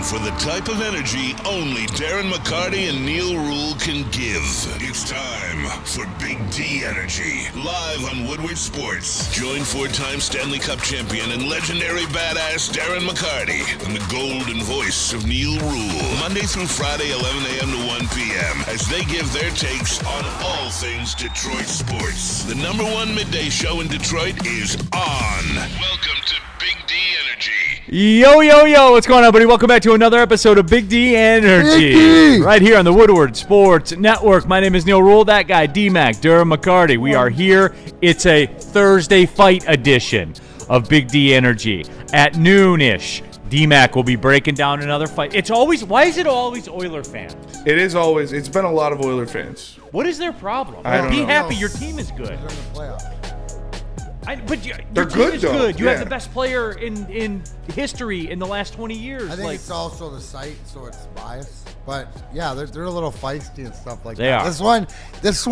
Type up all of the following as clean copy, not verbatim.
for the type of energy only Darren McCarty and Neil Rule can give. It's time for Big D Energy, live on Woodward Sports. Join four-time Stanley Cup champion and legendary badass Darren McCarty and the golden voice of Neil Rule, Monday through Friday, 11 a.m. to 1 p.m., as they give their takes on all things Detroit sports. The number one midday show in Detroit is on. Welcome to Big D Energy. Yo, yo, yo, what's going on, buddy? Welcome back to another episode of Big D Energy. Right here on the Woodward Sports Network. My name is Neil Rule, that guy, D-Mac, Darren McCarty. We are here. It's a Thursday fight edition of Big D Energy. At noon-ish, D-Mac will be breaking down another fight. It's always, why is it always Oiler fans? It is always, it's been a lot of Oiler fans. What is their problem? I don't Be know. happy, your team is good. They're in the playoffs. But your They're team good, is though. good. You Yeah. have the best player in history in the last 20 years. I think it's also the site, so it's biased. But yeah, they're a little feisty and stuff like They that. are. This one, it's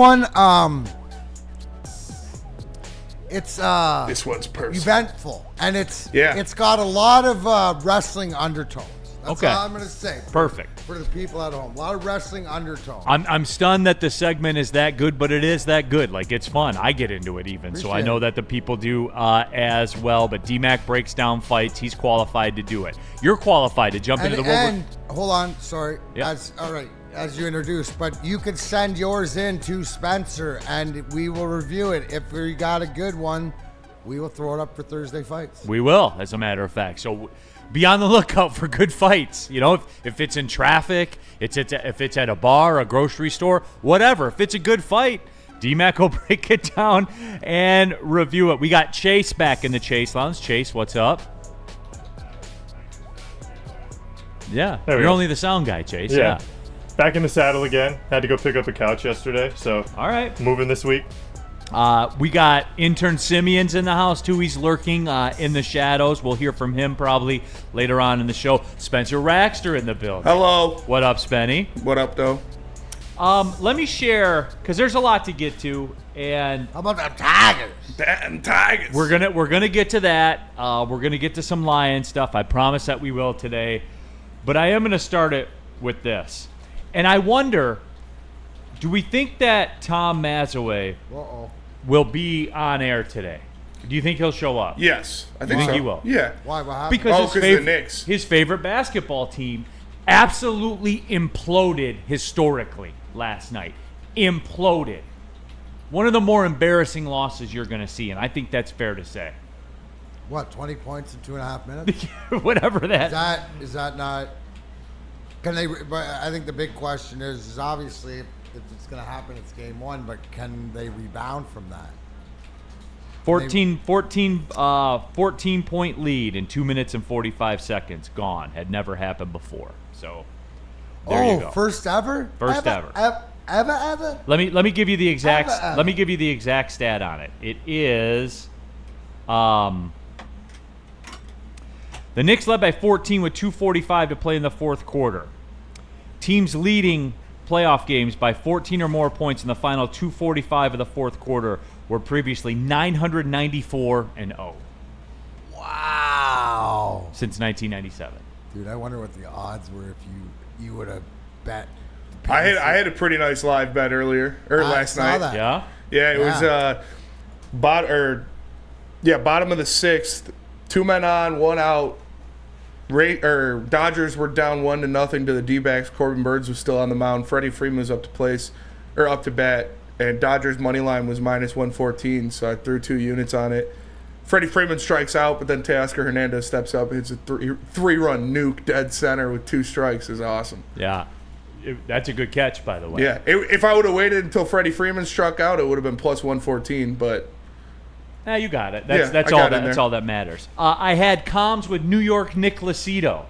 This one's personal. eventful, and it's got a lot of wrestling undertones. That's Okay. all I'm gonna say. Perfect. For the people at home, a lot of wrestling undertones. I'm stunned that the segment is that good, but it is that good. Like, it's fun. I get into it even, so I Appreciate know it. that the people do as well. But D-Mac breaks down fights. He's qualified to do it. You're qualified to jump into the And hold on, sorry. Yeah. All right, as you introduced, but you could send yours in to Spencer, and we will review it. If we got a good one, we will throw it up for Thursday fights. We will, as a matter of fact. So be on the lookout for good fights. You know, if it's in traffic, if it's at a bar, a grocery store, whatever. If it's a good fight, D-Mac will break it down and review it. We got Chase back in the Chase Lounge. Chase, what's up? Yeah, There we you're go. only the sound guy, Chase. Yeah. Back in the saddle again. Had to go pick up a couch yesterday, so All right. moving this week. We got intern Simeon's in the house, too. He's lurking in the shadows. We'll hear from him probably later on in the show. Spencer Raxter in the building. Hello. What up, Spenny? What up, though? Let me share, because there's a lot to get to, and How about the Tigers? Damn Tigers. we're gonna get to that. We're gonna get to some Lion stuff. I promise that we will today. But I am gonna start it with this. And I wonder, do we think that Tom Mazaway Uh-oh. will be on air today? Do you think he'll show up? Yes, I You think think so. he will? Yeah. Why? What happened? Because Oh, 'cause the Knicks. his favorite basketball team absolutely imploded historically last night. Imploded. One of the more embarrassing losses you're going to see, and I think that's fair to say. What, 20 points in 2.5 minutes? Whatever that. Is that not? Can they? But I think the big question is obviously if it's going to happen, it's game one. But can they rebound from that? 14 point lead in 2 minutes and 45 seconds. Gone. Had never happened before. So there you go. First ever. First ever. Ever. Let me give you the exact Ever. let me give you the exact stat on it. It is the Knicks led by 14 with 2:45 to play in the fourth quarter. Teams leading playoff games by 14 or more points in the final 2:45 of the fourth quarter were previously 994-0 Wow. since 1997. Dude, I wonder what the odds were if you would have bet. I had a pretty nice live bet last saw night. that. Yeah? Yeah, it was bottom of the sixth, 2 men on, 1 out. Dodgers were down 1-0 to the D-backs. Corbin Burns was still on the mound. Freddie Freeman was up to bat, and Dodgers money line was -114. So I threw 2 units on it. Freddie Freeman strikes out, but then Teoscar Hernandez steps up, hits a three-run nuke dead center with 2 strikes. Is awesome. Yeah. That's a good catch, by the way. Yeah, if I would have waited until Freddie Freeman struck out, it would have been +114. But Nah, you got it. Yeah, That's I all. got in That's there. all that matters. I had comms with New York Nick Lucido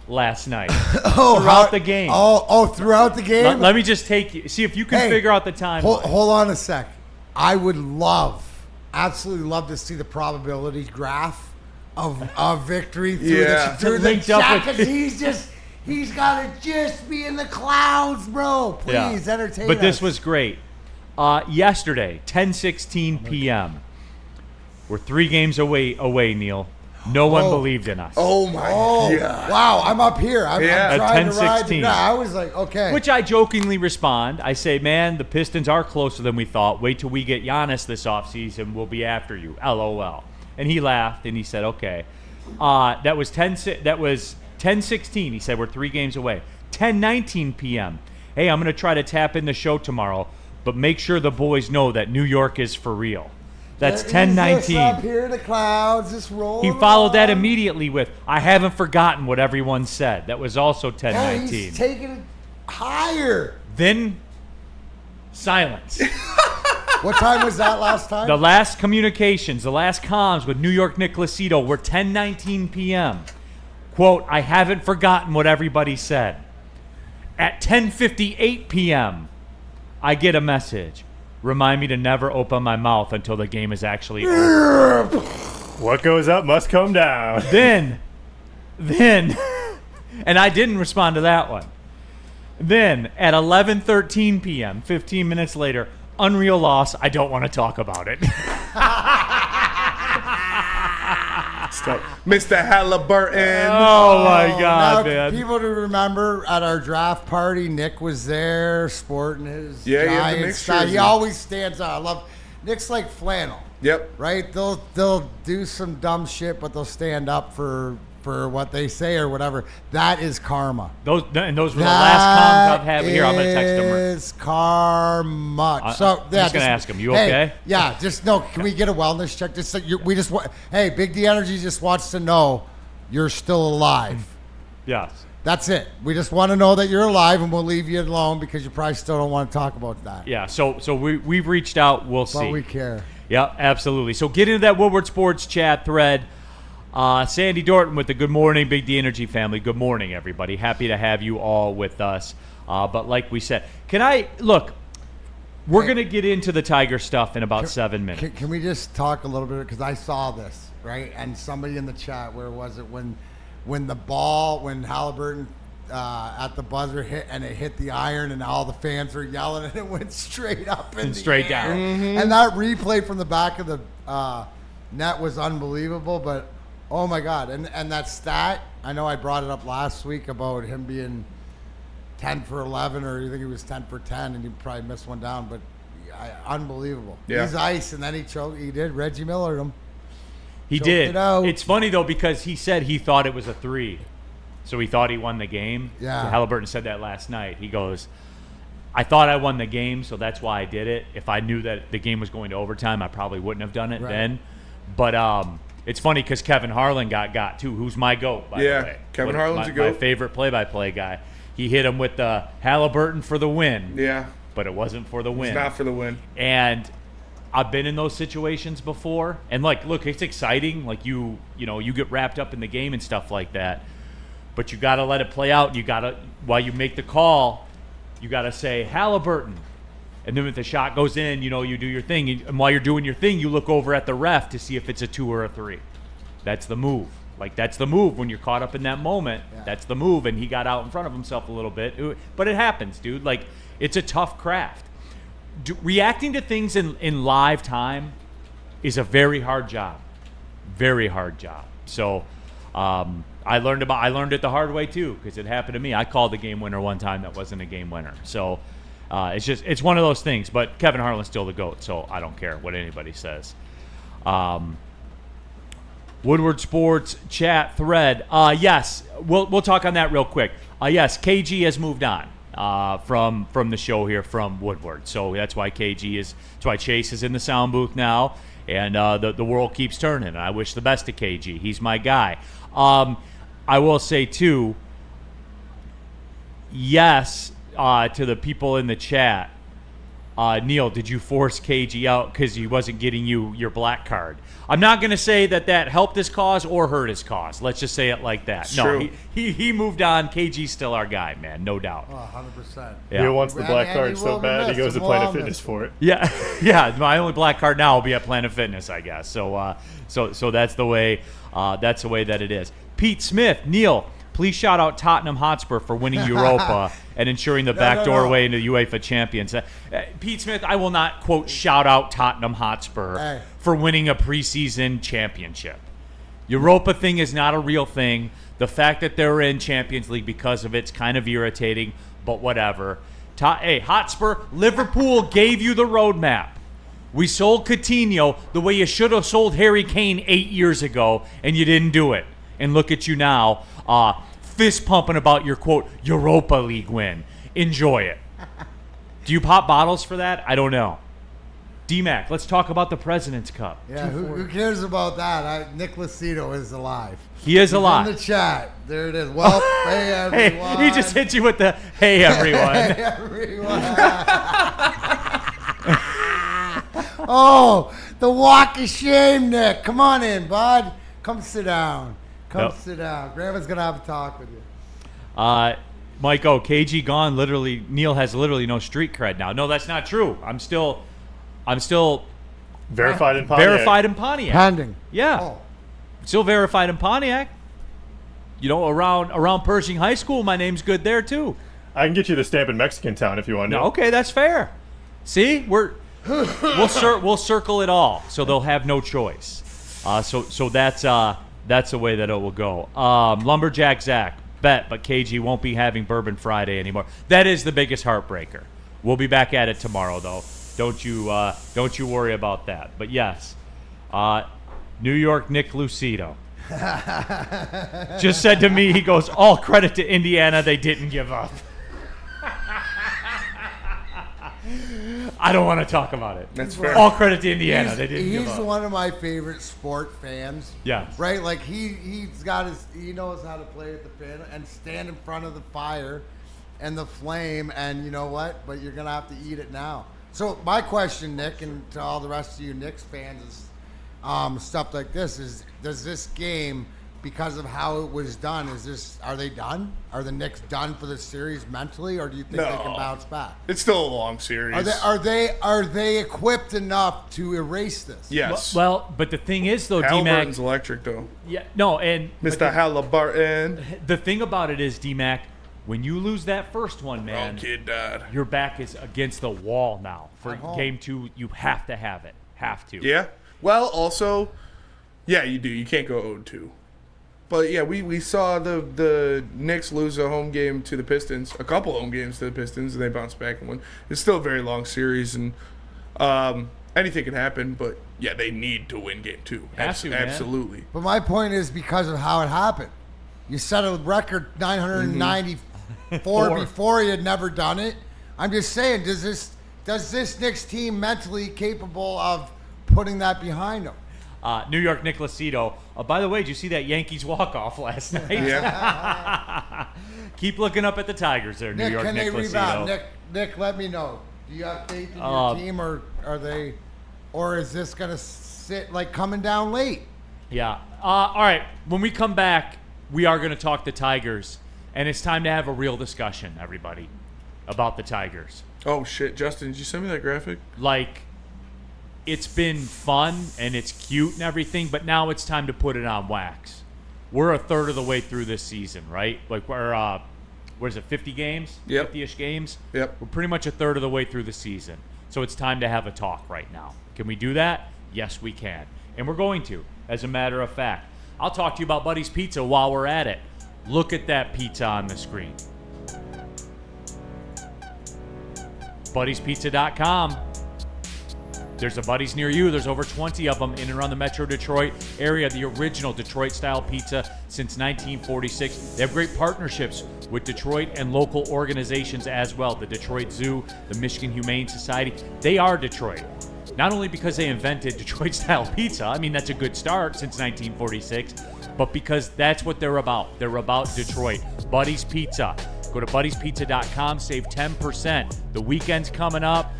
last night throughout the game. Throughout the game. Let me just take you. See if you can Hey, figure out the time. Hold on a sec. I would absolutely love to see the probability graph of victory through the Linked up chat, with- 'cause he's got to just be in the clouds, bro. Please entertain But us. this was great. Yesterday, 10:16 p.m. We're 3 games away, Neil. No one believed in us. Oh my god! Wow, I'm up here. I'm Yeah. trying At to ride. 10-16. I was like, okay. Which I jokingly respond. I say, man, the Pistons are closer than we thought. Wait till we get Giannis this offseason. We'll be after you. LOL. And he laughed and he said, okay. That was 10-16. He said, we're 3 games away. 10-19 p.m. Hey, I'm going to try to tap in the show tomorrow, but make sure the boys know that New York is for real. That's There is this 10-19. Up here, the clouds just rolling. He followed that along. immediately with, I haven't forgotten what everyone said. That was also 10-19. Yeah, he's taking it higher. Then silence. What time was that last time? The last communications, the last comms with New York Nick Lucido were 10:19 p.m. Quote, I haven't forgotten what everybody said. At 10:58 p.m., I get a message. Remind me to never open my mouth until the game is actually over. What goes up must come down. Then, and I didn't respond to that one. Then, at 11:13 p.m., 15 minutes later, unreal loss. I don't want to talk about it. Mr. Halliburton. Oh my God, now, man! people to remember at our draft party, Nick was there sporting his Yeah, he had the Giants Knicks style. jersey. He always stands out. I love Nick's like flannel, Yep. right? They'll do some dumb shit, but they'll stand up for what they say or whatever. That is karma. Those were the last comms I've had. Here, I'm gonna text him. Is karma. I'm So yeah, just gonna ask him, you hey, okay? Yeah, just no. Can we get a wellness check? Just so we just want. Hey, Big D Energy just wants to know you're still alive. Yes. That's it. We just want to know that you're alive, and we'll leave you alone because you probably still don't want to talk about that. Yeah. So we've reached out. We'll see. But we care. Yeah, absolutely. So get into that Woodward Sports chat thread. Sandy Dorton with the Good Morning Big D Energy family. Good morning, everybody. Happy to have you all with us. But like we said, we're going to get into the Tiger stuff in about 7 minutes. Can we just talk a little bit? Because I saw this, right? And somebody in the chat, where was it? When Halliburton at the buzzer hit and it hit the iron and all the fans were yelling and it went straight up and straight down. And that replay from the back of the net was unbelievable, but oh my God. And that stat, I know I brought it up last week about him being 10 for 11, or you think he was 10 for 10 and he probably missed one down, but unbelievable. Yeah. He's ice, and then he did. Reggie Millered him. He Choked did. it out. It's funny, though, because he said he thought it was a 3. So he thought he won the game. Yeah. So Halliburton said that last night. He goes, I thought I won the game, so that's why I did it. If I knew that the game was going to overtime, I probably wouldn't have done it then. But it's funny because Kevin Harlan got too, who's my GOAT, by the way. Kevin Harlan's a My GOAT. favorite play-by-play guy. He hit him with the Halliburton for the win. Yeah. But it wasn't for the win. It's not for the win. And I've been in those situations before. And, look, it's exciting. You get wrapped up in the game and stuff like that. But you got to let it play out. You got to, while you make the call, you got to say, Halliburton. And then if the shot goes in, you do your thing. And while you're doing your thing, you look over at the ref to see if it's a 2 or a 3. That's the move. That's the move when you're caught up in that moment. Yeah. That's the move. And he got out in front of himself a little bit. But it happens, dude. It's a tough craft. Reacting to things in live time is a very hard job. Very hard job. So I learned it the hard way, too, because it happened to me. I called the game winner one time that wasn't a game winner. So it's one of those things. But Kevin Harlan's still the GOAT, so I don't care what anybody says. Woodward Sports chat thread. Yes, we'll talk on that real quick. Yes, KG has moved on from the show here from Woodward. So that's why that's why Chase is in the sound booth now, and the world keeps turning. I wish the best to KG. He's my guy. I will say too. Yes, to the people in the chat. Neil, did you force KG out because he wasn't getting you your black card? I'm not going to say that helped his cause or hurt his cause. Let's just say it like that. It's no, true. He moved on. KG's still our guy, man, no doubt. 100%. Yeah. He wants the black And card he so will be bad he missed, goes to and we'll Planet all Fitness miss. for it. Yeah. My only black card now will be at Planet Fitness, I guess. So that's the way that it is. Pete Smith, Neil, please shout out Tottenham Hotspur for winning Europa and ensuring the backdoor way into the UEFA Champions. Pete Smith, I will not, quote, shout out Tottenham Hotspur for winning a preseason championship. Europa thing is not a real thing. The fact that they're in Champions League because of it's kind of irritating, but whatever. Hey, Hotspur, Liverpool gave you the roadmap. We sold Coutinho the way you should have sold Harry Kane 8 years ago, and you didn't do it. And look at you now, fist pumping about your, quote, Europa League win. Enjoy it. Do you pop bottles for that? I don't know. D-Mac, let's talk about the President's Cup. Yeah, who cares about that? Nick Lucido is alive. He is He's alive. in the chat. There it is. Well, hey, everyone. Hey, he just hit you with the, hey, everyone. Hey, everyone. Oh, the walk of shame, Nick. Come on in, bud. Come sit down. Sit down. Grandma's going to have a talk with you. Mike, KG gone. Literally, Neil has literally no street cred now. No, that's not true. I'm still verified in Pontiac. Verified in Pontiac. Pending. Yeah. Oh. Still verified in Pontiac. You know, around Pershing High School, my name's good there too. I can get you the stamp in Mexican Town if you want to. No, okay, that's fair. See, we'll circle it all, so they'll have no choice. So that's the way that it will go. Lumberjack Zach, bet, but KG won't be having Bourbon Friday anymore. That is the biggest heartbreaker. We'll be back at it tomorrow, though. Don't you worry about that. But yes, New York Nick Lucido just said to me, he goes, all credit to Indiana, they didn't give up. I don't want to talk about it. That's fair. All credit to Indiana, they didn't give up. He's one of my favorite sport fans. Yes. Right? Like he knows how to play with the fan and stand in front of the fire and the flame, and you know what? But you're gonna have to eat it now. So my question, Nick, and to all the rest of you Knicks fans, is stuff like this: does this game, because of how it was done, are they done? Are the Knicks done for the series mentally, or do you think they can bounce back? It's still a long series. Are they equipped enough to erase this? Yes. Well, but the thing is, though, D-Mac. Halliburton's electric, though. Yeah, no, and Mr. Halliburton. the thing about it is, D-Mac, when you lose that first one, man, Kid died. your back is against the wall now. For At home. game 2, you have to have it. Have to. Yeah. Well, also, yeah, you do. You can't go 0-2. But yeah, we saw the Knicks lose a home game to the Pistons, a couple home games to the Pistons, and they bounced back and won. It's still a very long series, and anything can happen. But yeah, they need to win game 2. Have to, man. Absolutely. But my point is because of how it happened. You set a record 994 before you had never done it. I'm just saying, does this Knicks team mentally capable of putting that behind them? New York Nick Lucido. By the way, did you see that Yankees walk-off last night? Yeah. Keep looking up at the Tigers there, New Nick, York can Nick they rebound? Lucido. Nick, let me know. Do you have faith in your team, or is this gonna sit like coming down late? Yeah. All right. When we come back, we are going to talk the Tigers, and it's time to have a real discussion, everybody, about the Tigers. Oh shit, Justin, did you send me that graphic? Like, it's been fun and it's cute and everything, but now it's time to put it on wax. We're a third of the way through this season, right? Like, we're, what is it, 50 games? Yep. 50-ish games? Yep. We're pretty much a third of the way through the season. So it's time to have a talk right now. Can we do that? Yes, we can. And we're going to, as a matter of fact. I'll talk to you about Buddy's Pizza while we're at it. Look at that pizza on the screen. Buddy'sPizza.com. There's a Buddy's near you. There's over 20 of them in and around the Metro Detroit area. The original Detroit-style pizza since 1946. They have great partnerships with Detroit and local organizations as well. The Detroit Zoo, the Michigan Humane Society. They are Detroit. Not only because they invented Detroit-style pizza, I mean, that's a good start since 1946, but because that's what they're about. They're about Detroit. Buddy's Pizza. Go to Buddy'sPizza.com, save 10%. The weekend's coming up.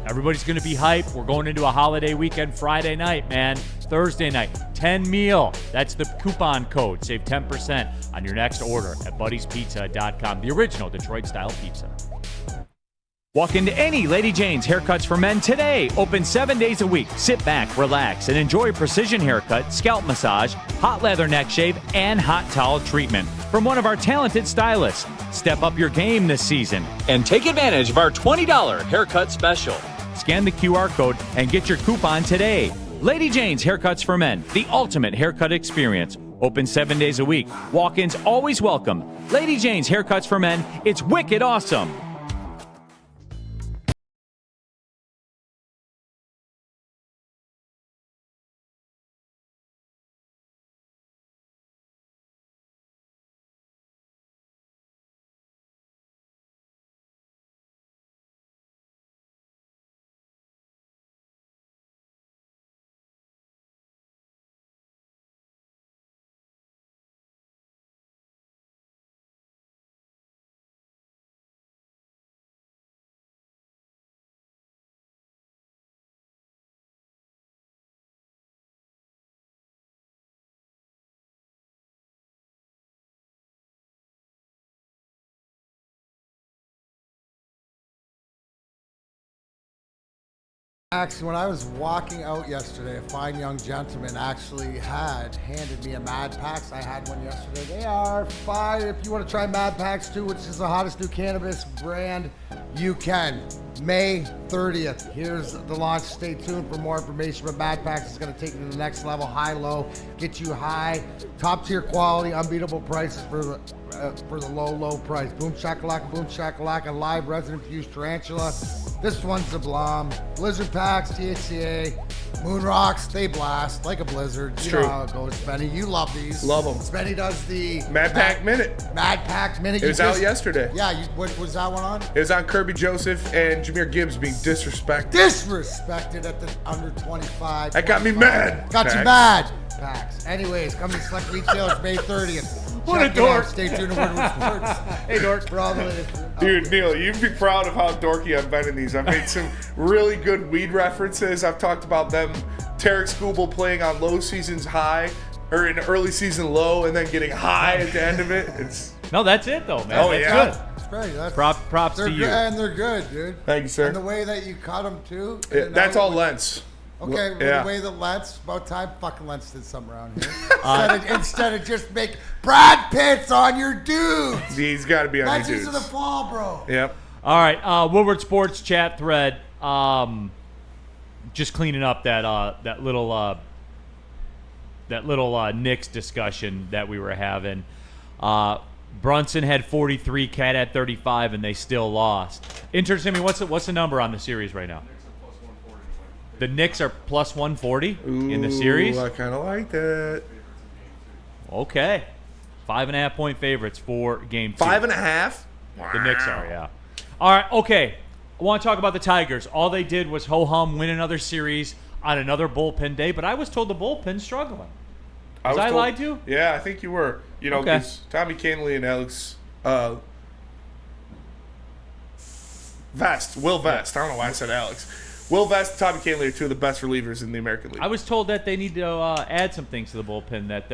Everybody's going to be hyped. We're going into a holiday weekend Friday night, man. Thursday night, 10 meal. That's the coupon code. Save 10% on your next order at Buddy'sPizza.com, the original Detroit-style pizza. Walk into any Lady Jane's Haircuts for Men today. Open 7 days a week. Sit back, relax, and enjoy precision haircut, scalp massage, hot leather neck shave, and hot towel treatment from one of our talented stylists. Step up your game this season and take advantage of our $20 haircut special. Scan the QR code and get your coupon today. Lady Jane's Haircuts for Men, the ultimate haircut experience. Open 7 days a week. Walk-ins always welcome. Lady Jane's Haircuts for Men, it's wicked awesome. Actually, when I was walking out yesterday, a fine young gentleman actually had handed me a Mad Packs. I had one yesterday. They are fine. If you want to try Mad Packs too, which is the hottest new cannabis brand, you can. May 30th. Here's the launch. Stay tuned for more information. But Mad Packs is going to take you to the next level. High, low, get you high. Top tier quality, unbeatable prices for the low price. Boom shakalaka, live resin infused tarantula. This one's a blom. Blizzard packs, THCA, moon rocks, they blast like a blizzard. You know how it goes, Spenny. You love these. Love them. Spenny does the Mad Pack Minute. Mad Pack Minute. It was out yesterday. Yeah, what was that one on? It was on Kirby Joseph and Jameer Gibbs being disrespected. Disrespected at the under 25. That got me mad. Got you Packs. mad. Packs. Anyways, coming to select retailers May 30th. What Check a it out. dork. Stay tuned to Woodward Sports. Hey, dork. For all the latest. Dude, Neil, you'd be proud of how dorky I've been in these. I've made some really good weed references. I've talked about them, Tarek Skubal playing on low seasons high, or in early season low, and then getting high at the end of it. It's No, that's it, though, man. Oh, that's yeah. good. That's great. That's, Props they're to you. good, and they're good, dude. Thank you, sir. And the way that you cut them, too. Yeah, that's all Lentz. Okay, well, Yeah. the way that Lentz, about time fucking Lentz did something around here. Instead of just make Brad Pitt's on your dudes. He's got to be on That's your into dudes. the fall, bro. Yep. All right, Woodward Sports chat thread. Just cleaning up that little Knicks discussion that we were having. Brunson had 43, Cat had 35, and they still lost. Interesting. I mean, what's the number on the series right now? The Knicks are plus 140 in the series. I kind of like that. Okay, 5.5 point favorites for game 2. 5.5. The Knicks are, yeah. All right, okay. I want to talk about the Tigers. All they did was ho-hum, win another series on another bullpen day, but I was told the bullpen's struggling. Was I lied to? Yeah, I think you were. You know, Okay. because Tommy Canley and Alex Will Vest. I don't know why I said Alex. Will Vest and Tommy Canley are two of the best relievers in the American League. I was told that they need to add some things to the bullpen, that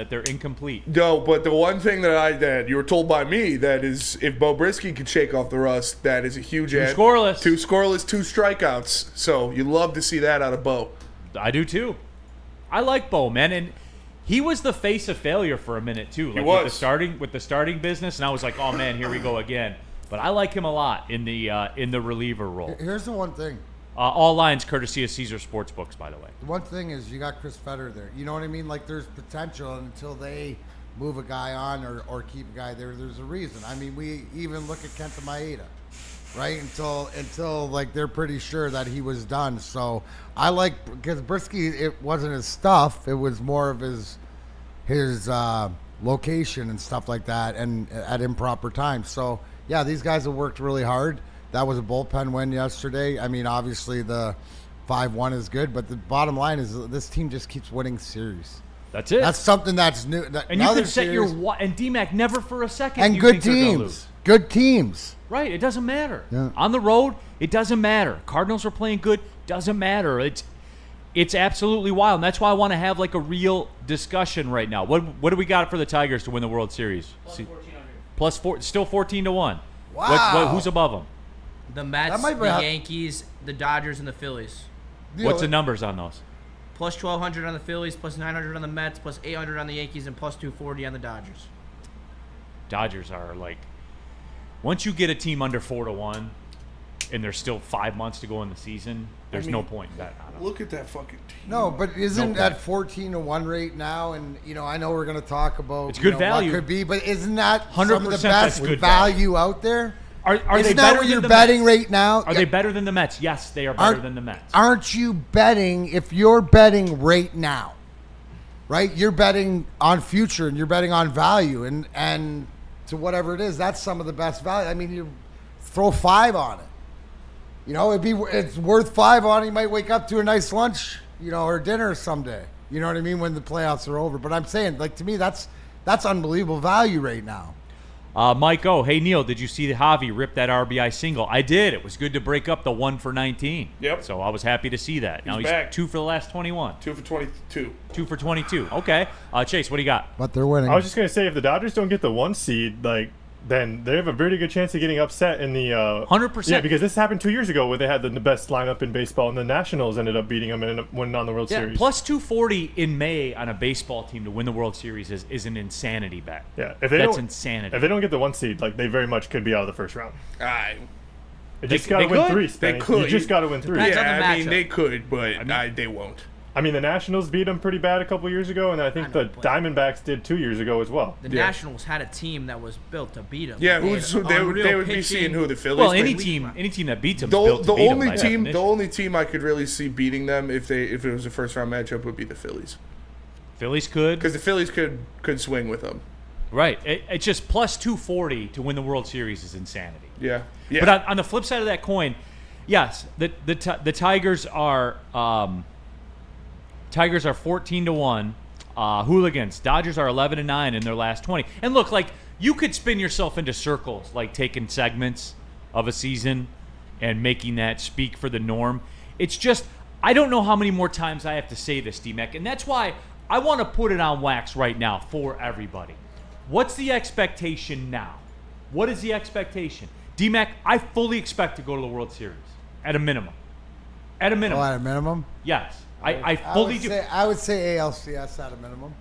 they're incomplete. No, but the one thing that you were told by me that is if Bo Brisky could shake off the rust, that is a huge add. Scoreless. 2 scoreless, 2 strikeouts. So you love to see that out of Bo. I do too. I like Bo, man, and he was the face of failure for a minute too. Like was. with the starting business, and I was like, oh man, here we go again. But I like him a lot in the reliever role. Here's the one thing. All lines courtesy of Caesar Sportsbooks, by the way. The one thing is you got Chris Fetter there. You know what I mean? Like there's potential, and until they move a guy on or keep a guy there, there's a reason. I mean, we even look at Kenta Maeda, right? Until like they're pretty sure that he was done. So I like, because Brisky, it wasn't his stuff. It was more of his location and stuff like that, and at improper times. So yeah, these guys have worked really hard. That was a bullpen win yesterday. I mean, obviously the 5-1 is good, but the bottom line is this team just keeps winning series. That's it. That's something that's new. And you can set your and DMAC never for a second. and you good think they're gonna teams. lose. Good teams. Right. It doesn't matter. Yeah. On the road, it doesn't matter. Cardinals are playing good. Doesn't matter. It's absolutely wild. And that's why I want to have like a real discussion right now. What do we got for the Tigers to win the World Series? Plus 1,400. Still 14-1. Wow. Who's above them? The Mets, That might be the a- Yankees, the Dodgers, and the Phillies. What's the numbers on those? Plus 1,200 on the Phillies, plus 900 on the Mets, plus 800 on the Yankees, and plus 240 on the Dodgers. Dodgers are like, once you get a team under 4-1, and there's still 5 months to go in the season, there's no point in that. Look at that fucking team. No, but isn't that 14-1 rate now? And I know we're going to talk about it's good value. what could be, but isn't that 100% some of the best good value out there? Are Isn't they that better what than you're the betting Mets? right now? Are they better than the Mets? Yes, they are better than the Mets. Aren't you betting, if you're betting right now, right? You're betting on future and you're betting on value and to whatever it is, that's some of the best value. I mean, you throw 5 on it. It's worth 5 on it. You might wake up to a nice lunch, or dinner someday. You know what I mean? When the playoffs are over. But I'm saying, to me, that's unbelievable value right now. Mike O, hey Neil, did you see Javi rip that RBI single? I did. It was good to break up the 1 for 19. Yep. So I was happy to see that. Now he's back. 2 for the last 21. 2 for 22. 2 for 22. Okay. Chase, what do you got? But they're winning. I was just gonna say, if the Dodgers don't get the 1 seed, then they have a very good chance of getting upset in the 100%. Yeah, because this happened 2 years ago where they had the best lineup in baseball, and the Nationals ended up beating them and ended up winning on the World Series. Plus 240 in May on a baseball team to win the World Series is an insanity bet. Yeah, That's insanity. If they don't get the 1 seed, they very much could be out of the first round. You just They gotta win could. 3, They Spenny. could. You just gotta win 3. Depends on Yeah, the I mean, matchup. they could, but they won't. I mean, the Nationals beat them pretty bad a couple years ago, and I think the Diamondbacks did 2 years ago as well. The Nationals had a team that was built to beat them. Yeah, they would be seeing who the Phillies. Well, play. any team that beats them The, is built the to beat 'em only by team, definition. the only team I could really see beating them if it was a first round matchup would be the Phillies, Phillies could. because the Phillies could swing with them. Right. It's just plus 240 to win the World Series is insanity. Yeah. But on the flip side of that coin, yes, the Tigers are 14-1. Hooligans. Dodgers are 11-9 in their last 20. And look, you could spin yourself into circles, taking segments of a season and making that speak for the norm. It's just, I don't know how many more times I have to say this, D-Mac, and that's why I want to put it on wax right now for everybody. What's the expectation now? What is the expectation? D-Mac, I fully expect to go to the World Series at a minimum. At a minimum. Oh, at a minimum? Yes. I fully do. I would say ALCS at a minimum.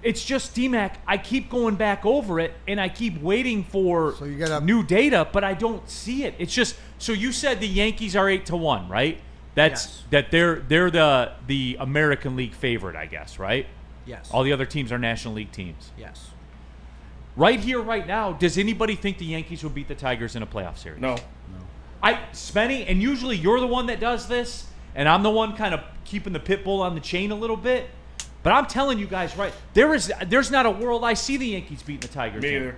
It's just, D-Mac, I keep going back over it, and I keep waiting for So you gotta- new data, but I don't see it. It's just, so you said the Yankees are 8-1, right? Yes. That they're the American League favorite, I guess, right? Yes. All the other teams are National League teams. Yes. Right here, right now, does anybody think the Yankees will beat the Tigers in a playoff series? No. Spenny, and usually you're the one that does this, and I'm the one kind of keeping the pit bull on the chain a little bit. But I'm telling you guys, right, there's not a world I see the Yankees beating the Tigers. Me in. either.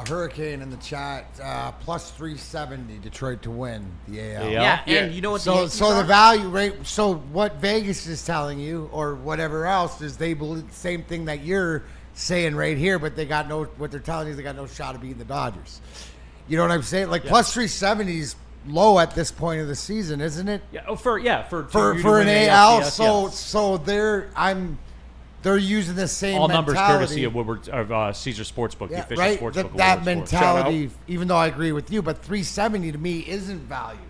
Hurricane in the chat, plus 370 Detroit to win the AL. Yeah. Yeah, and you know what? So the value rate. So what Vegas is telling you, or whatever else, is they believe the same thing that you're saying right here, but they got no. What they're telling you is they got no shot of beating the Dodgers. You know what I'm saying? Plus 370 is low at this point of the season, isn't it? Yeah, for you to For win an the AL. ALCS, So they're using the same all mentality. numbers courtesy of Woodward of Caesar Sportsbook, the Yeah, official right. sportsbook. of That Woodward Sports. mentality, even though I agree with you, but 370 to me isn't value.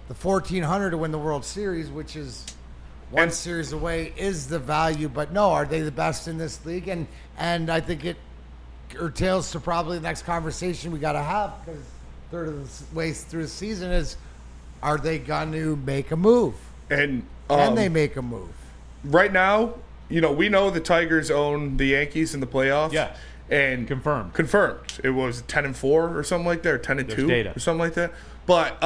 The 1400 to win the World Series, which is one series away, is the value. But no, are they the best in this league? And I think it curtails to probably the next conversation we got to have, because third of the way through the season is, are they going to make a move? And Can they make a move? right now, we know the Tigers own the Yankees in the playoffs. Yeah. And Confirmed. It was 10-4 or something like that, or 10-2 data. or something like that. But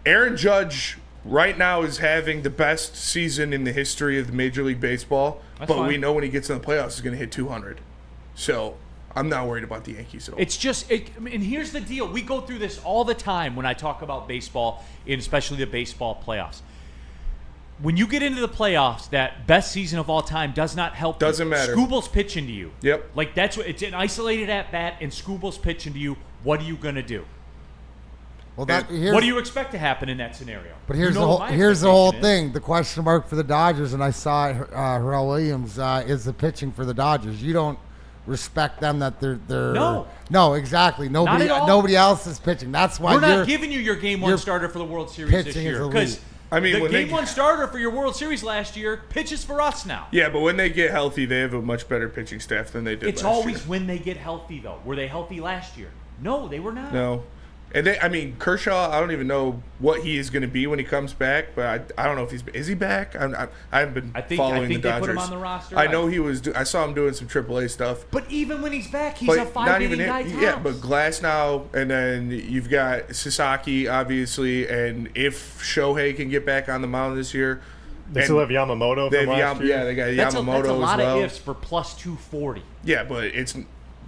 Aaron Judge right now is having the best season in the history of the Major League Baseball. That's but fine. we know when he gets in the playoffs, he's going to hit 200. So I'm not worried about the Yankees at all. It's just, and here's the deal. We go through this all the time when I talk about baseball, and especially the baseball playoffs. When you get into the playoffs, that best season of all time does not help. Doesn't matter. Scooble's pitching to you. Yep. That's what it's an isolated at bat, and Scooble's pitching to you. What are you gonna do? Well, What do you expect to happen in that scenario? But here's You the know whole what my here's the whole expectation is. thing. The question mark for the Dodgers, and I saw it. Harrell Williams is the pitching for the Dodgers. You don't respect them that they're no exactly nobody at all. nobody else is pitching. That's why We're you're not giving you your game one your starter for the World Series this pitching is year elite. because I mean, the when they- game one starter for your World Series last year pitches for us now. Yeah, but when they get healthy, they have a much better pitching staff than they did It's last always year. when they get healthy, though. Were they healthy last year? No, they were not. No. And I mean, Kershaw, I don't even know what he is going to be when he comes back, but I don't know if is he back? I haven't been following the Dodgers. they put him on the roster. I know he was. I saw him doing some AAA stuff. But even when he's back, he's a 5-inning guy. Yeah, but Glass now, and then you've got Sasaki, obviously, and if Shohei can get back on the mound this year. They still have Yamamoto from last year. Yeah, they got Yamamoto that's a lot as well. of ifs for plus 240. Yeah, but it's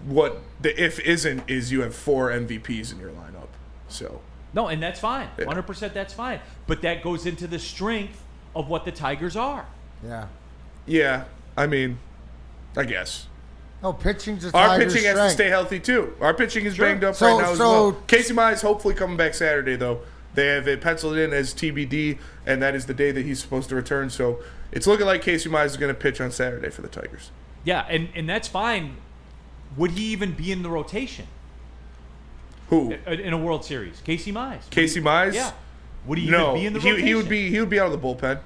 what the if isn't is you have 4 MVPs in your lineup. So no, and that's fine. Yeah. 100% that's fine. But that goes into the strength of what the Tigers are. Yeah. Yeah, I mean, I guess. No, pitching's a Our Tigers' pitching has to strength. stay healthy too. Our pitching is Sure. banged up So- right now as so- well. Casey Mize hopefully coming back Saturday though. They have it penciled in as TBD, and that is the day that he's supposed to return. So it's looking like Casey Mize is going to pitch on Saturday for the Tigers. Yeah, and that's fine. Would he even be in the rotation Who? in a World Series? Casey Mize. Casey Mize? Yeah. Would he even No, be in the rotation? he would be out of the bullpen,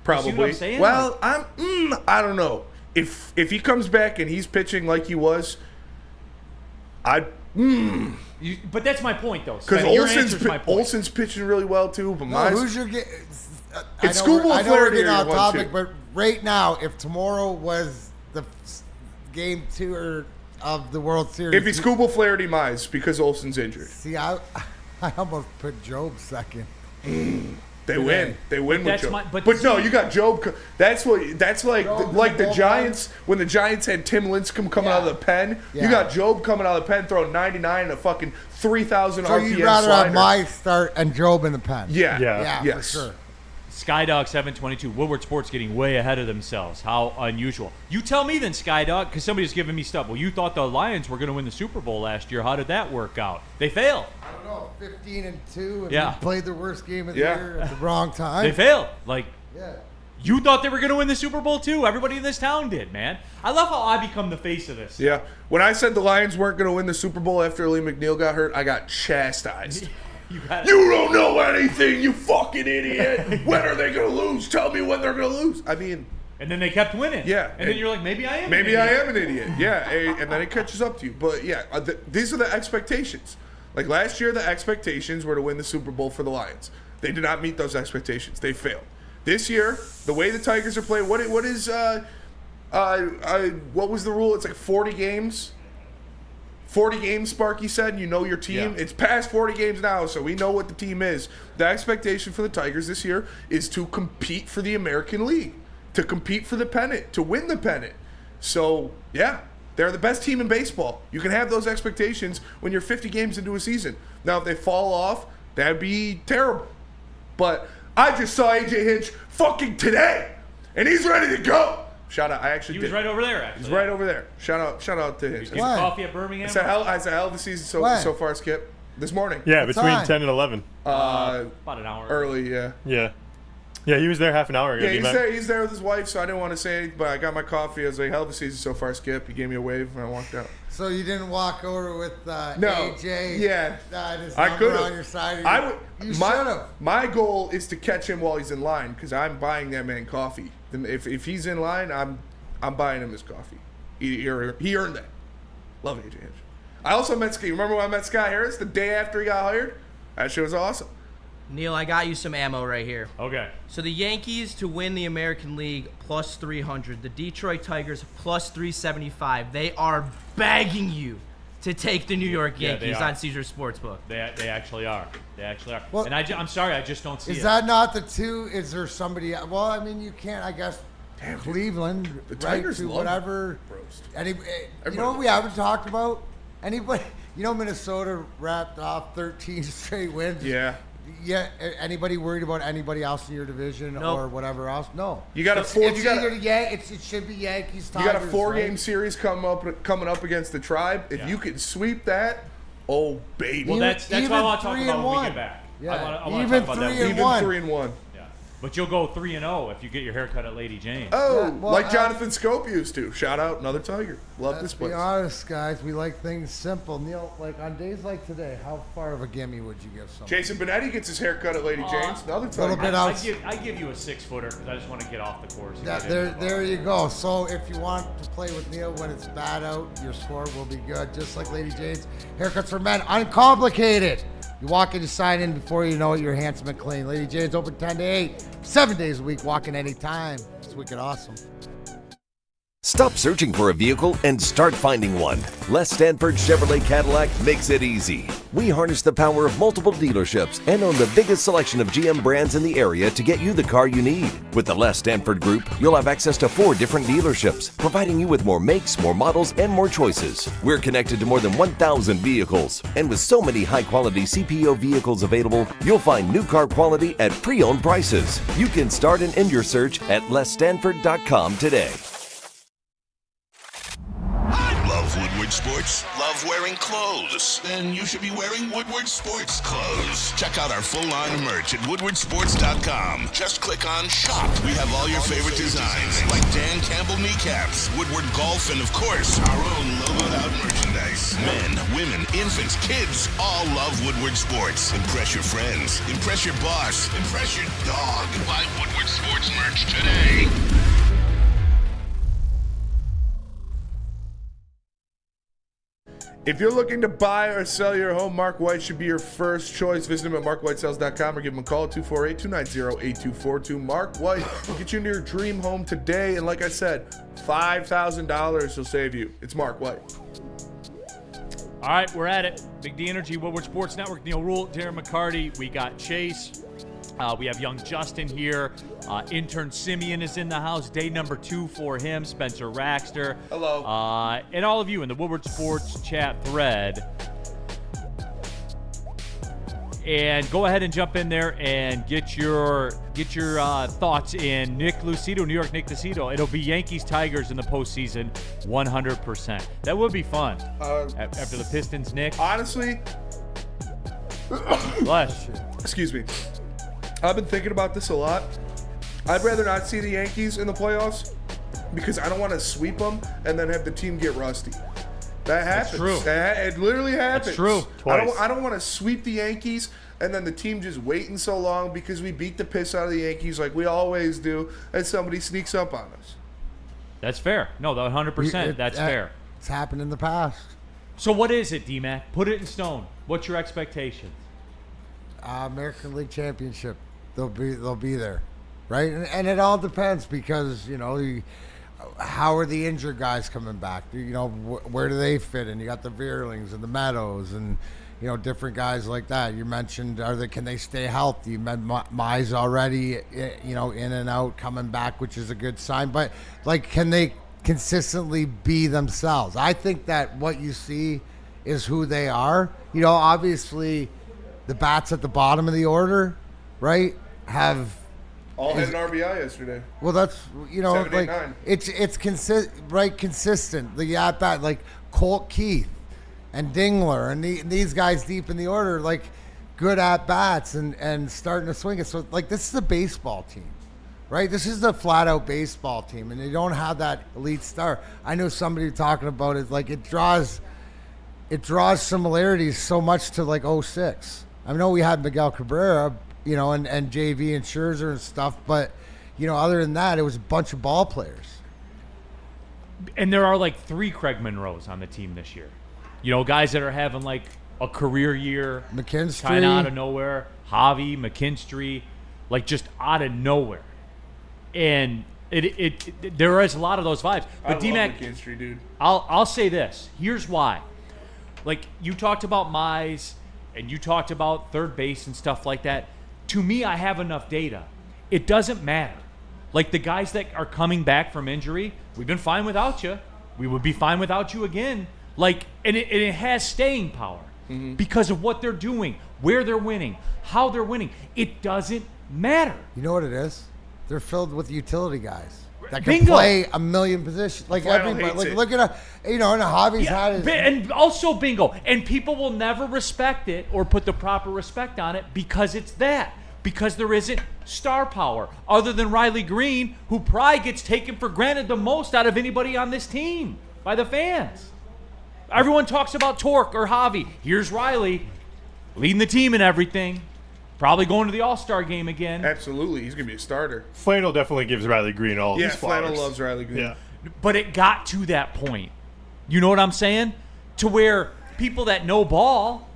probably. what I'm saying? Well, I don't know if he comes back and he's pitching like he was. But that's my point, though. Because Spenny, your answer's my point. Olsen's pitching really well too, but No, Mize. who's your get? It's Scooble I and know we're Flaherty getting are off your topic, 1-2. but right now, if tomorrow was the game 2 of the World Series, If it's Scooble, Flaherty, Mize, because Olsen's injured, see, I almost put Job second. they win. They win with that's Job. my- but but no, see- you got Job. That's like Job like in the the Giants when the Giants had Tim Lincecum coming out of the pen. You Yeah. got Job coming out of the pen throwing 99 and a fucking 3,000 So RPM you'd rather slider. have my start and Job in the pen? Yeah. Yeah. Yes. For sure. Skydog 722. Woodward Sports getting way ahead of themselves. How unusual. You tell me then, Skydog, because somebody's giving me stuff. Well, you thought the Lions were going to win the Super Bowl last year. How did that work out? They failed. I don't know, 15-2, and Yeah. played their worst game of the Yeah. year at the wrong time. They failed. Like, Yeah. you thought they were going to win the Super Bowl too. Everybody in this town did, man. I love how I become the face of this. Yeah. When I said the Lions weren't going to win the Super Bowl after Lee McNeil got hurt, I got chastised. You got it. You don't know anything, you fucking idiot. When are they going to lose? Tell me when they're going to lose. I mean, And then they kept winning. Yeah. And then you're like, maybe I am. maybe an I idiot. am an idiot. Yeah. And then it catches up to you. But yeah, these are the expectations. Like last year, the expectations were to win the Super Bowl for the Lions. They did not meet those expectations. They failed. This year, the way the Tigers are playing, what was the rule? It's like 40 games. 40 games, Sparky said, and you know your team. Yeah. It's past 40 games now, so we know what the team is. The expectation for the Tigers this year is to compete for the American League, to compete for the pennant, to win the pennant. So, yeah, they're the best team in baseball. You can have those expectations when you're 50 games into a season. Now, if they fall off, that'd be terrible. But I just saw AJ Hinch fucking today, and he's ready to go. Shout out. I actually He did. was right over there, actually. He's right over there. Shout out to Hinch. Get Why? coffee at Birmingham. It's a hell of a season When? so far, Skip. This morning. Yeah, What between time? 10 and 11. About an hour. Early, yeah. Yeah. Yeah, he was there half an hour ago. Yeah, D-Mac. he's there with his wife, so I didn't want to say anything, but I got my coffee. I was like, hell of a season so far, Skip. He gave me a wave, and I walked out. So you didn't walk over with No. AJ? Yeah. His I number could on your side. I would. You should have. My goal is to catch him while he's in line, because I'm buying that man coffee. Then if he's in line, I'm buying him his coffee. He earned that. Love AJ Hinch. I also met Scott. Remember when I met Scott Harris the day after he got hired? That shit was awesome. Neil, I got you some ammo right here. Okay. So the Yankees to win the American League plus 300. The Detroit Tigers plus 375. They are begging you to take the New York Yeah, they Yankees are. on Caesar Sportsbook. They actually are. They actually are. Well- and I'm sorry, I just don't see Is it. that not the two? Is there somebody? Well, I mean, you can't. I guess Cleveland, The right Tigers to love whatever. roast. You know what we haven't talked about? Anybody? You know, Minnesota wrapped off 13 straight wins. Yeah. Yeah. Anybody worried about anybody else in your division Nope. or whatever else? No. You got a It's- four. It's You got either a, it should be Yankees. you got a Tigers, 4-game right? series coming up against the Tribe. If Yeah. you can sweep that, oh baby. Well, that's what I Even want to talk 3 about and when we 1. get back. Yeah. I want to Even talk about 3 that. and Even 1. 3-1. Yeah. But you'll go 3-0 if you get your haircut at Lady Jane's. Oh, Yeah, well, like Jonathan Scope used to. Shout out, another Tiger. Love Let's this be place. honest, guys. We like things simple. Neil, like on days like today, how far of a gimme would you give someone? Jason Benetti gets his haircut at Lady Jane's. Another little Tiger. bit I out. give you a 6-footer because I just want to get off the course. And Yeah, get there, into the there ball. you go. So if you want to play with Neil when it's bad out, your score will be good. Just like Lady Jane's. Haircuts for men, uncomplicated. You walk in, you sign in. Before you know it, you're handsome and clean. Lady Jane's open 10 to 8, 7 days a week. Walk in anytime. It's wicked awesome. Stop searching for a vehicle and start finding one. Les Stanford Chevrolet Cadillac makes it easy. We harness the power of multiple dealerships and own the biggest selection of GM brands in the area to get you the car you need. With the Les Stanford Group, you'll have access to 4 different dealerships, providing you with more makes, more models, and more choices. We're connected to more than 1,000 vehicles. And with so many high-quality CPO vehicles available, you'll find new car quality at pre-owned prices. You can start and end your search at lesstanford.com today. Love Woodward Sports? Love wearing clothes? Then you should be wearing Woodward Sports clothes. Check out our full line of merch at woodwardsports.com. Just click on shop. We have all your favorite designs, like Dan Campbell kneecaps, Woodward golf, and of course, our own logoed out merchandise. Men, women, infants, kids all love Woodward Sports. Impress your friends. Impress your boss. Impress your dog. Buy Woodward Sports merch today. If you're looking to buy or sell your home, Mark White should be your first choice. Visit him at markwhitesales.com or give him a call at 248-290-8242. Mark White will get you into your dream home today. And like I said, $5,000 will save you. It's Mark White. All right, we're at it. Big D Energy, Woodward Sports Network, Neil Rule, Darren McCarty. We got Chase. We have young Justin here. Intern Simeon is in the house. Day number 2 for him. Spencer Raxter. Hello. And all of you in the Woodward Sports chat thread. And go ahead and jump in there and get your thoughts in. Nick Lucido, New York Nick Lucido. It'll be Yankees Tigers in the postseason, 100%. That would be fun. After the Pistons, Nick. Honestly, Bless. excuse me. I've been thinking about this a lot. I'd rather not see the Yankees in the playoffs because I don't want to sweep them and then have the team get rusty. That happens. That's true. It literally happens. That's true. Twice. I don't want to sweep the Yankees and then the team just waiting so long because we beat the piss out of the Yankees like we always do and somebody sneaks up on us. That's fair. No, 100%. That's fair. It's happened in the past. So what is it, D-Mac? Put it in stone. What's your expectations? American League Championship. They'll be there, right? And it all depends because how are the injured guys coming back? Where do they fit in? You got the Veerlings and the Meadows and different guys like that. You mentioned can they stay healthy? You met Mize already, in and out, coming back, which is a good sign. But can they consistently be themselves? I think that what you see is who they are. Obviously, the bats at the bottom of the order, right? All had an RBI yesterday. Well, that's 7, 8, 9. it's consistent. The at bat like Colt Keith and Dingler and these guys deep in the order, good at bats and starting to swing it. So this is a baseball team, right? This is the flat out baseball team, and they don't have that elite star. I know somebody talking about it it draws similarities so much to 06. I know we had Miguel Cabrera. And JV and Scherzer and stuff. But, other than that, it was a bunch of ball players. And there are 3 Craig Monroes on the team this year. Guys that are having a career year. McKinstry. Kind of out of nowhere. Javi, McKinstry, just out of nowhere. And there is a lot of those vibes. But D-Mac, McKinstry, dude. I'll say this. Here's why. You talked about Mize and you talked about third base and stuff like that. To me, I have enough data. It doesn't matter. The guys that are coming back from injury, we've been fine without you. We would be fine without you again. And it has staying power because of what they're doing, where they're winning, how they're winning. It doesn't matter. You know what it is? They're filled with utility guys that can Bingo. play a million positions. Everybody. Look at and Javi's had his. And also bingo. And people will never respect it or put the proper respect on it because it's that. Because there isn't star power other than Riley Green, who probably gets taken for granted the most out of anybody on this team by the fans. Everyone talks about Torque or Javi. Here's Riley leading the team and everything. Probably going to the All-Star game again. Absolutely. He's going to be a starter. Flannel definitely gives Riley Green all his flowers. Flannel loves Riley Green. Yeah. But it got to that point. You know what I'm saying? To where people that know ball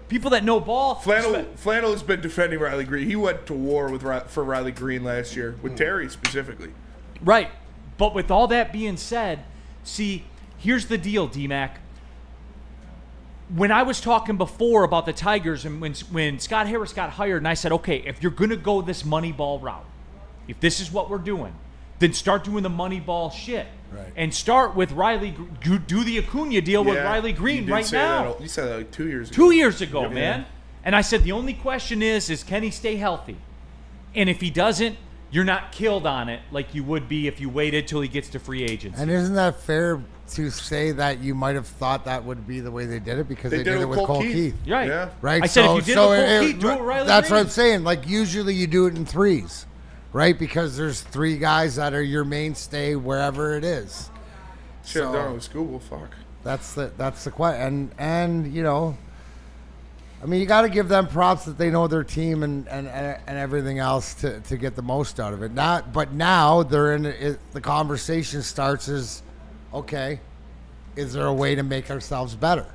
people that know ball. Flannel has been defending Riley Green. He went to war for Riley Green last year with Terry specifically. Right, but with all that being said, see, here's the deal, D-Mac. When I was talking before about the Tigers and when Scott Harris got hired, and I said, okay, if you're going to go this money ball route, if this is what we're doing, then start doing the money ball shit. Right. And start with Riley, do the Acuna deal with Riley Green right now. You said that like 2 years ago. 2 years ago, man. And I said, the only question is can he stay healthy? And if he doesn't, you're not killed on it like you would be if you waited till he gets to free agency. And isn't that fair to say that you might have thought that would be the way they did it because they did it with Cole Keith? Right. Yeah. Right. I said if you did it with Cole Keith, do it with Riley That's Green. what I'm saying. Like usually you do it in threes, right? Because there's 3 guys that are your mainstay wherever it is. Should have done it with Scooble. Fuck. That's the question. And you know, I mean, you got to give them props that they know their team and everything else to get the most out of it. But now they're in it, the conversation starts is, okay, is there a way to make ourselves better?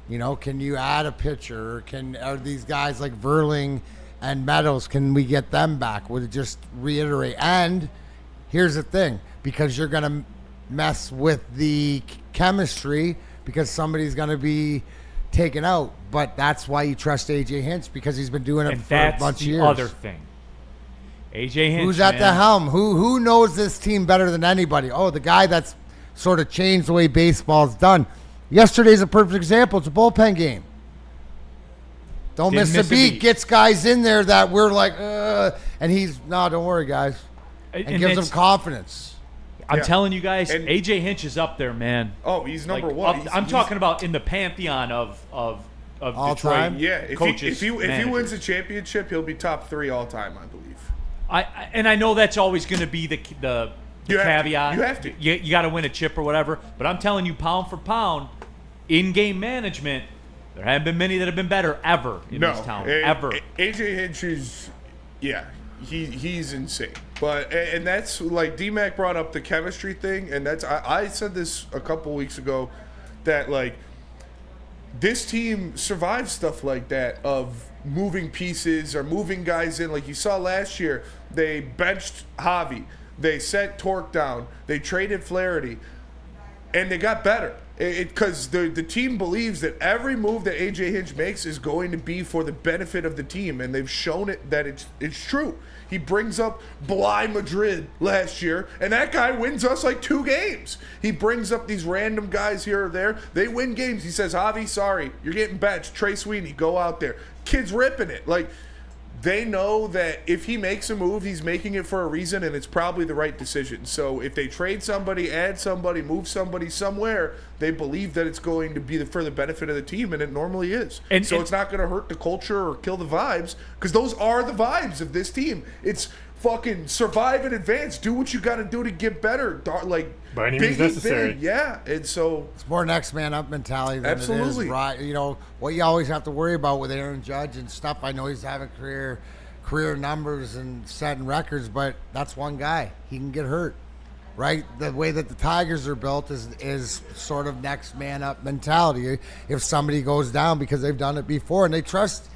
You know, can you add a pitcher? Are these guys like Verling and Meadows? Can we get them back? Would it just reiterate? And here's the thing, because you're gonna mess with the chemistry because somebody's gonna be taken out, but that's why you trust AJ Hinch because he's been doing it for a bunch of years. That's the other thing. AJ Hinch, who's at the helm? Who knows this team better than anybody? Oh, the guy that's sort of changed the way baseball's done. Yesterday's a perfect example. It's a bullpen game. Don't miss a beat. Gets guys in there that we're like, and he's don't worry, guys, and gives them confidence. I'm telling you guys, AJ Hinch is up there, man. Oh, he's number one. I'm talking about in the pantheon of all Detroit time? Yeah, coaches. If he wins a championship, he'll be top 3 all time, I believe. I know that's always going to be the caveat. You have to. You got to win a chip or whatever. But I'm telling you, pound for pound, in-game management, there haven't been many that have been better ever in this town. Ever. AJ Hinch is, he's insane. And that's like D-Mac brought up the chemistry thing, and that's I said this a couple weeks ago that like this team survives stuff like that of moving pieces or moving guys in. Like you saw last year, they benched Javi, they sent Torque down, they traded Flaherty, and they got better. Because the team believes that every move that AJ Hinch makes is going to be for the benefit of the team, and they've shown it that it's true. He brings up Bly Madrid last year, and that guy wins us like 2 games. He brings up these random guys here or there. They win games. He says, Javi, sorry, you're getting benched. Trey Sweeney, go out there. Kid's ripping it. Like, they know that if he makes a move, he's making it for a reason, and it's probably the right decision. So if they trade somebody, add somebody, move somebody somewhere, they believe that it's going to be for the benefit of the team, and it normally is. And it's not going to hurt the culture or kill the vibes, because those are the vibes of this team. It's fucking survive in advance. Do what you got to do to get better. Like, by any means necessary. Yeah, and so it's more next man up mentality than it is, right? You know what you always have to worry about with Aaron Judge and stuff. I know he's having career numbers and setting records, but that's one guy. He can get hurt, right? The way that the Tigers are built is sort of next man up mentality. If somebody goes down, because they've done it before, and they trust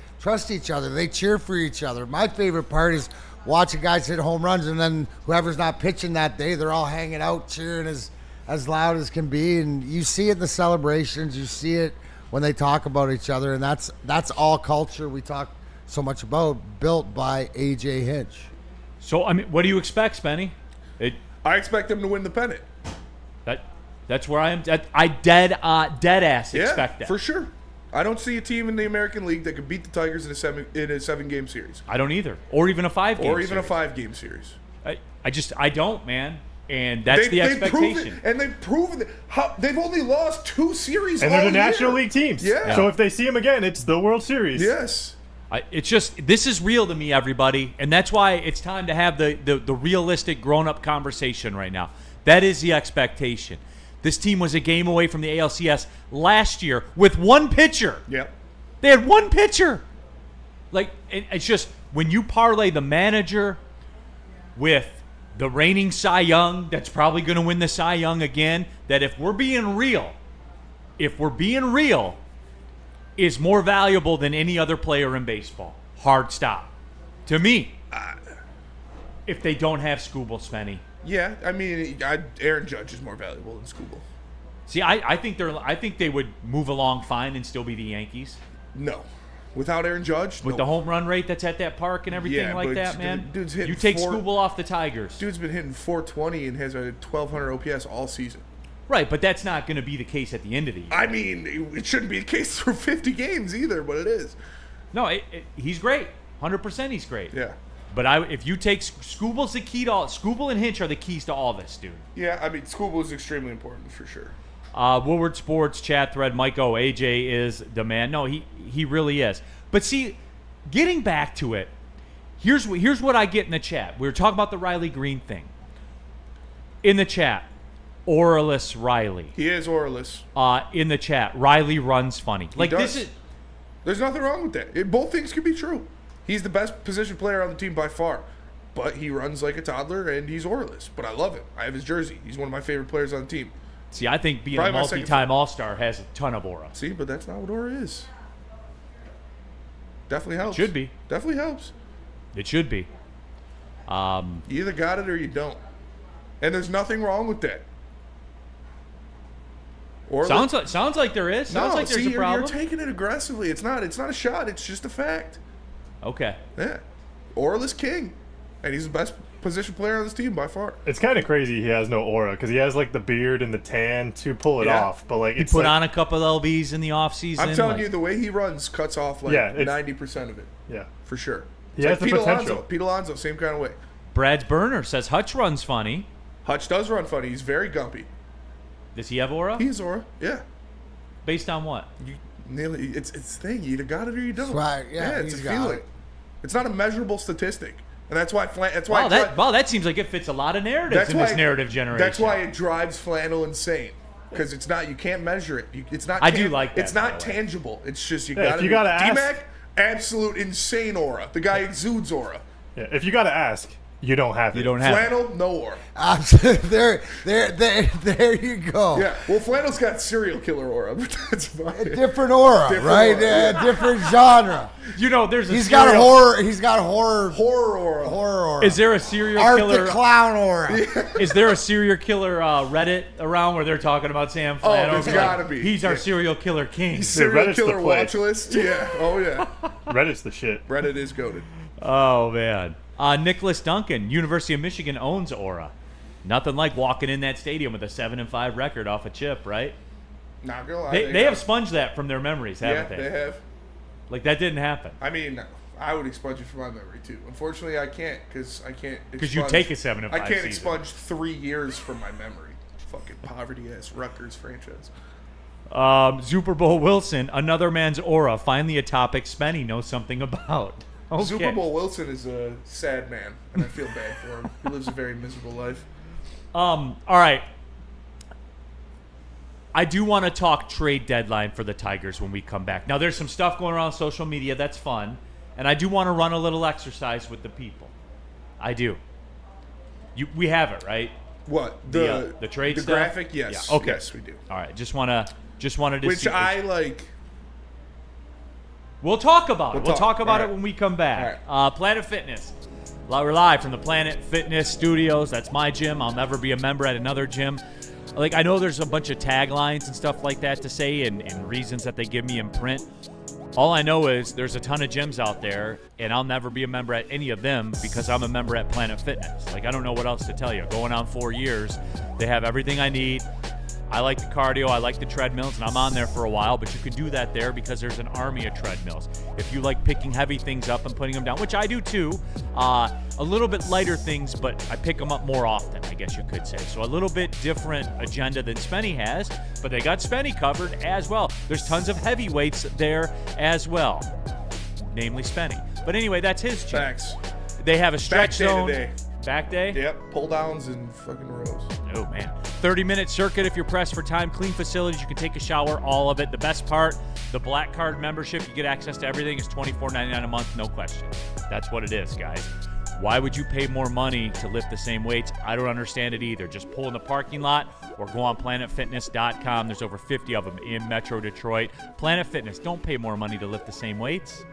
each other, they cheer for each other. My favorite part is watching guys hit home runs, and then whoever's not pitching that day, they're all hanging out cheering as loud as can be. And you see it in the celebrations, you see it when they talk about each other, and that's all culture we talk so much about, built by AJ Hinch. So I mean, what do you expect, Spenny? I expect them to win the pennant. That's where I am. I dead ass expect that for sure. I don't see a team in the American League that could beat the Tigers in a 7-game series. I don't either, or even a 5-game, or even series. a 5-game series. I don't, man. And that's the expectation. They've proven that they've only lost 2 series. And they're the National League teams. Yeah. So if they see them again, it's the World Series. Yes. It's just, this is real to me, everybody, and that's why it's time to have the realistic, grown-up conversation right now. That is the expectation. This team was a game away from the ALCS last year with 1 pitcher. Yep. They had 1 pitcher. Like, it's just, when you parlay the manager with the reigning Cy Young, that's probably going to win the Cy Young again, that if we're being real, is more valuable than any other player in baseball. Hard stop. To me. If they don't have Skubal, Spenny. Yeah, I mean, Aaron Judge is more valuable than Skubal. See, I think they would move along fine and still be the Yankees. No. Without Aaron Judge? With the home run rate that's at that park and everything like that, man. Dude's hitting you take Skubal off the Tigers. Dude's been hitting 420 and has a 1,200 OPS all season. Right, but that's not going to be the case at the end of the year. I mean, it shouldn't be the case for 50 games either, but it is. No, he's great. 100% he's great. Yeah. But if you take Skubal's the key to all. Skubal and Hinch are the keys to all this, dude. Yeah, I mean, Skubal is extremely important for sure. Woodward Sports chat thread, Mike O. AJ is the man. No, he really is. But see, getting back to it, here's what I get in the chat. We were talking about the Riley Green thing. In the chat, Oreless Riley. He is Oreless. In the chat, Riley runs funny. He does. There's nothing wrong with that. Both things can be true. He's the best position player on the team by far. But he runs like a toddler, and he's Oreless. But I love it. I have his jersey. He's one of my favorite players on the team. See, I think being Probably a multi-time All-Star has a ton of aura. See, but that's not what aura is. Definitely helps. It should be. Definitely helps. It should be. You either got it or you don't. And there's nothing wrong with that. Sounds like there is. Sounds like there's a problem. You're taking it aggressively. It's not a shot. It's just a fact. Okay. Yeah. Oreless king. And he's the best position player on this team by far. It's kind of crazy he has no aura because he has like the beard and the tan to pull it off. But like he put on a couple of LBs in the offseason. I'm telling you, the way he runs cuts off 90% of it. Yeah. For sure. He has the potential. Pete Alonso, same kind of way. Brad's Burner says Hutch runs funny. Hutch does run funny. He's very gumpy. Does he have aura? He has aura, yeah. Based on what? It's the thing. You either got it or you don't. Swag, yeah, it's a feeling. It's not a measurable statistic. And that's why that seems like it fits a lot of narratives in this narrative generation. That's why it drives Flannel insane. Because it's not, you can't measure it. It's not. I do like that. It's not tangible. It's just you gotta ask. D-Mac, absolute insane aura. The guy exudes aura. Yeah, if you gotta ask, you don't have it. You don't have Flannel, no aura. There you go. Yeah. Well, Flannel's got serial killer aura, but that's fine. A different aura, right? Aura, different genre. You know, there's a He's got horror aura. Is there a serial Art killer? the clown aura. Is there a serial killer Reddit around where they're talking about Sam Flannel? There's gotta be. He's our serial killer king. Serial killer watch list. Yeah. Oh yeah. Reddit's the shit. Reddit is goated. Oh man. Nicholas Duncan, University of Michigan owns aura. Nothing like walking in that stadium with a 7-5 record off a chip, right? Not gonna lie. They have sponged that from their memories, haven't they? Yeah, they have. Like that didn't happen. I mean, I would expunge it from my memory too. Unfortunately, I can't because I can't. Because you take a 7-5. I can't expunge 3 years from my memory. Fucking poverty ass Rutgers franchise. Super Bowl Wilson, another man's aura. Finally, a topic Spenny knows something about. Okay. Super Bowl Wilson is a sad man, and I feel bad for him. He lives a very miserable life. All right. I do want to talk trade deadline for the Tigers when we come back. Now, there's some stuff going around on social media that's fun, and I do want to run a little exercise with the people. I do. We have it, right? What? The trade the stuff? graphic? Yes. Yeah. Okay. Yes, we do. All right. Just wanted to Which see. I like. We'll talk about it. We'll talk about All it when we come back. All Planet Fitness. We're live from the Planet Fitness Studios. That's my gym. I'll never be a member at another gym. Like, I know there's a bunch of taglines and stuff like that to say and reasons that they give me in print. All I know is there's a ton of gyms out there, and I'll never be a member at any of them because I'm a member at Planet Fitness. Like, I don't know what else to tell you. Going on 4 years, they have everything I need. I like the cardio, I like the treadmills, and I'm on there for a while, but you can do that there because there's an army of treadmills. If you like picking heavy things up and putting them down, which I do too, a little bit lighter things, but I pick them up more often, I guess you could say. So a little bit different agenda than Spenny has, but they got Spenny covered as well. There's tons of heavyweights there as well, namely Spenny. But anyway, that's his gym. Facts. They have a stretch zone. Today. Back day? Yep. Pull downs and fucking rows. Oh, man. 30-minute circuit if you're pressed for time. Clean facilities. You can take a shower, all of it. The best part, the Black Card membership, you get access to everything. It's $24.99 a month, no question. That's what it is, guys. Why would you pay more money to lift the same weights? I don't understand it either. Just pull in the parking lot or go on planetfitness.com. There's over 50 of them in Metro Detroit. Planet Fitness, don't pay more money to lift the same weights.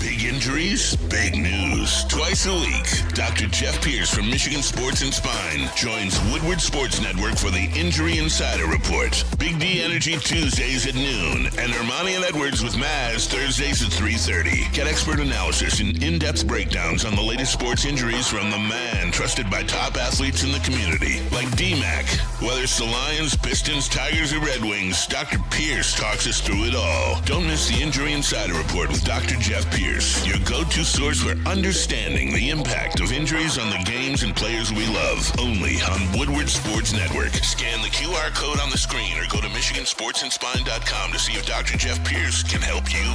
Big injuries, big news. Twice a week, Dr. Jeff Pierce from Michigan Sports and Spine joins Woodward Sports Network for the Injury Insider Report. Big D Energy Tuesdays at noon, and Ermanni and Edwards with Maz Thursdays at 3:30. Get expert analysis and in-depth breakdowns on the latest sports injuries from the man trusted by top athletes in the community, like D-Mac. Whether it's the Lions, Pistons, Tigers, or Red Wings, Dr. Pierce talks us through it all. Don't miss the Injury Insider Report with Dr. Jeff Pierce, your go-to source for understanding the impact of injuries on the games and players we love. Only on Woodward Sports Network. Scan the QR code on the screen or go to MichiganSportsandSpine.com to see if Dr. Jeff Pierce can help you.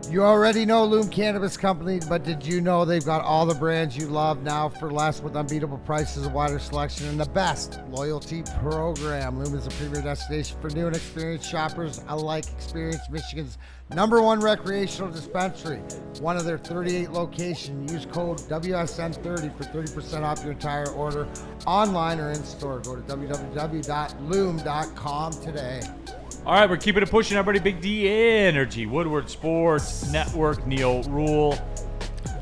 You already know Loom Cannabis Company, but did you know they've got all the brands you love now for less with unbeatable prices, a wider selection, and the best loyalty program? Loom is a premier destination for new and experienced shoppers alike. Experience Michigan's #1 recreational dispensary. One of their 38 locations. Use code WSN30 for 30% off your entire order, online or in store. Go to www.loom.com today. All right, we're keeping it pushing, everybody. Big D Energy, Woodward Sports Network, Neil Rule,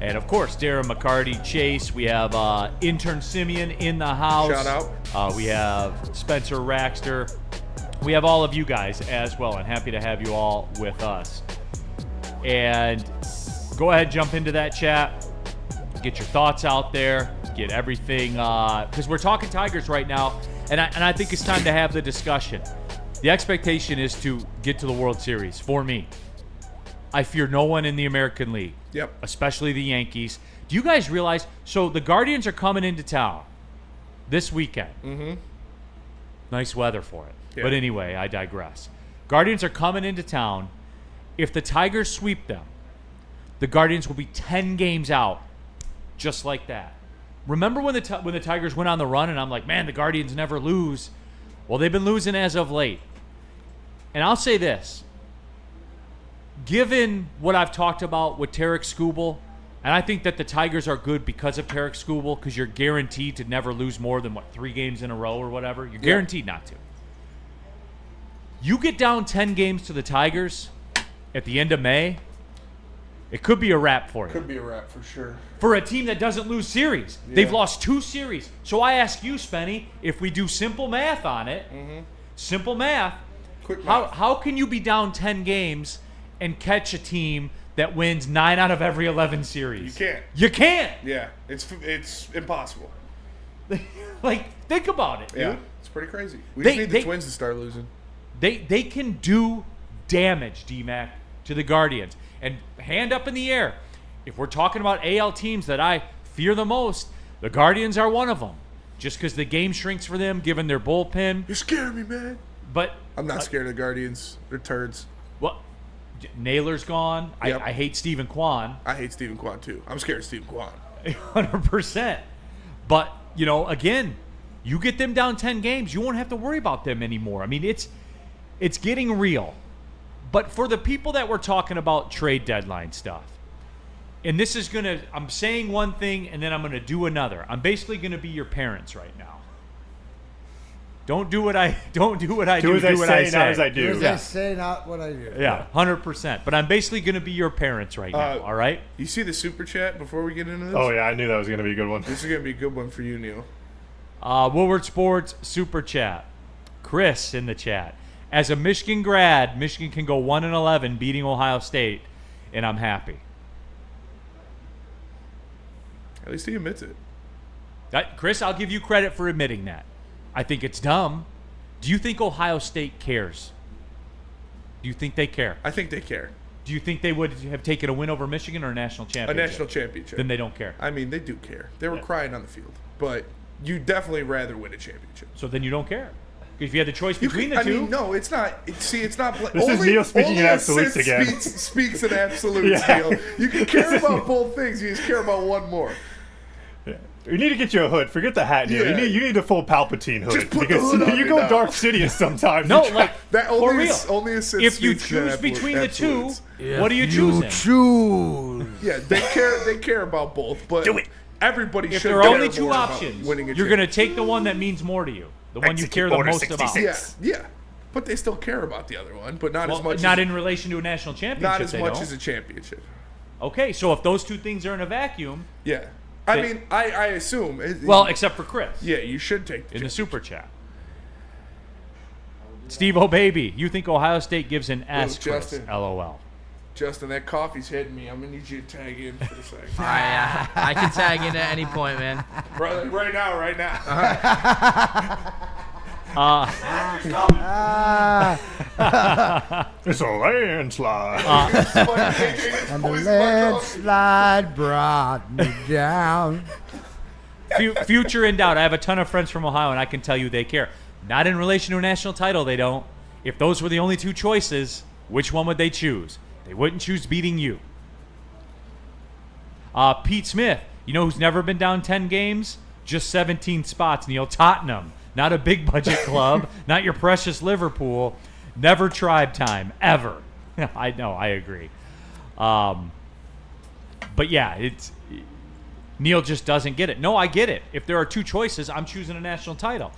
and of course, Darren McCarty, Chase. We have intern Simeon in the house. Shout out. We have Spencer Raxter. We have all of you guys as well, and happy to have you all with us. And go ahead, jump into that chat. Get your thoughts out there. Get everything, because we're talking Tigers right now, and I think it's time to have the discussion. The expectation is to get to the World Series for me. I fear no one in the American League. Yep. Especially the Yankees. Do you guys realize? So the Guardians are coming into town this weekend. Mm-hmm. Nice weather for it. Yeah. But anyway, I digress. Guardians are coming into town. If the Tigers sweep them, the Guardians will be 10 games out, just like that. Remember when the Tigers went on the run, and I'm like, man, the Guardians never lose. Well, they've been losing as of late. And I'll say this. Given what I've talked about with Tarek Skubal, and I think that the Tigers are good because of Tarek Skubal, because you're guaranteed to never lose more than, 3 games in a row or whatever? You're guaranteed not to. You get down 10 games to the Tigers at the end of May, it could be a wrap for you. Could be a wrap for sure. For a team that doesn't lose series. Yeah. They've lost 2 series. So I ask you, Spenny, if we do simple math on it, simple math, Quick math. how can you be down 10 games and catch a team that wins 9 out of every 11 series? You can't. You can't. Yeah, it's impossible. Like, think about it, dude. Yeah, it's pretty crazy. We just need the Twins to start losing. They can do damage, D-Mac, to the Guardians. And hand up in the air. If we're talking about AL teams that I fear the most, the Guardians are one of them. Just because the game shrinks for them, given their bullpen. You're scaring me, man. But I'm not scared of the Guardians. They're turds. well, Naylor's gone. Yep. I hate Stephen Kwan. I hate Stephen Kwan, too. I'm scared of Stephen Kwan. 100%. But, again, you get them down 10 games, you won't have to worry about them anymore. I mean, it's getting real. But for the people that were talking about trade deadline stuff, and this is I'm saying one thing and then I'm gonna do another. I'm basically gonna be your parents right now. Don't do what I do. Do what I say, not as I do. Do as I say, not what I do. Yeah, 100%. But I'm basically gonna be your parents right now. All right. You see the super chat before we get into this? Oh, yeah, I knew that was going to be a good one. This is going to be a good one for you, Neil. Woodward Sports Super Chat. Chris in the chat. As a Michigan grad, Michigan can go 1-11 beating Ohio State, and I'm happy. At least he admits it. Chris, I'll give you credit for admitting that. I think it's dumb. Do you think Ohio State cares? Do you think they care? I think they care. Do you think they would have taken a win over Michigan or a national A championship? national championship. Then they don't care. I mean, they do care. They were crying on the field. But you definitely rather win a championship. So then you don't care. If you had the choice You between can, the two. I mean, no, it's not. It's not. This is Neil speaking in absolutes again. Speaks in absolutes, Yeah. Neil. You can care about both things. You just care about one more. Yeah. You need to get you a hood. Forget the hat, Neil. Yeah. You need a full Palpatine hood. Just put the because hood on you me go now. Darth Sidious sometimes. No, You try- like That for only real. only a Sith If you speaks in choose between the two, absolutes. what are you You choosing? choose. Yeah, they care. They care about both, but Do it. everybody If should. there are care only two more about options, winning a you're going to championship. take the one that means more to you, the one you Execute care the Order most about. 66. Yeah, but they still care about the other one, but not Well, as much. not as, in relation to a national championship. not as they much don't. as a championship. Okay, so if those two things are in a vacuum, Yeah, I They- mean, I assume. well, except for Chris yeah, you should take in the championship. super chat. Steve O'Baby, you think Ohio State gives an S, Chris? Justin. LOL. Justin, that coffee's hitting me. I'm gonna need you to tag in for a second. I can tag in at any point, man. right now, right now. It's a landslide. And the landslide brought me down. Future in doubt. I have a ton of friends from Ohio, and I can tell you they care. Not in relation to a national title, they don't. If those were the only two choices, which one would they choose? They wouldn't choose beating you. Pete Smith, you know who's never been down 10 games? Just 17 spots, Neil. Tottenham. Not a big budget club. Not your precious Liverpool. Never tribe time. Ever. I know, I agree. But yeah, it's... Neil just doesn't get it. No, I get it. If there are two choices, I'm choosing a national title.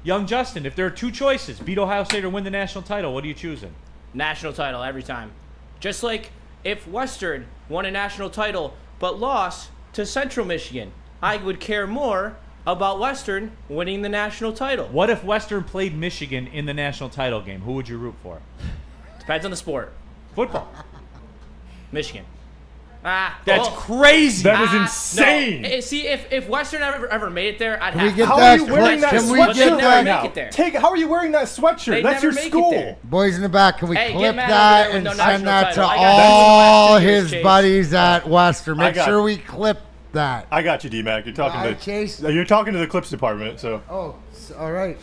Young Justin, if there are two choices, beat Ohio State or win the national title, what are you choosing? National title every time. Just like if Western won a national title but lost to Central Michigan, I would care more about Western winning the national title. What if Western played Michigan in the national title game? Who would you root for? Depends on the sport. Football. Michigan. That's crazy. That is insane. No. See, if Western ever made it there, I'd Can we have get to. How that are you wearing that Can we sweatshirt get never that? make right it there. now? How are you wearing that sweatshirt? They That's never your make it school. there. Boys in the back, can we Hey, get clip mad that over there and with no send national that to title. I got all this. his Chase. buddies at Western? I Make got sure it. we clip that. I got you, D-Mac. You're talking Hi, to Chase. You're talking to the clips department, so Oh, all right.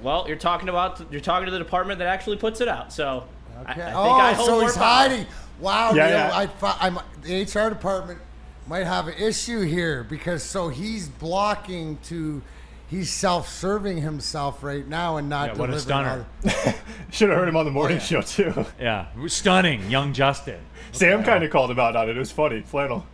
Well, you're talking to the department that actually puts it out. So I Okay. think I hold so more he's power. hiding. Wow, Yeah, Neil, yeah. the HR department might have an issue here because he's blocking to. He's self-serving himself right now and not Yeah, what a delivering. stunner. should have heard him on the morning show too. Yeah. Stunning, young Justin. Sam kind of called him out on it. It was funny. Flannel.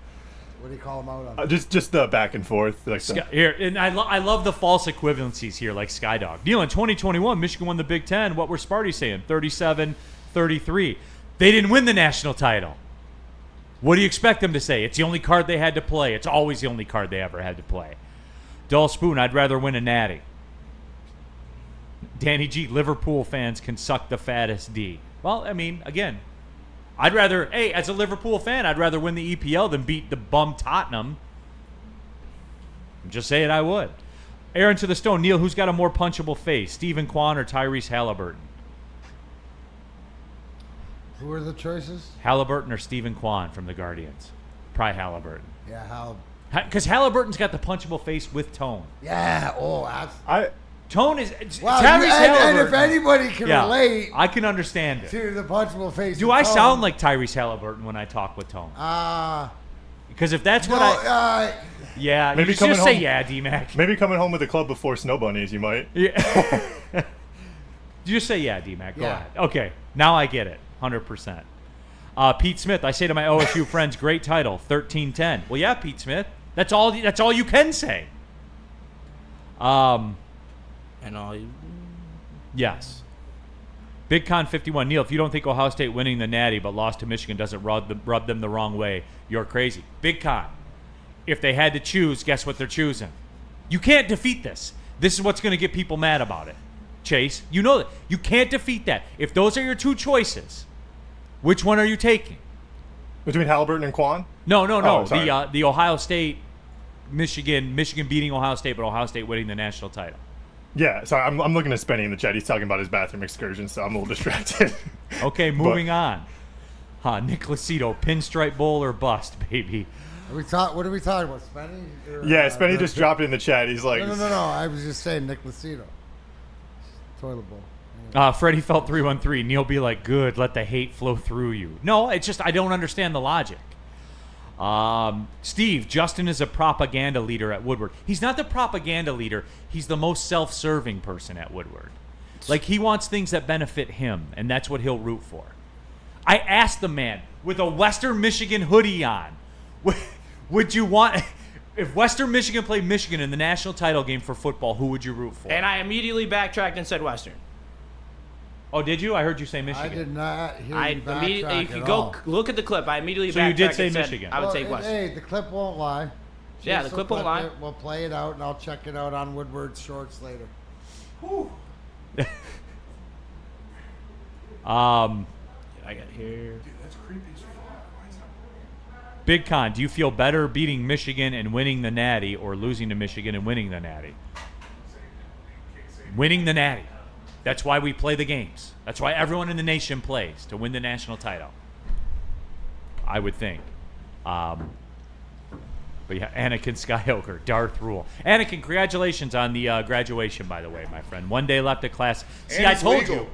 What do you call him out on? Just the back and forth. Like the, Here, and I love the false equivalencies here, like Skydog. Neil, in 2021, Michigan won the Big Ten. What were Sparty saying? 37-33. They didn't win the national title. What do you expect them to say? It's the only card they had to play. It's always the only card they ever had to play. Dull Spoon, I'd rather win a natty. Danny G, Liverpool fans can suck the fattest D. Well, I mean, again, I'd rather, as a Liverpool fan, I'd rather win the EPL than beat the bum Tottenham. I'm just saying I would. Aaron to the Stone, Neil, who's got a more punchable face, Stephen Kwan or Tyrese Halliburton? Who are the choices? Halliburton or Stephen Kwan from the Guardians? Probably Halliburton. Yeah, how? Because Halliburton's got the punchable face with tone. Yeah. Oh, that's. Tone is Wow, Tyrese and Halliburton. if anybody can relate I can understand it. to the punchable face, Do I sound like Tyrese Halliburton when I talk with tone? Because if that's what yeah, Maybe you just coming say home- yeah, D-Mac. maybe coming home with the club before Snow Bunnies, you might. Yeah. You just say yeah, D-Mac. Go Yeah. ahead. Okay, now I get it, 100%. Pete Smith, I say to my OSU friends, great title, 13-10. Well, yeah, Pete Smith. That's all you can say. And all you. Yes. Big Con 51. Neil, if you don't think Ohio State winning the Natty but lost to Michigan doesn't rub them the wrong way, you're crazy. Big Con. If they had to choose, guess what they're choosing? You can't defeat this. This is what's going to get people mad about it. Chase, you know that. You can't defeat that. If those are your two choices, which one are you taking? Between Halliburton and Kwan? No. Oh, sorry. The Ohio State, Michigan beating Ohio State, but Ohio State winning the national title. Yeah, sorry, I'm looking at Spenny in the chat. He's talking about his bathroom excursion, so I'm a little distracted. Okay, moving on. Nick Lucido, pinstripe bowl or bust, baby. What are we talking about, Spenny? Yeah, Spenny just dropped it in the chat. He's like, No. I was just saying Nick Lucido. Toilet bowl. Freddie felt 313. Neil be like, good, let the hate flow through you. No, it's just I don't understand the logic. Steve, Justin is a propaganda leader at Woodward. He's not the propaganda leader. He's the most self-serving person at Woodward. Like, he wants things that benefit him, and that's what he'll root for. I asked the man with a Western Michigan hoodie on, would you want, if Western Michigan played Michigan in the national title game for football, who would you root for? And I immediately backtracked and said Western. Oh, did you? I heard you say Michigan. I did not hear I you immediately, backtrack if you at go all. look at the clip, I immediately So you did backtracked say and said Michigan. I would take Western. Hey, the clip won't lie. Yeah, the Just clip won't lie. We'll play it out, and I'll check it out on Woodward's shorts later. I got here. Big Con, do you feel better beating Michigan and winning the Natty or losing to Michigan and winning the Natty? Winning the Natty. That's why we play the games. That's why everyone in the nation plays, to win the national title. I would think. But yeah, Anakin Skywalker, Darth Rule. Anakin, congratulations on the graduation, by the way, my friend. 1 day left of class. See, And I it's told legal. you.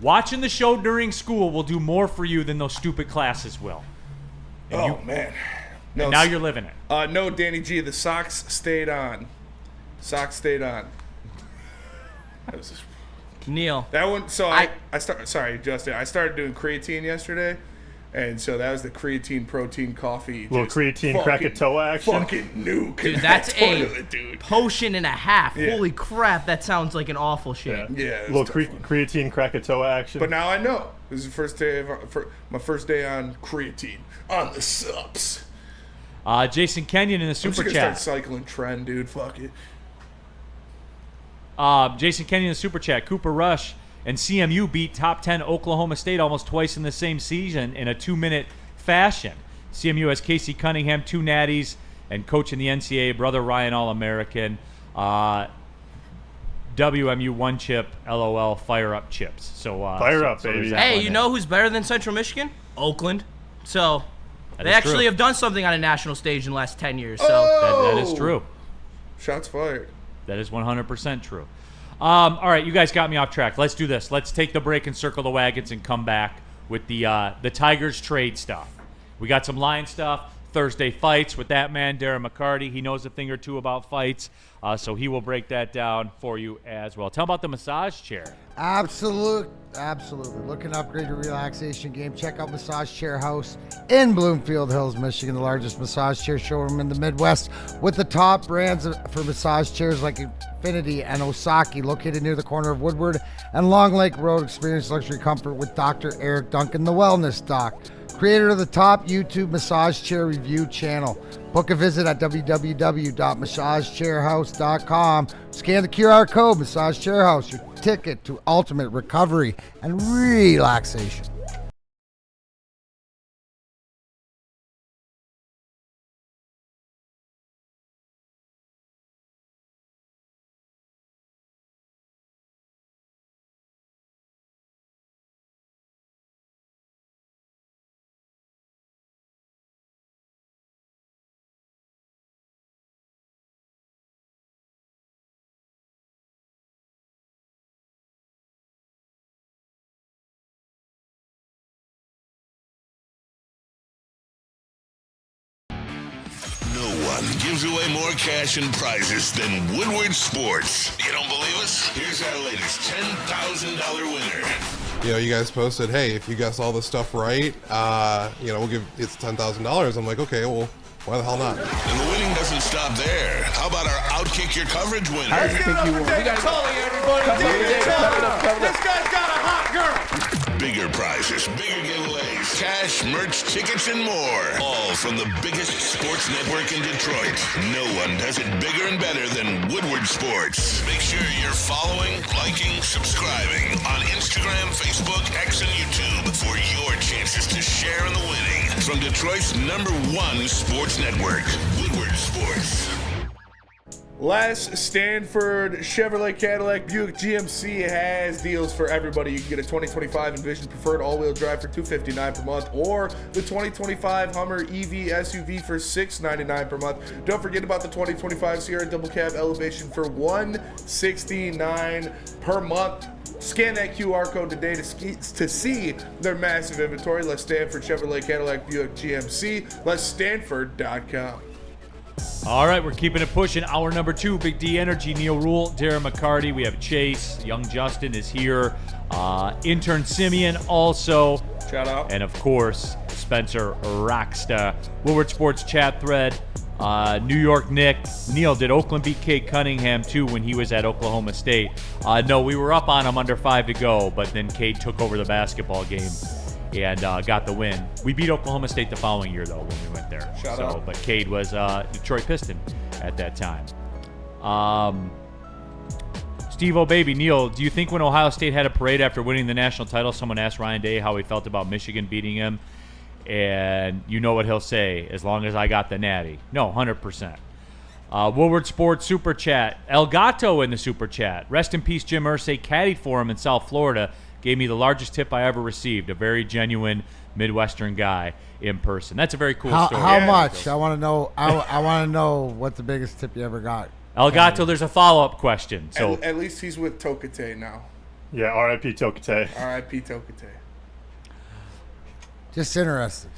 Watching the show during school will do more for you than those stupid classes will. And Man. and now you're living it. No, Danny G, the socks stayed on. Socks stayed on. That was just, Neil. that one. So I sorry, Justin. I started doing creatine yesterday, and so that was the creatine protein coffee. Little just creatine fucking- Krakatoa action. Fucking nuke. Dude, in that's that a toilet, dude. potion and a half. Yeah. Holy crap, that sounds like an awful shit. Yeah, it was Little tough one. creatine Krakatoa action. But now I know. This is the first day my first day on creatine on the subs. Jason Kenyon in the I'm just super gonna chat. start cycling trend, dude. Fuck it. Jason Kenyon in the super chat. Cooper Rush and CMU beat top 10 Oklahoma State almost twice in the same season in a 2-minute fashion. CMU has Casey Cunningham, 2 natties, and coach in the NCAA, brother Ryan All-American. WMU 1 chip, LOL, fire up chips. So Fire up, there's baby. that Hey, one you there. know who's better than Central Michigan? Oakland. So That they is actually true. have done something on a national stage in the last 10 years. So That is true. Shots fired. That is 100% true. All right, you guys got me off track. Let's do this. Let's take the break and circle the wagons and come back with the Tigers trade stuff. We got some line stuff. Thursday fights with that man, Darren McCarty. He knows a thing or two about fights, so he will break that down for you as well. Tell about the massage chair. Absolutely. Looking to upgrade your relaxation game? Check out Massage Chair House in Bloomfield Hills, Michigan, the largest massage chair showroom in the Midwest, with the top brands for massage chairs like Infinity and Osaki, located near the corner of Woodward and Long Lake Road. Experience luxury comfort with Dr. Eric Duncan, the Wellness Doc, creator of the top YouTube massage chair review channel. Book a visit at www.massagechairhouse.com. Scan the QR code, Massage Chair House, your ticket to ultimate recovery and relaxation. No one gives away more cash and prizes than Woodward Sports. You don't believe us? Here's our latest $10,000 winner. You know, you guys posted, hey, if you guess all this stuff right, we'll give it's $10,000. I'm like, okay, well, why the hell not? And the winning doesn't stop there. How about our Outkick Your Coverage winner? This guy's got a hot girl. Bigger prizes, bigger giveaways, cash, merch, tickets, and more. All from the biggest sports network in Detroit. No one does it bigger and better than Woodward Sports. Make sure you're following, liking, subscribing on Instagram, Facebook, X, and YouTube for your chances to share in the winning. From Detroit's #1 sports network, Woodward Sports. Les Stanford Chevrolet Cadillac Buick GMC has deals for everybody. You can get a 2025 Envision Preferred all-wheel drive for $259 per month, or the 2025 Hummer EV SUV for $699 per month. Don't forget about the 2025 Sierra Double Cab Elevation for $169 per month. Scan that QR code today to see their massive inventory. Les Stanford Chevrolet Cadillac Buick GMC. LesStanford.com. All right, we're keeping it pushing. Hour number 2, Big D Energy, Neil Rule, Darren McCarty. We have Chase. Young Justin is here. Intern Simeon also. Shout out. And, of course, Spencer Rocksta. Woodward Sports chat thread. New York Nick. Neil, did Oakland beat Cade Cunningham, too, when he was at Oklahoma State? No, we were up on him under 5 to go, but then Cade took over the basketball game and got the win. We beat Oklahoma State the following year, though, when we went there. Shout out. But Cade was Detroit Piston at that time. Steve O'Baby, Neil, do you think when Ohio State had a parade after winning the national title, someone asked Ryan Day how he felt about Michigan beating him? And you know what he'll say, as long as I got the natty. No, 100%. Woodward Sports Super Chat. El Gato in the Super Chat. Rest in peace, Jim Irsay caddied for him in South Florida. Gave me the largest tip I ever received. A very genuine Midwestern guy in person. That's a very cool story. How much? I want to know. I want to know what the biggest tip you ever got. El Gato, there's a follow-up question. So At least he's with Tokate now. Yeah, R.I.P. Tokate. R.I.P. Tokate. Just interested,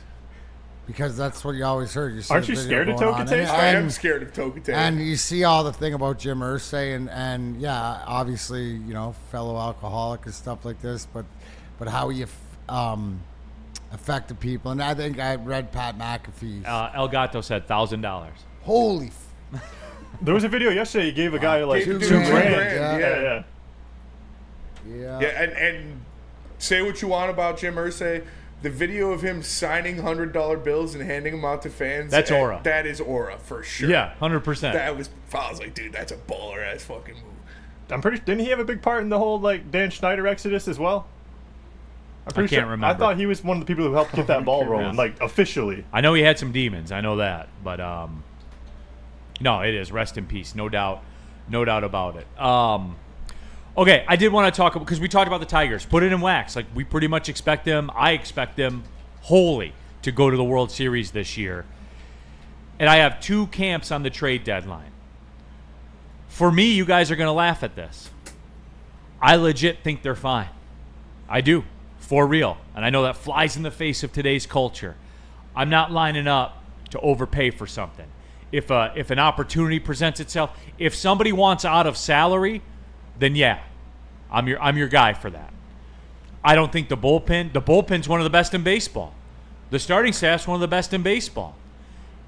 because that's what you always heard. You see Aren't the you video scared of going on, Tokate? I am scared of Tokate. And you see all the thing about Jim Irsay, and yeah, obviously, you know, fellow alcoholic and stuff like this, but how he affected people. And I think I read Pat McAfee's. El Gato said $1,000. Holy. There was a video yesterday. He gave a guy like Gave $2 the dude grand. $2 Yeah. Yeah, and say what you want about Jim Irsay. The video of him signing $100 bills and handing them out to fans. That's aura. That is aura for sure. Yeah, 100%. That was. I was like, dude, that's a baller ass fucking move. I'm pretty. Didn't he have a big part in the whole like Dan Schneider exodus as well? I'm pretty can't sure. remember. I thought he was one of the people who helped get that ball rolling, like officially. I know he had some demons. I know that, but no, it is. Rest in peace. No doubt about it. Okay, I did want to talk because we talked about the Tigers. Put it in wax. Like we pretty much expect them. I expect them wholly to go to the World Series this year. And I have 2 camps on the trade deadline. For me, you guys are going to laugh at this. I legit think they're fine. I do. For real. And I know that flies in the face of today's culture. I'm not lining up to overpay for something. If an opportunity presents itself, if somebody wants out of salary, then yeah, I'm your guy for that. I don't think the bullpen's one of the best in baseball. The starting staff's one of the best in baseball.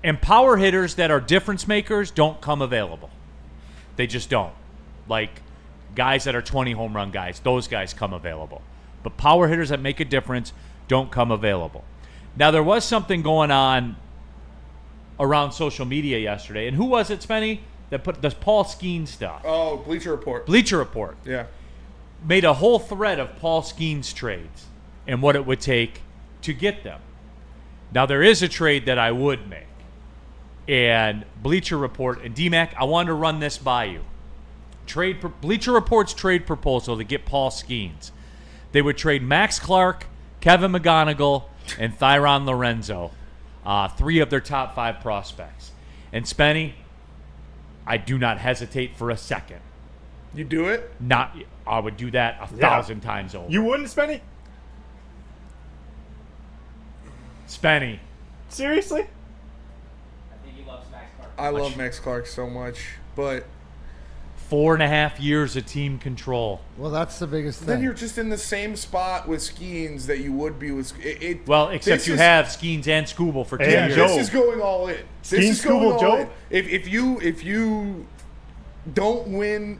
And power hitters that are difference makers don't come available. They just don't. Like guys that are 20 home run guys, those guys come available. But power hitters that make a difference don't come available. Now, there was something going on around social media yesterday. And who was it, Spenny, that put this Paul Skeens stuff? Oh, Bleacher Report. Bleacher Report. Yeah. Made a whole thread of Paul Skeens trades and what it would take to get them. Now, there is a trade that I would make. And Bleacher Report, and D-Mac, I wanted to run this by you. Bleacher Report's trade proposal to get Paul Skeens. They would trade Max Clark, Kevin McGonigal, and Thyron Lorenzo, 3 of their top 5 prospects. And Spenny, I do not hesitate for a second. You do it? I would do that 1,000 times over. You wouldn't, Spenny? Spenny. Seriously? I think he loves Max Clark. I love Max Clark so much, but 4.5 years of team control. Well, that's the biggest thing. then you're just in the same spot with Skeens that you would be with. Well, except you have Skeens and Scooble for 2 And years. Joe. This is going all in. Skeens, Scooble, Joe? If you don't win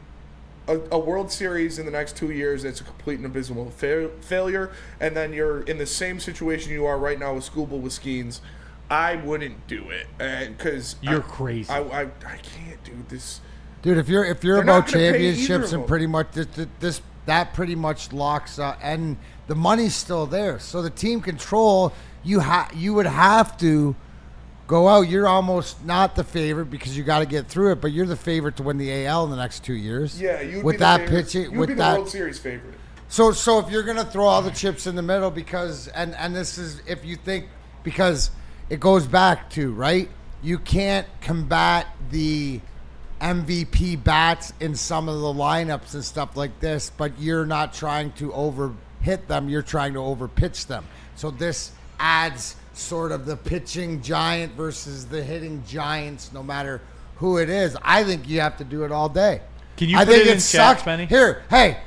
a World Series in the next 2 years, it's a complete and abysmal failure. And then you're in the same situation you are right now with Scooble with Skeens. I wouldn't do it because You're crazy. I can't do this. Dude, if you're They're about not gonna pay either championships of and them. pretty much that pretty much locks up, and the money's still there. So the team control, you would have to go out, you're almost not the favorite because you got to get through it, but you're the favorite to win the AL in the next 2 years. Yeah, you'd with be the that favorite. pitching, You'd with be the that World Series favorite. So if you're gonna throw all the chips in the middle because and this is if you think because it goes back to right, you can't combat the MVP bats in some of the lineups and stuff like this, but you're not trying to over hit them, you're trying to over pitch them. So this adds sort of the pitching giant versus the hitting giants, no matter who it is. I think you have to do it all day. Can you put it in chat, Spenny? Here, hey,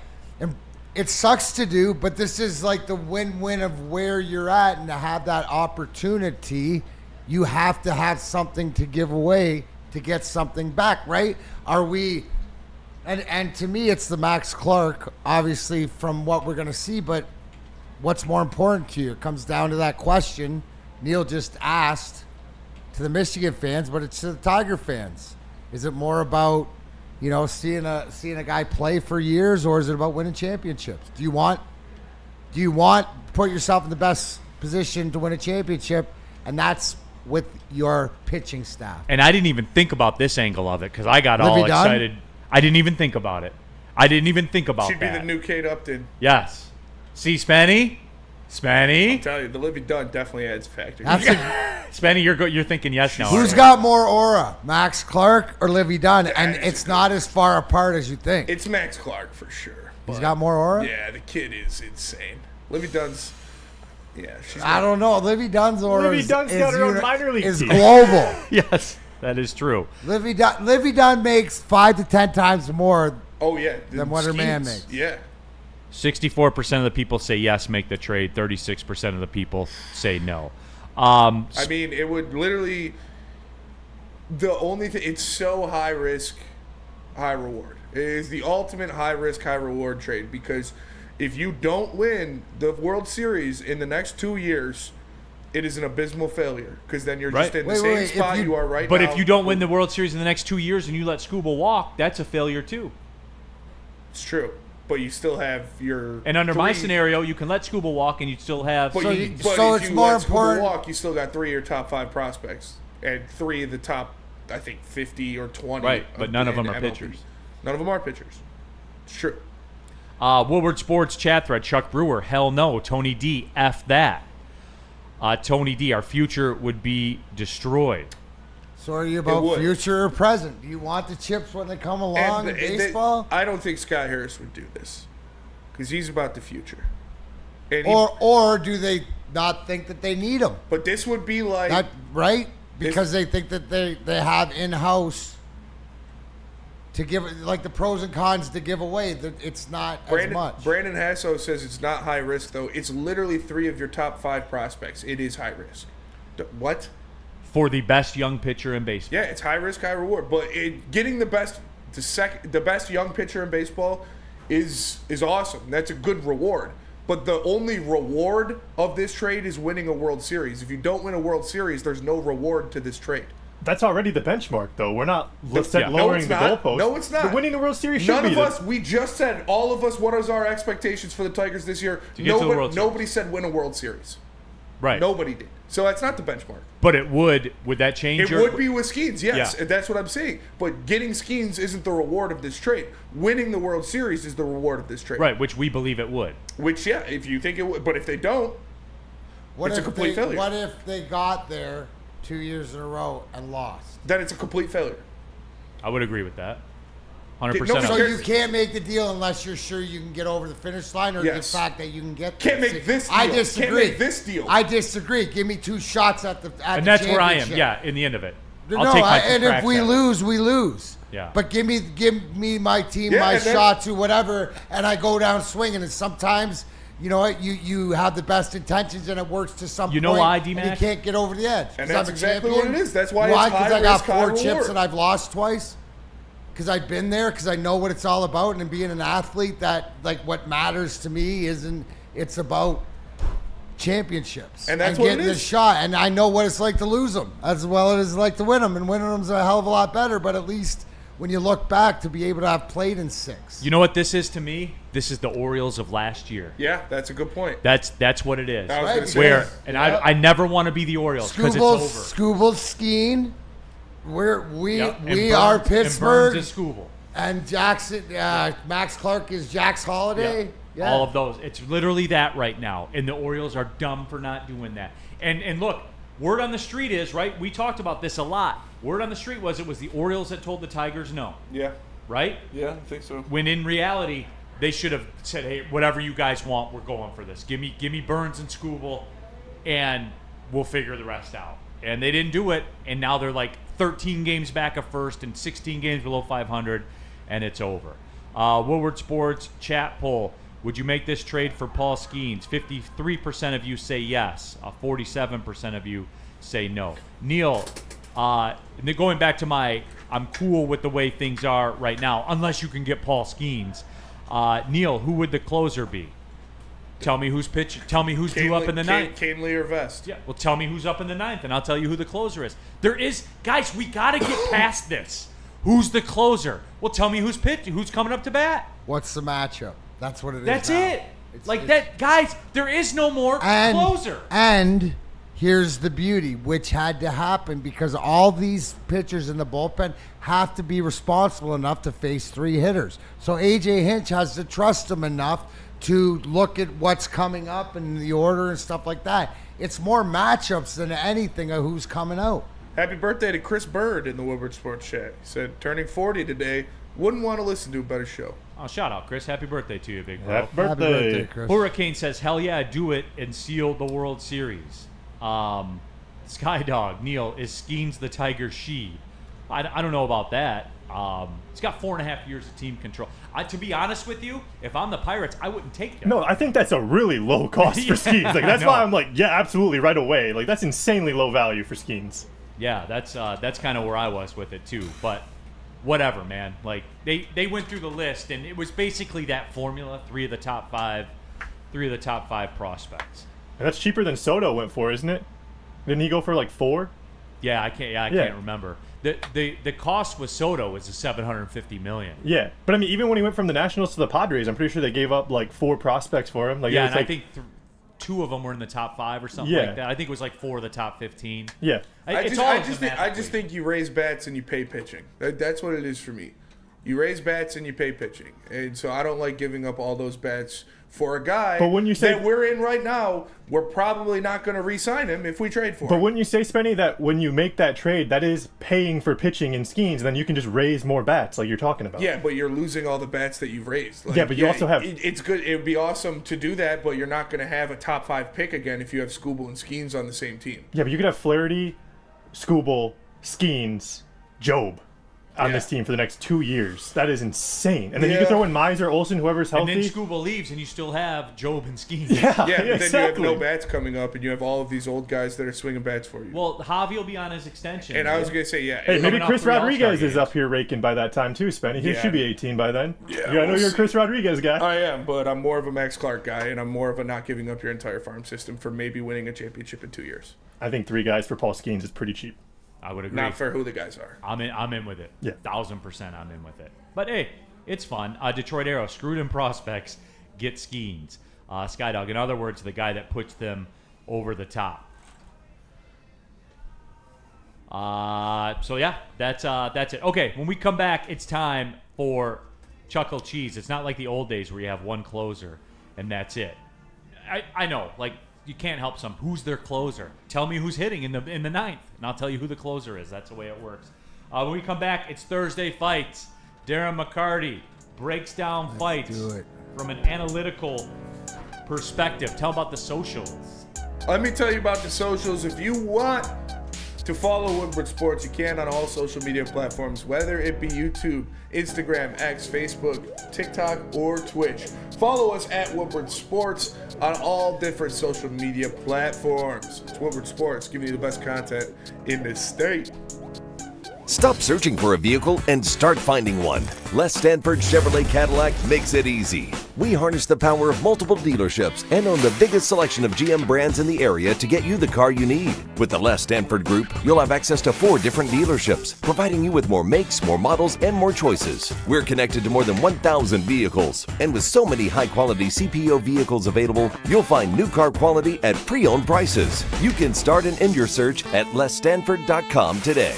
it sucks to do, but this is like the win-win of where you're at, and to have that opportunity, you have to have something to give away to get something back, right? Are we? And to me, it's the Max Clark, obviously, from what we're going to see, but what's more important to you? It comes down to that question Neil just asked to the Michigan fans, but it's to the Tiger fans. Is it more about, you know, seeing a guy play for years, or is it about winning championships? Do you want to put yourself in the best position to win a championship, and that's with your pitching staff? And I didn't even think about this angle of it because I got all excited. I didn't even think about it. I didn't even think about She'd that. be the new Kate Upton. Yes. See, Spenny? I'll tell you, the Livy Dunn definitely adds a factor. Spenny, you're thinking yes now. Who's got more aura, Max Clark or Livy Dunn? And it's not as far apart as you think. It's Max Clark for sure. He's got more aura? Yeah, the kid is insane. Livy Dunn's, I don't know. Livy Dunn's aura Livy Dunn's got her own minor league is team. global. Yes, that is true. Livy Dunn makes 5 to 10 times more than what her man makes. Yeah. 64% of the people say yes, make the trade. 36% of the people say no. I mean, it would literally. The only thing, it's so high risk, high reward. It is the ultimate high risk, high reward trade because if you don't win the World Series in the next 2 years, it is an abysmal failure because then you're just in the same spot you are right now. But if you don't win the World Series in the next 2 years and you let Scuba walk, that's a failure too. It's true. But you still have your. And under my scenario, you can let Scuba walk, and you still have. But so if it's you more let Scuba important. walk, you still got 3 of your top 5 prospects, and 3 of the top, I think, 50 or 20. Right, but none of them are MLB. pitchers. None of them are pitchers. It's true. Woodward Sports chat thread. Chuck Brewer, hell no. Tony D, F that. Tony D, our future would be destroyed. So are you about future or present? Do you want the chips when they come along in baseball? I don't think Scott Harris would do this because he's about the future. And or do they not think that they need them? But this would be like that, right? Because they think that they have in-house to give, like the pros and cons to give away. That it's not as much. Brandon Hasso says it's not high risk though. It's literally 3 of your top 5 prospects. It is high risk. What? For the best young pitcher in baseball. Yeah, it's high risk, high reward. But getting the best young pitcher in baseball is awesome. That's a good reward. But the only reward of this trade is winning a World Series. If you don't win a World Series, there's no reward to this trade. That's already the benchmark, though. We're not No, lowering the goalpost. No, it's not. The winning the World Series should None be of us, we just said, all of us, what is our expectations for the Tigers this year? Nobody said win a World Series. Right. Nobody did. So that's not the benchmark. But it would that change It would be with Skeens, yes. Yeah. That's what I'm saying. But getting Skeens isn't the reward of this trade. Winning the World Series is the reward of this trade. Right, which we believe it would. Which, yeah, if you think it would. But if they don't, it's a complete failure. What if they got there 2 years in a row and lost? Then it's a complete failure. I would agree with that. 100%. No, So you can't make the deal unless you're sure you can get over the finish line, or Yes. the fact that you can get Can't there. make this deal. I disagree. Can't make this deal. I disagree. Give me 2 shots at the and that's where I am. Yeah, in the end of it. And if we lose, we lose. Yeah. But give me my team, Yeah, my and then- shots, or whatever, and I go down swinging. And sometimes, you know what, you have the best intentions and it works to some You know point, why, and D-Mac? you can't get over the edge. And 'Cause that's I'm a exactly champion. what it is. That's why Why? it's high Because I got risk, high 4 chips reward. and I've lost twice. Because I've been there, because I know what it's all about, and being an athlete, that like what matters to me it's about championships And that's what getting it the is. shot, and I know what it's like to lose them as well as like to win them, and winning them's a hell of a lot better. But at least when you look back to be able to have played in 6. You know what this is to me? This is the Orioles of last year. Yeah, that's a good point. That's what it is. I was gonna say Where that. and I never want to be the Orioles because it's over. Scooble's skiing. We Yep, and are Burns- Pittsburgh. And Burns is Scooble. And Jackson, Max Clark is Jack's Holiday. Yeah. All of those. It's literally that right now. And the Orioles are dumb for not doing that. And look, word on the street is, right? We talked about this a lot. Word on the street was it was the Orioles that told the Tigers no. Yeah. Right? Yeah, I think so. When in reality, they should have said, hey, whatever you guys want, we're going for this. Give me Burns and Scooble, and we'll figure the rest out. And they didn't do it, and now they're like 13 games back of first and 16 games below 500, and it's over. Woodward Sports chat poll. Would you make this trade for Paul Skeens? 53% of you say yes. 47% of you say no. Neil, going back to my I'm cool with the way things are right now, unless you can get Paul Skeens. Neil, who would the closer be? Tell me who's pitching. Tell me who's due up in the ninth. Canely or Vest. Yeah, well, tell me who's up in the ninth, and I'll tell you who the closer is. Guys, we got to get past this. Who's the closer? Well, tell me who's pitching. Who's coming up to bat? What's the matchup? That's what it is. That's now. it. That, guys. There is no more closer. And here's the beauty, which had to happen because all these pitchers in the bullpen have to be responsible enough to face 3 hitters. So AJ Hinch has to trust them enough to look at what's coming up and the order and stuff like that. It's more matchups than anything of who's coming out. Happy birthday to Chris Bird in the Woodward Sports chat. He said, turning 40 today, wouldn't want to listen to a better show. Oh, shout out, Chris. Happy birthday to you, big bro. Happy birthday, Chris. Hurricane says, hell yeah, do it and seal the World Series. Skydog, Neil, is Skeens the Tiger she? I don't know about that. He's got 4.5 years of team control. To be honest with you, if I'm the Pirates, I wouldn't take that. No, I think that's a really low cost for Skeens. Like that's why I'm like, yeah, absolutely, right away. Like that's insanely low value for Skeens. Yeah, that's kind of where I was with it too. But whatever, man. Like they went through the list, and it was basically that formula: 3 of the top 5 prospects. And that's cheaper than Soto went for, isn't it? Didn't he go for like 4? Yeah, I can't remember. The cost with Soto was $750 million. Yeah, but I mean, even when he went from the Nationals to the Padres, I'm pretty sure they gave up like 4 prospects for him. Like, yeah, and I think 2 of them were in the top 5 or something like that. I think it was like 4 of the top 15. Yeah, I just think you raise bats and you pay pitching. That's what it is for me. You raise bats and you pay pitching, and so I don't like giving up all those bats for a guy but when you say, that we're in right now. We're probably not going to re-sign him if we trade for him. But wouldn't you say, Spenny, that when you make that trade, that is paying for pitching in Skeens, and then you can just raise more bats like you're talking about? Yeah, but you're losing all the bats that you've raised. Like, yeah, but you also have... It's good. It would be awesome to do that, but you're not going to have a top 5 pick again if you have Scooble and Skeens on the same team. Yeah, but you could have Flaherty, Scooble, Skeens, Job on this team for the next 2 years. That is insane. And then you can throw in Miser, Olsen, whoever's healthy. And then Scooble leaves, and you still have Job and Skeens. Yeah, but then you have no bats coming up, and you have all of these old guys that are swinging bats for you. Well, Javi will be on his extension. And I was going to say, Hey, maybe Chris Rodriguez is up here raking by that time too, Spenny. He should be 18 by then. Yeah, I know you're a Chris Rodriguez guy. I am, but I'm more of a Max Clark guy, and I'm more of a not giving up your entire farm system for maybe winning a championship in 2 years. I think 3 guys for Paul Skeens is pretty cheap. I would agree. Not for who the guys are. I'm in with it. Yeah. 1,000% I'm in with it. But hey, it's fun. Detroit Arrow, screwed in prospects, get Skeens. Skydog, in other words, the guy that puts them over the top. So yeah, that's it. Okay, when we come back, it's time for Chuckle Cheese. It's not like the old days where you have one closer and that's it. I know, like, you can't help some. Who's their closer? Tell me who's hitting in the ninth, and I'll tell you who the closer is. That's the way it works. When we come back, it's Thursday Fights. Darren McCarty breaks down fights from an analytical perspective. Tell about the socials. Let me tell you about the socials. If you want to follow Woodward Sports, you can on all social media platforms, whether it be YouTube, Instagram, X, Facebook, TikTok, or Twitch. Follow us at Woodward Sports on all different social media platforms. It's Woodward Sports, giving you the best content in this state. Stop searching for a vehicle and start finding one. Les Stanford Chevrolet Cadillac makes it easy. We harness the power of multiple dealerships and own the biggest selection of GM brands in the area to get you the car you need. With the Les Stanford Group, you'll have access to 4 different dealerships, providing you with more makes, more models, and more choices. We're connected to more than 1,000 vehicles, and with so many high-quality CPO vehicles available, you'll find new car quality at pre-owned prices. You can start and end your search at lesstanford.com today.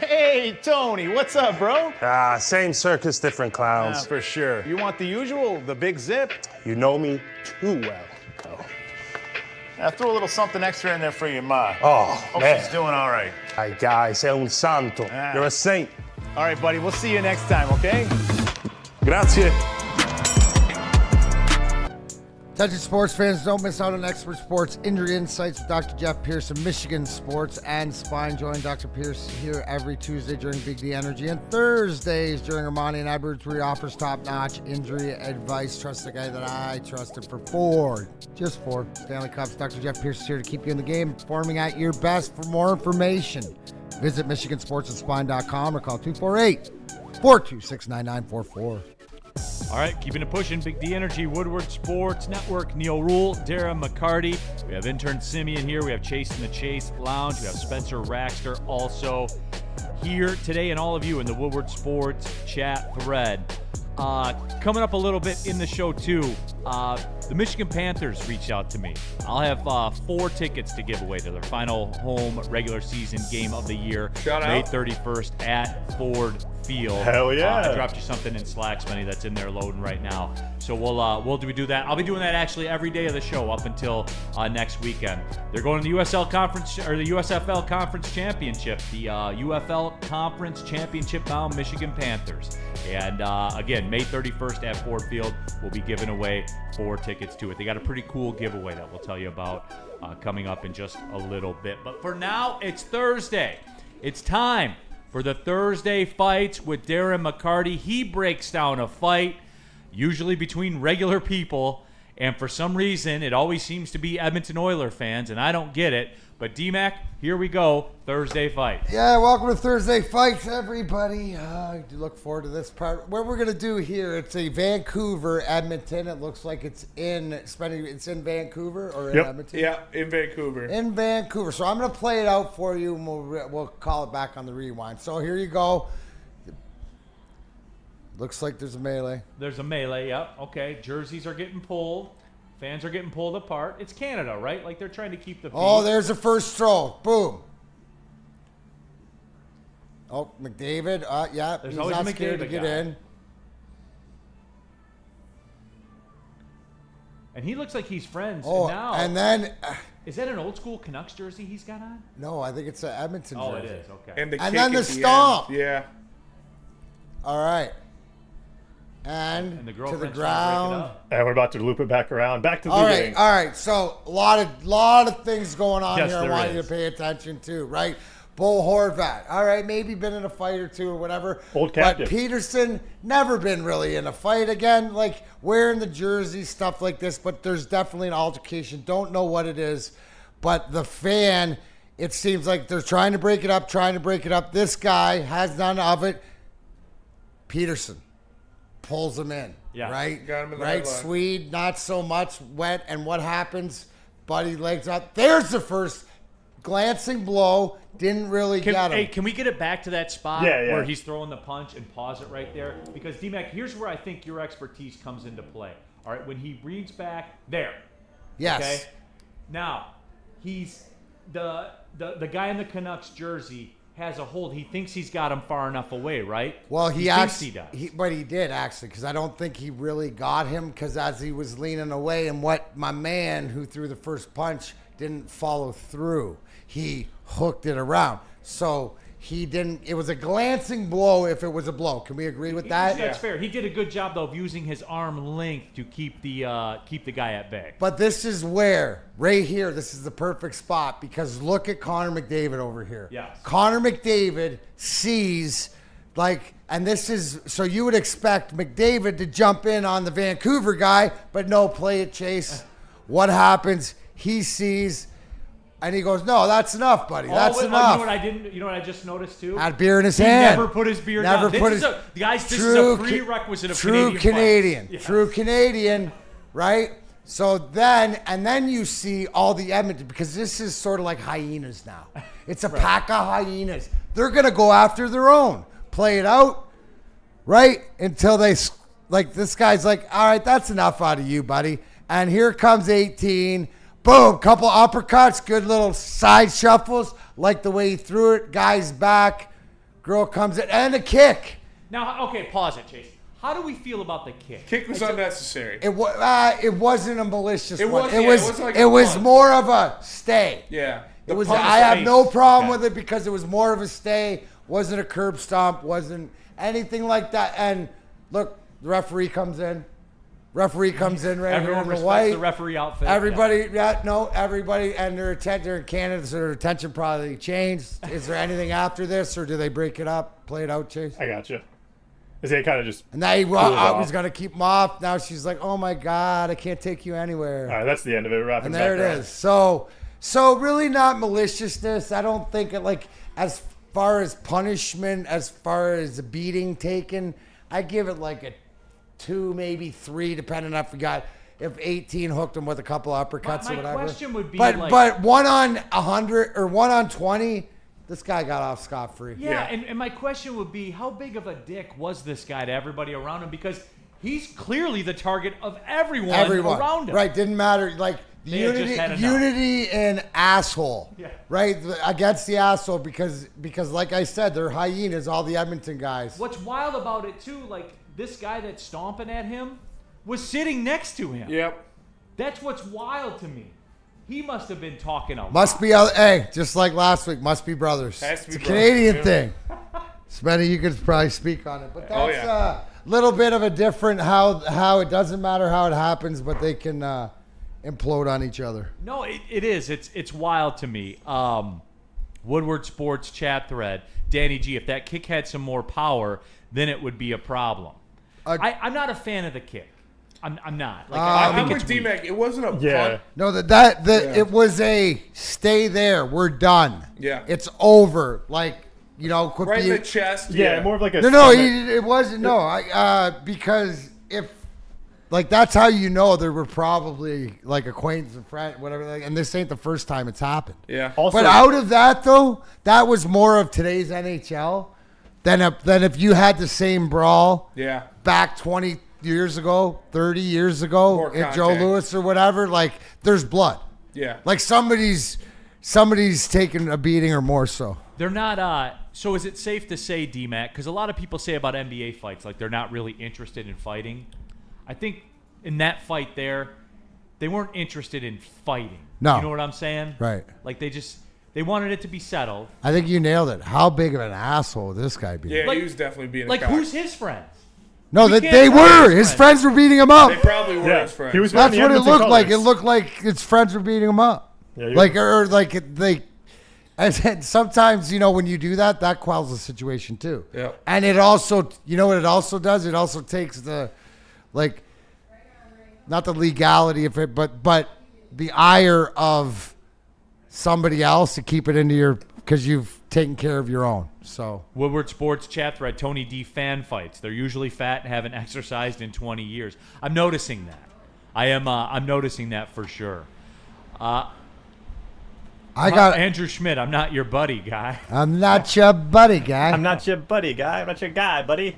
Hey, Tony, what's up, bro? Same circus, different clowns. For sure. You want the usual, the big zip? You know me too well. Now throw a little something extra in there for your ma. Oh, Hope man. she's doing all right. Ay, guy, sei un santo. You're a saint. All right, buddy, we'll see you next time, okay? Grazie. Attention sports fans, don't miss out on expert sports injury insights with Dr. Jeff Pearson, Michigan Sports and Spine. Join Dr. Pierce here every Tuesday during Big D Energy and Thursdays during Ermanni and Edwards, where he offers top-notch injury advice. Trust the guy that I trusted for 4 Stanley Cups. Dr. Jeff Pearson is here to keep you in the game, performing at your best. For more information, visit MichiganSportsandSpine.com or call 248-426-9944. All right, keeping it pushing. Big D Energy, Woodward Sports Network, Neil Rule, Darren McCarty. We have intern Simeon here. We have Chase in the Chase Lounge. We have Spencer Raxter also here today, and all of you in the Woodward Sports chat thread. Coming up a little bit in the show, too, the Michigan Panthers reached out to me. I'll have 4 tickets to give away to their final home regular season game of the year. Shout May out. 31st at Ford Field. Hell yeah. I dropped you something in Slack, Spenny, that's in there loading right now. So we'll do that. I'll be doing that actually every day of the show up until next weekend. They're going to the USL Conference or the USFL Conference Championship, the UFL Conference Championship bound Michigan Panthers. And again, May 31st at Ford Field, we'll be giving away 4 tickets to it. They got a pretty cool giveaway that we'll tell you about coming up in just a little bit. But for now, it's Thursday. It's time for the Thursday fights with Darren McCarty. He breaks down a fight, usually between regular people, and for some reason, it always seems to be Edmonton Oilers fans, and I don't get it. But D-Mac, here we go, Thursday fight. Yeah, welcome to Thursday Fights, everybody. I do look forward to this part. What we're going to do here, it's a Vancouver, Edmonton. It looks like it's in Vancouver or in Edmonton? Yeah, in Vancouver. In Vancouver. So I'm going to play it out for you, and we'll call it back on the rewind. So here you go. Looks like there's a melee. There's a melee, yep. Okay, jerseys are getting pulled. Fans are getting pulled apart. It's Canada, right? Like they're trying to keep the peace. Oh, there's the first throw. Boom. Oh, McDavid. Yeah, There's he's always a not scared to McDavid get guy. in. And he looks like he's friends. Oh, and now, and then... is that an old school Canucks jersey he's got on? no, I think it's an Edmonton Oh, it jersey. is. Okay. And, the And kick then the at stomp. end. Yeah. All right. And And the to the girlfriend's trying to break it ground. up. And we're about to loop it back around. Back to the All beginning. right, all right. So a lot of things going on Yes, here. I there want you is. to pay attention to, right? Bo Horvat. All right, maybe been in a fight or two or whatever. Old But captain. Peterson never been really in a fight again. Like wearing the jersey, stuff like this. But there's definitely an altercation. Don't know what it is, but the fan. It seems like they're trying to break it up. This guy has none of it. Peterson pulls him in. Yeah. Right? Got him in the right? headlock. Swede, not so much wet. And what happens? Buddy legs up. There's the first glancing blow. Didn't really get him. Hey, can we get it back to that spot Yeah. where he's throwing the punch and pause it right there? Because, D-Mac, here's where I think your expertise comes into play. All right, when he reads back, there. Yes. Okay? Now, he's the guy in the Canucks jersey has a hold. He thinks he's got him far enough away, right? Well, he thinks he does. But he did actually, because I don't think he really got him. Because as he was leaning away, and what my man who threw the first punch didn't follow through, he hooked it around. So he didn't. It was a glancing blow. If it was a blow, can we agree with that? That's fair. He did a good job though of using his arm length to keep the guy at bay. But this is where, right here, this is the perfect spot because look at Connor McDavid over here. Yes. Connor McDavid sees, and this is, so you would expect McDavid to jump in on the Vancouver guy, but no, play it, Chase. What happens? He sees And he goes, no, that's enough, buddy. That's You know enough. what I didn't? You know what I just noticed too? Had beer in his He hand. never put his beer Never down. put This his- is this is True a prerequisite of True Canadian. fights. True Canadian, right? So then you see all the Edmonton, because this is sort of like hyenas now. It's a pack of hyenas. They're going to go after their own. Play it out, right? Until they, like, this guy's like, all right, that's enough out of you, buddy. And here comes 18. Boom, couple uppercuts, good little side shuffles. Like the way he threw it. Guy's back. Girl comes in. And a kick. Now, okay, pause it, Chase. How do we feel about the kick? Kick was unnecessary. It wasn't a malicious one. Was, it yeah, was. it wasn't like it a was punch. more of a stay. Yeah. It was. punch I have face. no problem Okay. with it because it was more of a stay. Wasn't a curb stomp. Wasn't anything like that. And look, the referee comes in. Referee comes in right Everyone here in the respects white. the referee outfit. Everybody, everybody, and their attention. They're in Canada, so their attention probably changed. Is there anything after this, or do they break it up, play it out, Chase? I got you. Is it kind of just? And now he off. was gonna keep him off. Now she's like, "Oh my God, I can't take you anywhere." All right, that's the end of it. Wrapping And there back it around. is. So really not maliciousness. I don't think it, like, as far as punishment, as far as a beating taken, I give it like a 2, maybe 3, depending on if 18 hooked him with a couple uppercuts My or whatever. question would be, but like- but 1 on 100 or 1 on 20, this guy got off scot-free. Yeah, and my question would be, how big of a dick was this guy to everybody around him? Because he's clearly the target of everyone around him. Right, didn't matter. Like, They had just had enough. unity and asshole. Yeah. Right? Against the asshole because like I said, they're hyenas, all the Edmonton guys. What's wild about it too, like this guy that's stomping at him was sitting next to him. Yep. That's what's wild to me. He must have been talking a lot. Must be, hey, just like last week, must be brothers. Has to be It's a brothers, Canadian yeah. thing. Smitty, you could probably speak on it. But Oh, that's yeah. a little bit of a different how it doesn't matter how it happens, but they can implode on each other. No, it is. It's wild to me. Woodward Sports chat thread. Danny G, if that kick had some more power, then it would be a problem. I'm not a fan of the kick. I'm not. Like, I think I'm it's with weak. D-Mac. It wasn't a Yeah. punt. No, Yeah. it was a stay there. We're done. Yeah. It's over. Like, quit Right in being- the chest. Yeah, more of like a. No, stomach- it wasn't. No, because if, like, that's how you know there were probably like acquaintance and friend, whatever. And this ain't the first time it's happened. Yeah. Also, But out of that though, that was more of today's NHL than if you had the same brawl Yeah. back 20 years ago, 30 years ago, More at Joe contact. Louis or whatever. Like, there's blood. Yeah. Like somebody's taking a beating or more so. They're not. So is it safe to say, D-Mac? Because a lot of people say about NBA fights, like they're not really interested in fighting. I think in that fight there, they weren't interested in fighting. No. You know what I'm saying? Right. Like they wanted it to be settled. I think you nailed it. How big of an asshole would this guy be? Yeah, Like- he was definitely being Like a cock. who's his friends? No, We that can't they tell were. his His friends were beating him up. They probably were Yeah. his friends. He was wearing That's the what it Edmonton looked like. It colors. looked like his friends were beating him up. Yeah, And sometimes, when you do that, that quells the situation too. Yeah. And it also, you know what it also does? It also takes the, like, not the legality of it, but the ire of somebody else to keep it into because you've taken care of your own. So Woodward Sports chat thread, Tony D fan fights. They're usually fat and haven't exercised in 20 years. I'm noticing that. I'm noticing that for sure. I got Andrew Schmidt. I'm not your buddy, guy. I'm not your buddy, guy. I'm not your buddy, guy. I'm not your guy, buddy.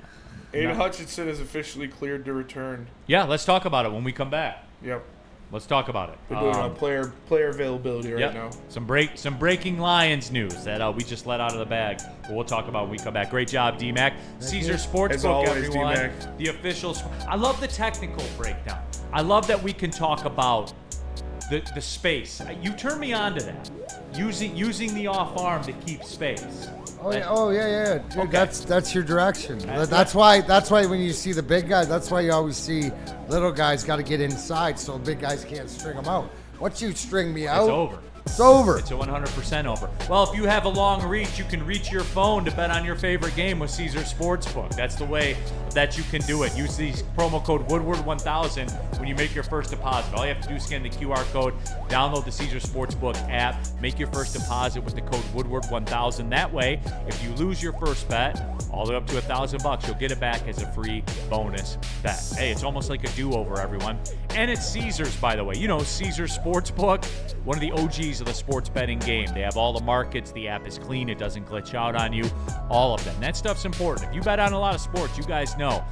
Aiden Hutchinson is officially cleared to return. Yeah, let's talk about it when we come back. Yep. Let's talk about it. They're doing on player availability right Yep. now. Some breaking Lions news that we just let out of the bag. But we'll talk about when we come back. Great job, D-Mac. Caesar As Sportsbook, always, everyone. D-Mac. The official. I love the technical breakdown. I love that we can talk about the space. You turn me on to that. Using the off arm to keep space. Oh yeah. Dude, Okay. that's your direction. That's why when you see the big guys, that's why you always see little guys got to get inside so big guys can't string them out. Once you string me out, It's over. It's over. It's a 100% over. Well, if you have a long reach, you can reach your phone to bet on your favorite game with Caesar Sportsbook. That's the way that you can do it. Use the promo code Woodward1000 when you make your first deposit. All you have to do is scan the QR code, download the Caesar Sportsbook app, make your first deposit with the code Woodward1000. That way, if you lose your first bet, all the way up to $1,000, you'll get it back as a free bonus bet. Hey, it's almost like a do-over, everyone. And it's Caesars, by the way. You know, Caesar Sportsbook, one of the OGs of the sports betting game. They have all the markets. The app is clean. It doesn't glitch out on you. All of them. That stuff's important. If you bet on a lot of sports, you guys know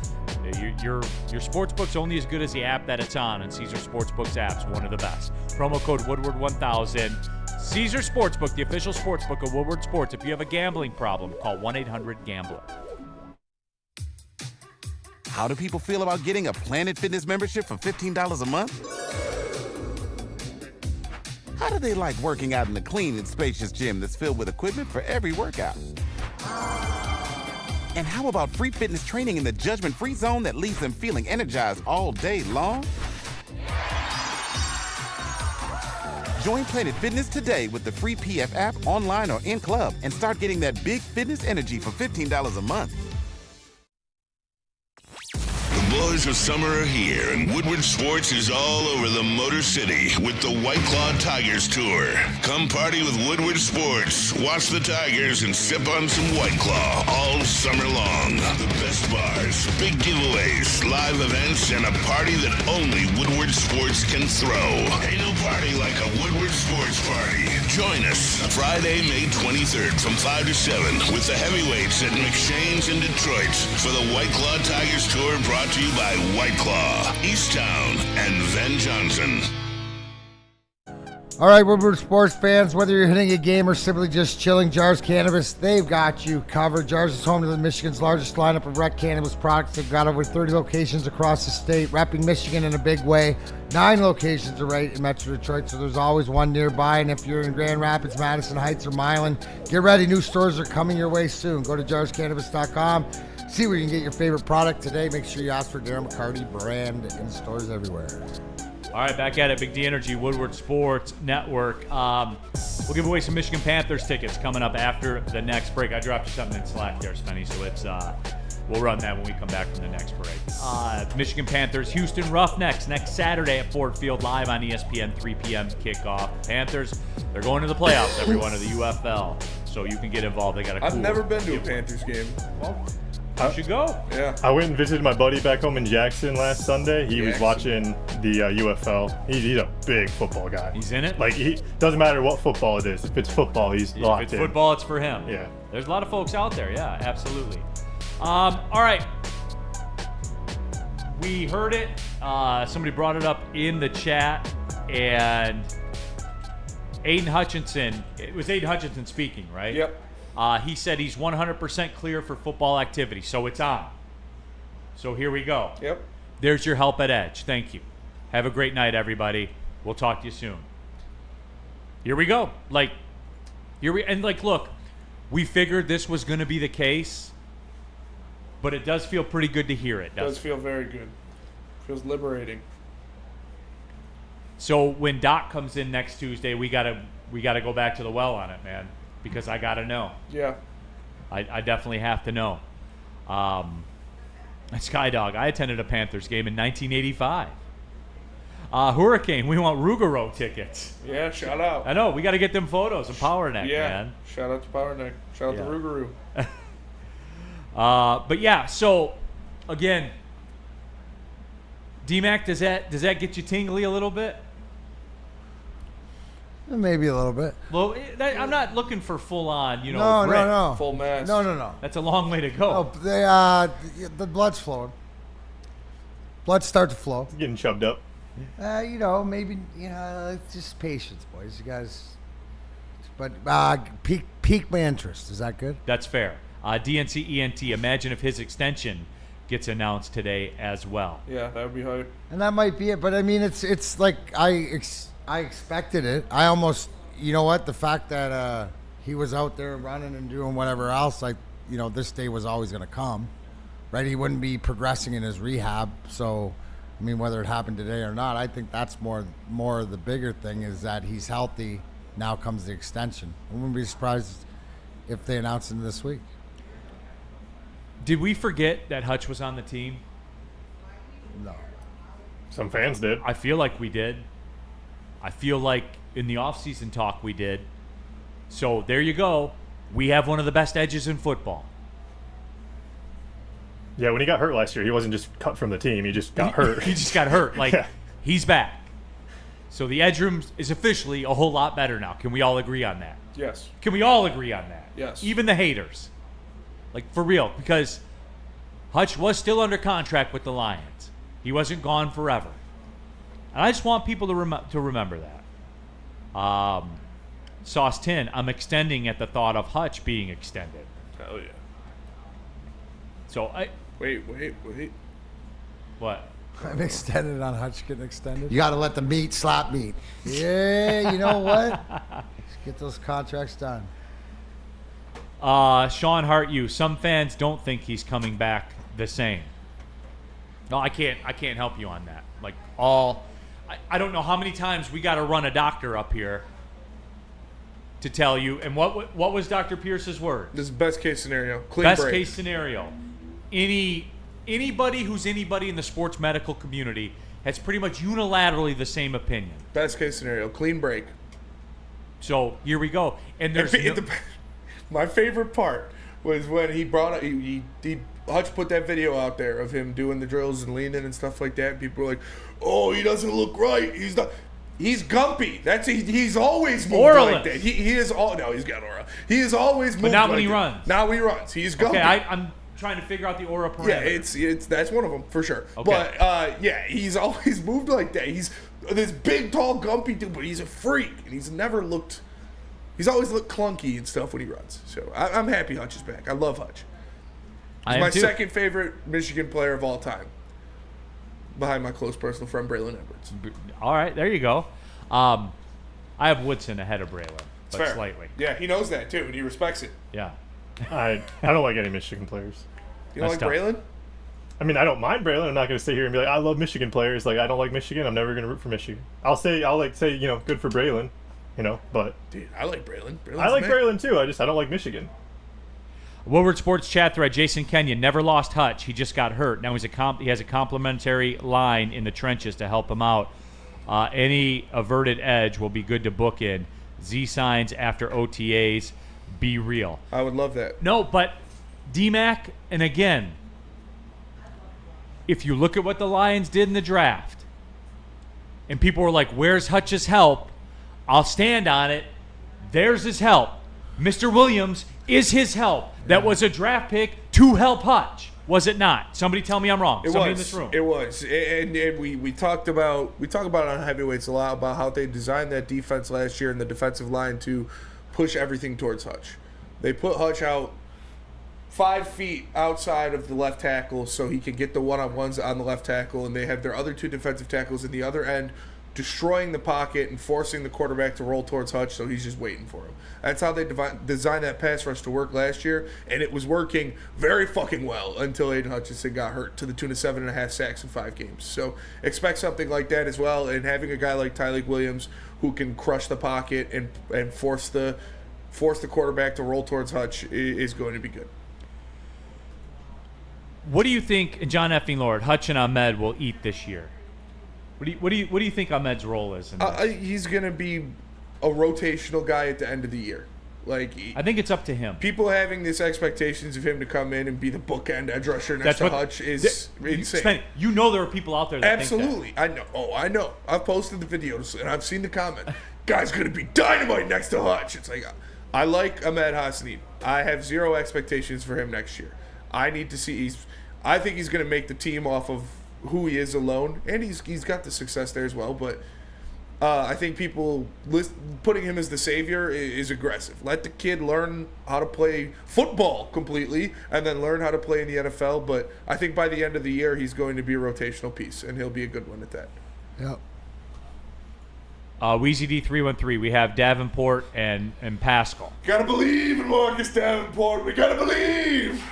your sportsbook's only as good as the app that it's on, and Caesar Sportsbook's app's one of the best. Promo code Woodward1000. Caesar Sportsbook, the official sportsbook of Woodward Sports. If you have a gambling problem, call 1-800-GAMBLER. How do people feel about getting a Planet Fitness membership for $15 a month? How do they like working out in a clean and spacious gym that's filled with equipment for every workout? And how about free fitness training in the judgment-free zone that leaves them feeling energized all day long? Join Planet Fitness today with the free PF app, online or in club, and start getting that big fitness energy for $15 a month. The boys of summer are here, and Woodward Sports is all over the Motor City with the White Claw Tigers Tour. Come party with Woodward Sports, watch the Tigers, and sip on some White Claw all summer long. The best bars, big giveaways, live events, and a party that only Woodward Sports can throw. Ain't no party like a Woodward Sports party. Join us Friday, May 23rd from 5 to 7 with the heavyweights at McShane's in Detroit for the White Claw Tigers Tour, brought to you by White Claw, Easttown, and Van Johnson. All right, Woodward sports fans, whether you're hitting a game or simply just chilling, Jars Cannabis, they've got you covered. Jars is home to Michigan's largest lineup of rec cannabis products. They've got over 30 locations across the state, repping Michigan in a big way. 9 locations are right in Metro Detroit, so there's always one nearby. And if you're in Grand Rapids, Madison Heights, or Milan, get ready. New stores are coming your way soon. Go to jarscannabis.com. See where you can get your favorite product today. Make sure you ask for Darren McCarty brand in stores everywhere. All right, back at it. Big D Energy, Woodward Sports Network. We'll give away some Michigan Panthers tickets coming up after the next break. I dropped you something in Slack there, Spenny, so it's we'll run that when we come back from the next break. Michigan Panthers, Houston Roughnecks next Saturday at Ford Field, live on ESPN, 3 p.m. kickoff. Panthers, they're going to the playoffs, everyone, of the UFL, so you can get involved. They got a I've cool never been to a Panthers game. Well, you should go. Yeah. I went and visited my buddy back home in Jackson last Sunday. He was watching the UFL. He's a big football guy. He's in it? Like, he doesn't matter what football it is. If it's football, he's locked in. If it's football, it's for him. Yeah. There's a lot of folks out there. Yeah, absolutely. All right. We heard it. Somebody brought it up in the chat, and Aiden Hutchinson. It was Aiden Hutchinson speaking, right? Yep. He said he's 100% clear for football activity, so it's on. So here we go. Yep. There's your help at Edge. Thank you. Have a great night, everybody. We'll talk to you soon. Here we go. Look, we figured this was going to be the case, but it does feel pretty good to hear it. It does feel very good. Feels liberating. So when Doc comes in next Tuesday, we gotta go back to the well on it, man, because I gotta know. Yeah. I definitely have to know. Skydog, I attended a Panthers game in 1985. Hurricane, we want Rugaro tickets. Yeah, shout out. I know, we got to get them photos of Power Neck, man. Shout out to Power Neck. Shout out to Rougarou. But yeah, so again, D-Mac, does that get you tingly a little bit? Maybe a little bit. Well, I'm not looking for full on, grit. No. Full mass. No. That's a long way to go. No, the blood's flowing. Blood start to flow. It's getting chubbed up. Maybe, it's just patience, boys. You guys, but pique my interest. Is that good? That's fair. DNC ENT, imagine if his extension gets announced today as well. Yeah, that would be hype. And that might be it, but I mean, it's like I expected it. I almost, the fact that he was out there running and doing whatever else, this day was always going to come, right? He wouldn't be progressing in his rehab, so whether it happened today or not, I think that's more the bigger thing is that he's healthy, now comes the extension. I wouldn't be surprised if they announce it this week. Did we forget that Hutch was on the team? No. Some fans did. I feel like we did. I feel like in the offseason talk we did. So there you go. We have one of the best edges in football. Yeah, when he got hurt last year, he wasn't just cut from the team. He just got hurt. He just got hurt. Like, he's back. So the edge room is officially a whole lot better now. Can we all agree on that? Yes. Can we all agree on that? Yes. Even the haters. Like, for real. Because Hutch was still under contract with the Lions. He wasn't gone forever. And I just want people to remember that. Sauce 10, I'm extending at the thought of Hutch being extended. Hell yeah. So Wait. What? I'm extended on Hutch getting extended. You got to let the meat slap meat. Yeah, you know what? Let's get those contracts done. Sean Hart, some fans don't think he's coming back the same. No, I can't help you on that. Like I don't know how many times we got to run a doctor up here to tell you. And what was Dr. Pierce's word? This is best case scenario. Clean best break. Case scenario. Anybody who's anybody in the sports medical community has pretty much unilaterally the same opinion. Best case scenario. Clean break. So here we go. And there's my favorite part was when he brought up Hutch put that video out there of him doing the drills and leaning and stuff like that. And people were like, "Oh, he doesn't look right. He's not." He's gumpy. He's always moved Auraless. like that. He is all. No, he's got aura. He is always moved. But not like when he that. runs. Now he runs. He's gumpy. Okay, I'm trying to figure out the aura parameter. Yeah, it's that's one of them for sure. Okay. But yeah, he's always moved like that. He's this big, tall, gumpy dude, but he's a freak, and he's always looked clunky and stuff when he runs. So I'm happy Hutch is back. I love Hutch. He's my second favorite Michigan player of all time, behind my close personal friend Braylon Edwards. All right, there you go. I have Woodson ahead of Braylon, but fair. Slightly. Yeah, he knows that too, and he respects it. Yeah. I don't like any Michigan players. You don't like Braylon? I mean, I don't mind Braylon. I'm not going to sit here and be like, I love Michigan players. Like, I don't like Michigan. I'm never going to root for Michigan. I'll say, good for Braylon, but. Dude, I like Braylon. I like Braylon too. I don't like Michigan. Woodward Sports chat thread, Jason Kenyon never lost Hutch. He just got hurt. Now he has a complimentary line in the trenches to help him out. Any averted edge will be good to book in. Z signs after OTAs. Be real. I would love that. No, but D-Mac, and again, if you look at what the Lions did in the draft, and people were like, where's Hutch's help? I'll stand on it. There's his help. Mr. Williams is his help. That was a draft pick to help Hutch. Was it not? Somebody tell me I'm wrong. Somebody in this room. It was. And we talk about it on heavyweights a lot about how they designed that defense last year and the defensive line to push everything towards Hutch. They put Hutch out 5 feet outside of the left tackle so he could get the one-on-ones on the left tackle, and they have their other two defensive tackles in the other end destroying the pocket and forcing the quarterback to roll towards Hutch, so he's just waiting for him. That's how they designed that pass rush to work last year, and it was working very fucking well until Aiden Hutchinson got hurt to the tune of 7.5 sacks in 5 games. So expect something like that as well, and having a guy like Tyleik Williams who can crush the pocket and force the quarterback to roll towards Hutch is going to be good. What do you think, John Effing Lord, Hutch and Ahmed will eat this year? What do you think Ahmed's role is in this? He's going to be a rotational guy at the end of the year. I think it's up to him. People having these expectations of him to come in and be the bookend edge rusher next to Hutch is insane. You know there are people out there that absolutely. think that. I know. Oh, I know. I've posted the videos and I've seen the comment. Guy's going to be dynamite next to Hutch. It's like, I like Ahmed Hassaneed. I have zero expectations for him next year. I need to see. I think he's going to make the team off of who he is alone, and he's got the success there as well. But I think people putting him as the savior is aggressive. Let the kid learn how to play football completely, and then learn how to play in the NFL. But I think by the end of the year, he's going to be a rotational piece, and he'll be a good one at that. Yep. Weezy D313. We have Davenport and Pascal. Gotta believe in Marcus Davenport. We gotta believe.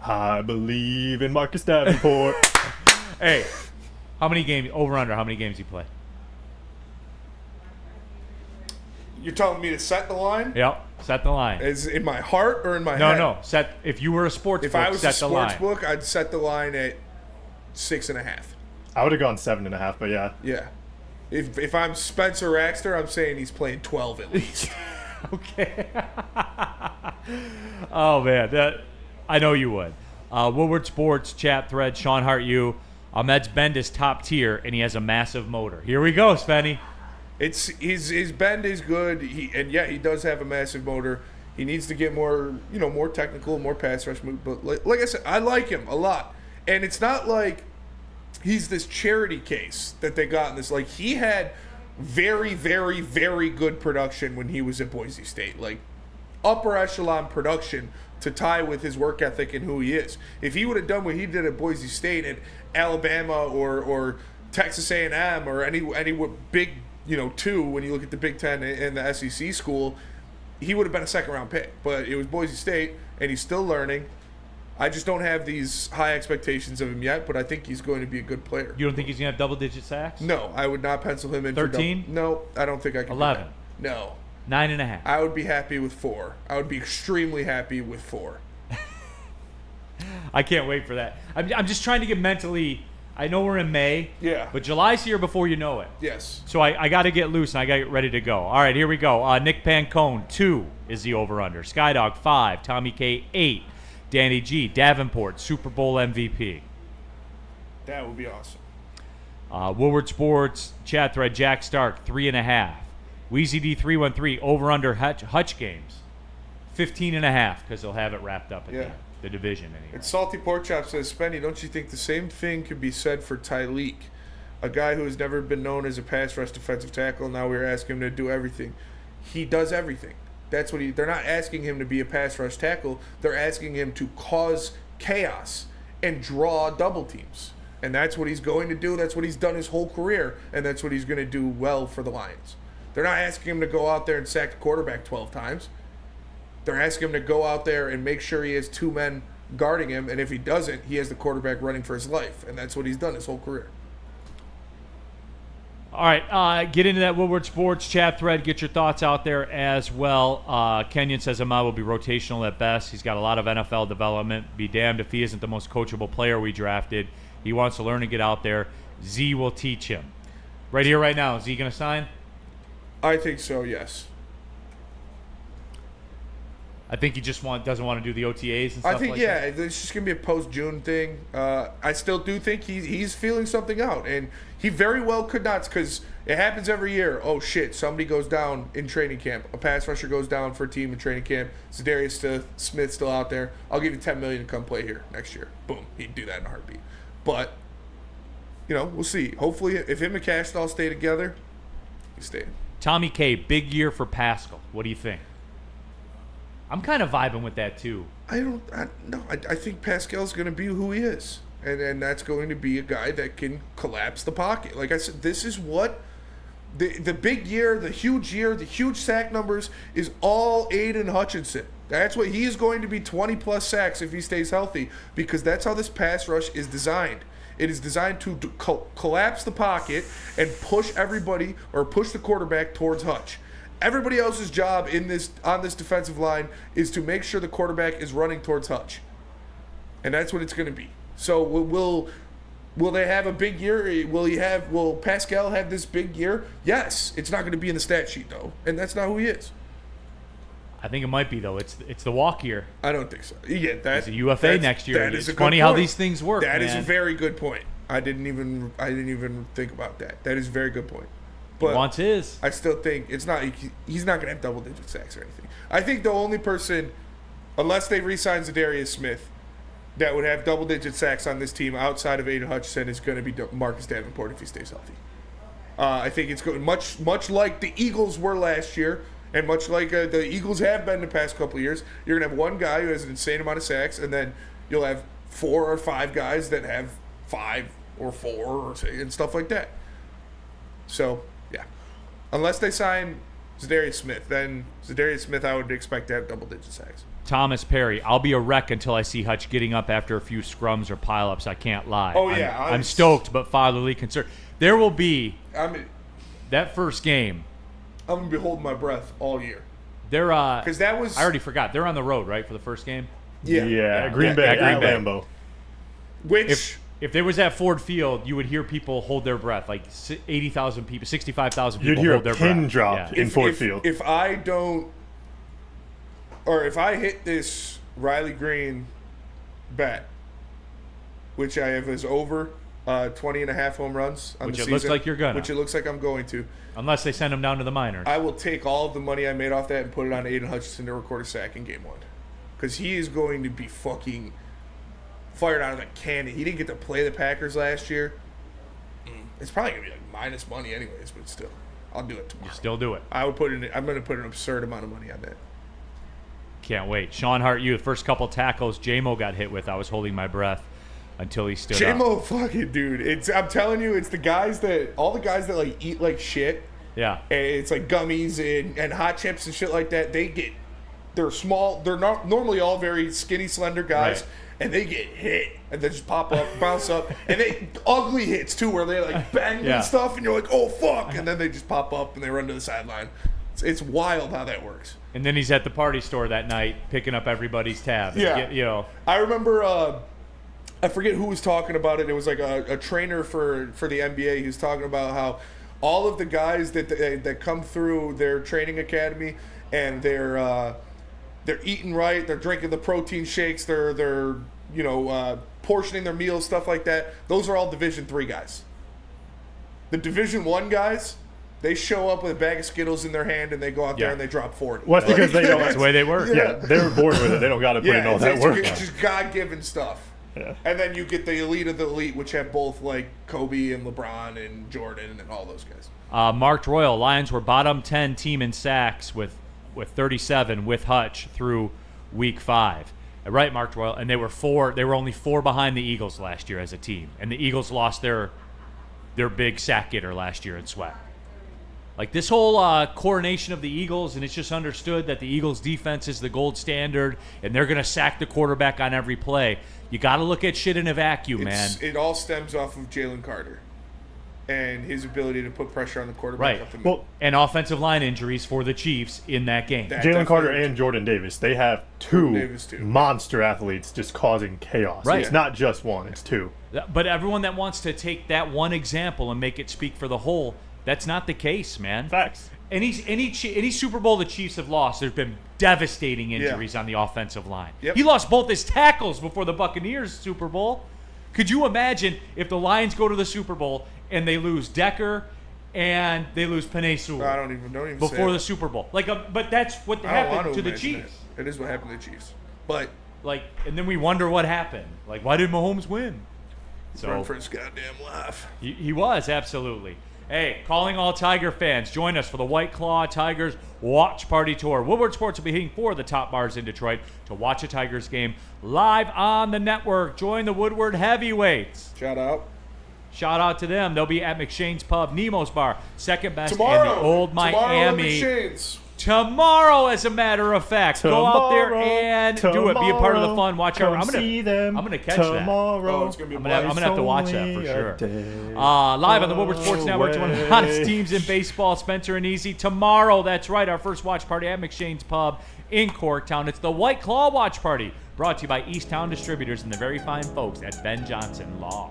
I believe in Marcus Davenport. Hey, how many games over under? How many games you play? You're telling me to set the line? Yep, set the line. Is it in my heart or in my No, head? no. Set. If you were a sports If book, I was set a the sports line. book, I'd set the line at 6.5. I would have gone 7.5, but yeah. Yeah. If I'm Spencer Raxter, I'm saying he's playing 12 at least. Okay. Oh man, I know you would. Woodward Sports chat thread. Sean Hart, you. Ahmed's bend is top tier, and he has a massive motor. Here we go, Spenny. It's his bend is good. He does have a massive motor. He needs to get more technical, more pass rush move. But like I said, I like him a lot. And it's not like he's this charity case that they got in this. Like, he had very, very, very good production when he was at Boise State. Like, upper echelon production to tie with his work ethic and who he is. If he would have done what he did at Boise State and Alabama or Texas A&M or any big, two, when you look at the Big Ten and the SEC school, he would have been a second-round pick. But it was Boise State, and he's still learning. I just don't have these high expectations of him yet, but I think he's going to be a good player. You don't think he's going to have double-digit sacks? No, I would not pencil him in 13? No, I don't think I can. 11? No. 9.5? I would be happy with 4. I would be extremely happy with 4. I can't wait for that. I'm just trying to get mentally. I know we're in May. Yeah. But July's here before you know it. Yes. So I got to get loose and I got to get ready to go. All right, here we go. Nick Pancone, 2 is the over-under. Skydog, 5. Tommy K, 8. Danny G, Davenport, Super Bowl MVP. That would be awesome. Woodward Sports chat thread, Jack Stark, 3.5. Wheezy D313, over-under Hutch games, 15.5, because they'll have it wrapped up at the division anyway. And Salty Pork Chop says, Spenny, don't you think the same thing could be said for Tyleek, a guy who has never been known as a pass rush defensive tackle? Now we're asking him to do everything. He does everything. That's what they're not asking him to be a pass rush tackle. They're asking him to cause chaos and draw double teams. And that's what he's going to do. That's what he's done his whole career. And that's what he's going to do well for the Lions. They're not asking him to go out there and sack the quarterback 12 times. They're asking him to go out there and make sure he has 2 men guarding him. And if he doesn't, he has the quarterback running for his life. And that's what he's done his whole career. All right, get into that Woodward Sports chat thread. Get your thoughts out there as well. Kenyon says Ahmad will be rotational at best. He's got a lot of NFL development. Be damned if he isn't the most coachable player we drafted. He wants to learn and get out there. Z will teach him. Right here, right now, is he going to sign? I think so, yes. I think he just doesn't want to do the OTAs and stuff I think, like yeah, that. it's just going to be a post-June thing. I still do think he's feeling something out. And he very well could not, because it happens every year. Oh, shit, somebody goes down in training camp. A pass rusher goes down for a team in training camp. Zadarius Smith's still out there. I'll give you $10 million to come play here next year. Boom. He'd do that in a heartbeat. But, we'll see. Hopefully, if him and Cashstall stay together, he stay. Tommy K, big year for Pascal. What do you think? I'm kind of vibing with that too. I think Pascal's going to be who he is. And that's going to be a guy that can collapse the pocket. Like I said, this is what the big year, the huge sack numbers is all Aiden Hutchinson. That's what he's going to be, 20-plus sacks if he stays healthy, because that's how this pass rush is designed. It is designed to collapse the pocket and push everybody or push the quarterback towards Hutch. Everybody else's job on this defensive line is to make sure the quarterback is running towards Hutch. And that's what it's going to be. So will they have a big year? Will Pascal have this big year? Yes. It's not going to be in the stat sheet, though. And that's not who he is. I think it might be, though. It's the walk year. I don't think so. Yeah, he's a UFA next year. That is it's funny how these things work. That is a very good point. I didn't even think about that. That is a very good point. But he wants his. I still think he's not going to have double-digit sacks or anything. I think the only person, unless they re-sign Zadarius Smith, that would have double-digit sacks on this team outside of Aiden Hutchinson is going to be Marcus Davenport if he stays healthy. I think it's going much like the Eagles were last year, and much like the Eagles have been the past couple of years. You're going to have one guy who has an insane amount of sacks, and then you'll have 4 or 5 guys that have 5 or 4 and stuff like that. So, yeah. Unless they sign Zadarius Smith, then Zadarius Smith I would expect to have double-digit sacks. Thomas Perry, I'll be a wreck until I see Hutch getting up after a few scrums or pileups. I can't lie. Oh, yeah. I'm stoked, but fatherly concerned. There will be that first game. I'm gonna be holding my breath all year. They're Because that was I already forgot. They're on the road, right, for the first game. yeah. Green Bay, Green at Bay. Lambeau. Which If they was at Ford Field, you would hear people hold their breath, like 80,000 people, 65,000 people You'd hear hold a their pin breath. drop Yeah. in Ford Field. If I don't, or if I hit this Riley Green bet, which I have as over 20 and a half home runs on Which the it season, looks like you're gonna. which it looks like I'm going to, Unless they send them down to the minors. I will take all of the money I made off that and put it on Aiden Hutchinson to record a sack in game 1. Because he is going to be fucking fired out of a cannon. He didn't get to play the Packers last year. It's probably going to be like minus money anyways, but still. I'll do it tomorrow. Still do it. I'm going to put an absurd amount of money on that. Can't wait. Sean Hart, the first couple tackles J-Mo got hit with, I was holding my breath until he stood up. J-Mo fucking dude. I'm telling you, it's all the guys that like eat like shit. Yeah. And it's like gummies and hot chips and shit like that. They're small. They're not normally all very skinny, slender guys. Right. And they get hit and they just pop up, bounce up, and they ugly hits too, where they like bang Yeah. and stuff, and you're like, oh fuck, and then they just pop up and they run to the sideline. It's wild how that works. And then he's at the party store that night picking up everybody's tab. Yeah. I remember, I forget who was talking about it. It was like a trainer for the NBA. He was talking about how all of the guys that come through their training academy and they're eating right, they're drinking the protein shakes, they're portioning their meals, stuff like that. Those are all Division III guys. The Division I guys, they show up with a bag of Skittles in their hand and they go out there and they drop 40. Well, that's because they don't. That's the way they work. Yeah, they were born with it. They don't got to put in all that work. It's just God-given stuff. Yeah. And then you get the elite of the elite, which have both like Kobe and LeBron and Jordan and all those guys. Marked Royal, Lions were bottom 10 team in sacks with 37 with Hutch through week 5. Right, Marked Royal, and they were only 4 behind the Eagles last year as a team. And the Eagles lost their big sack getter last year in Sweat. Like this whole coronation of the Eagles, and it's just understood that the Eagles defense is the gold standard and they're going to sack the quarterback on every play. You got to look at shit in a vacuum, man. It all stems off of Jalen Carter and his ability to put pressure on the quarterback. Right. Well, and offensive line injuries for the Chiefs in that game. Jalen Carter and Jordan Davis, they have two monster athletes just causing chaos. Right. It's not just one, it's two. But everyone that wants to take that one example and make it speak for the whole, that's not the case, man. Facts. Any Super Bowl the Chiefs have lost, there's been devastating injuries on the offensive line. Yep. He lost both his tackles before the Buccaneers Super Bowl. Could you imagine if the Lions go to the Super Bowl and they lose Decker and they lose Penei Sewell? I don't even before say the Super Bowl. But that's what happened to the Chiefs. It is what happened to the Chiefs. But and then we wonder what happened. Like, why did Mahomes win? Run for his goddamn life. He was, absolutely. Hey, calling all Tiger fans, join us for the White Claw Tigers Watch Party Tour. Woodward Sports will be hitting 4 of the top bars in Detroit to watch a Tigers game live on the network. Join the Woodward Heavyweights. Shout out to them. They'll be at McShane's Pub, Nemo's Bar, second best tomorrow. in the old Miami. Tomorrow, as a matter of fact. Go out there and do it. Be a part of the fun. Watch our. I'm gonna catch that. Oh, it's gonna be I'm gonna have to watch that for sure. Live on the Woodward Sports Network, one of the hottest teams in baseball, Spencer and Easy. Tomorrow, that's right, our first watch party at McShane's Pub in Corktown. It's the White Claw Watch Party, brought to you by Easttown Distributors and the very fine folks at Ben Johnson Law.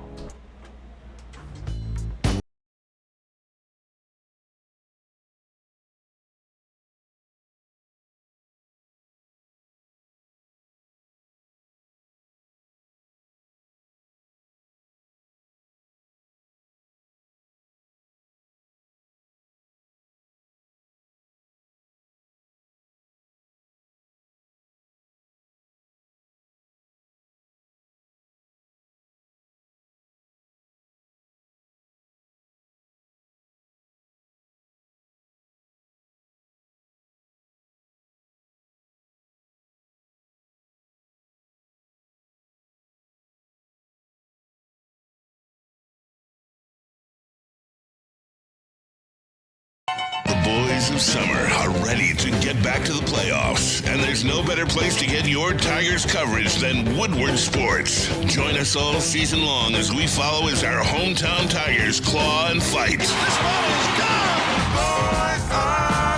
Boys of summer are ready to get back to the playoffs, and there's no better place to get your Tigers coverage than Woodward Sports. Join us all season long as we follow as our hometown Tigers claw and fight. This ball is gone. Boys are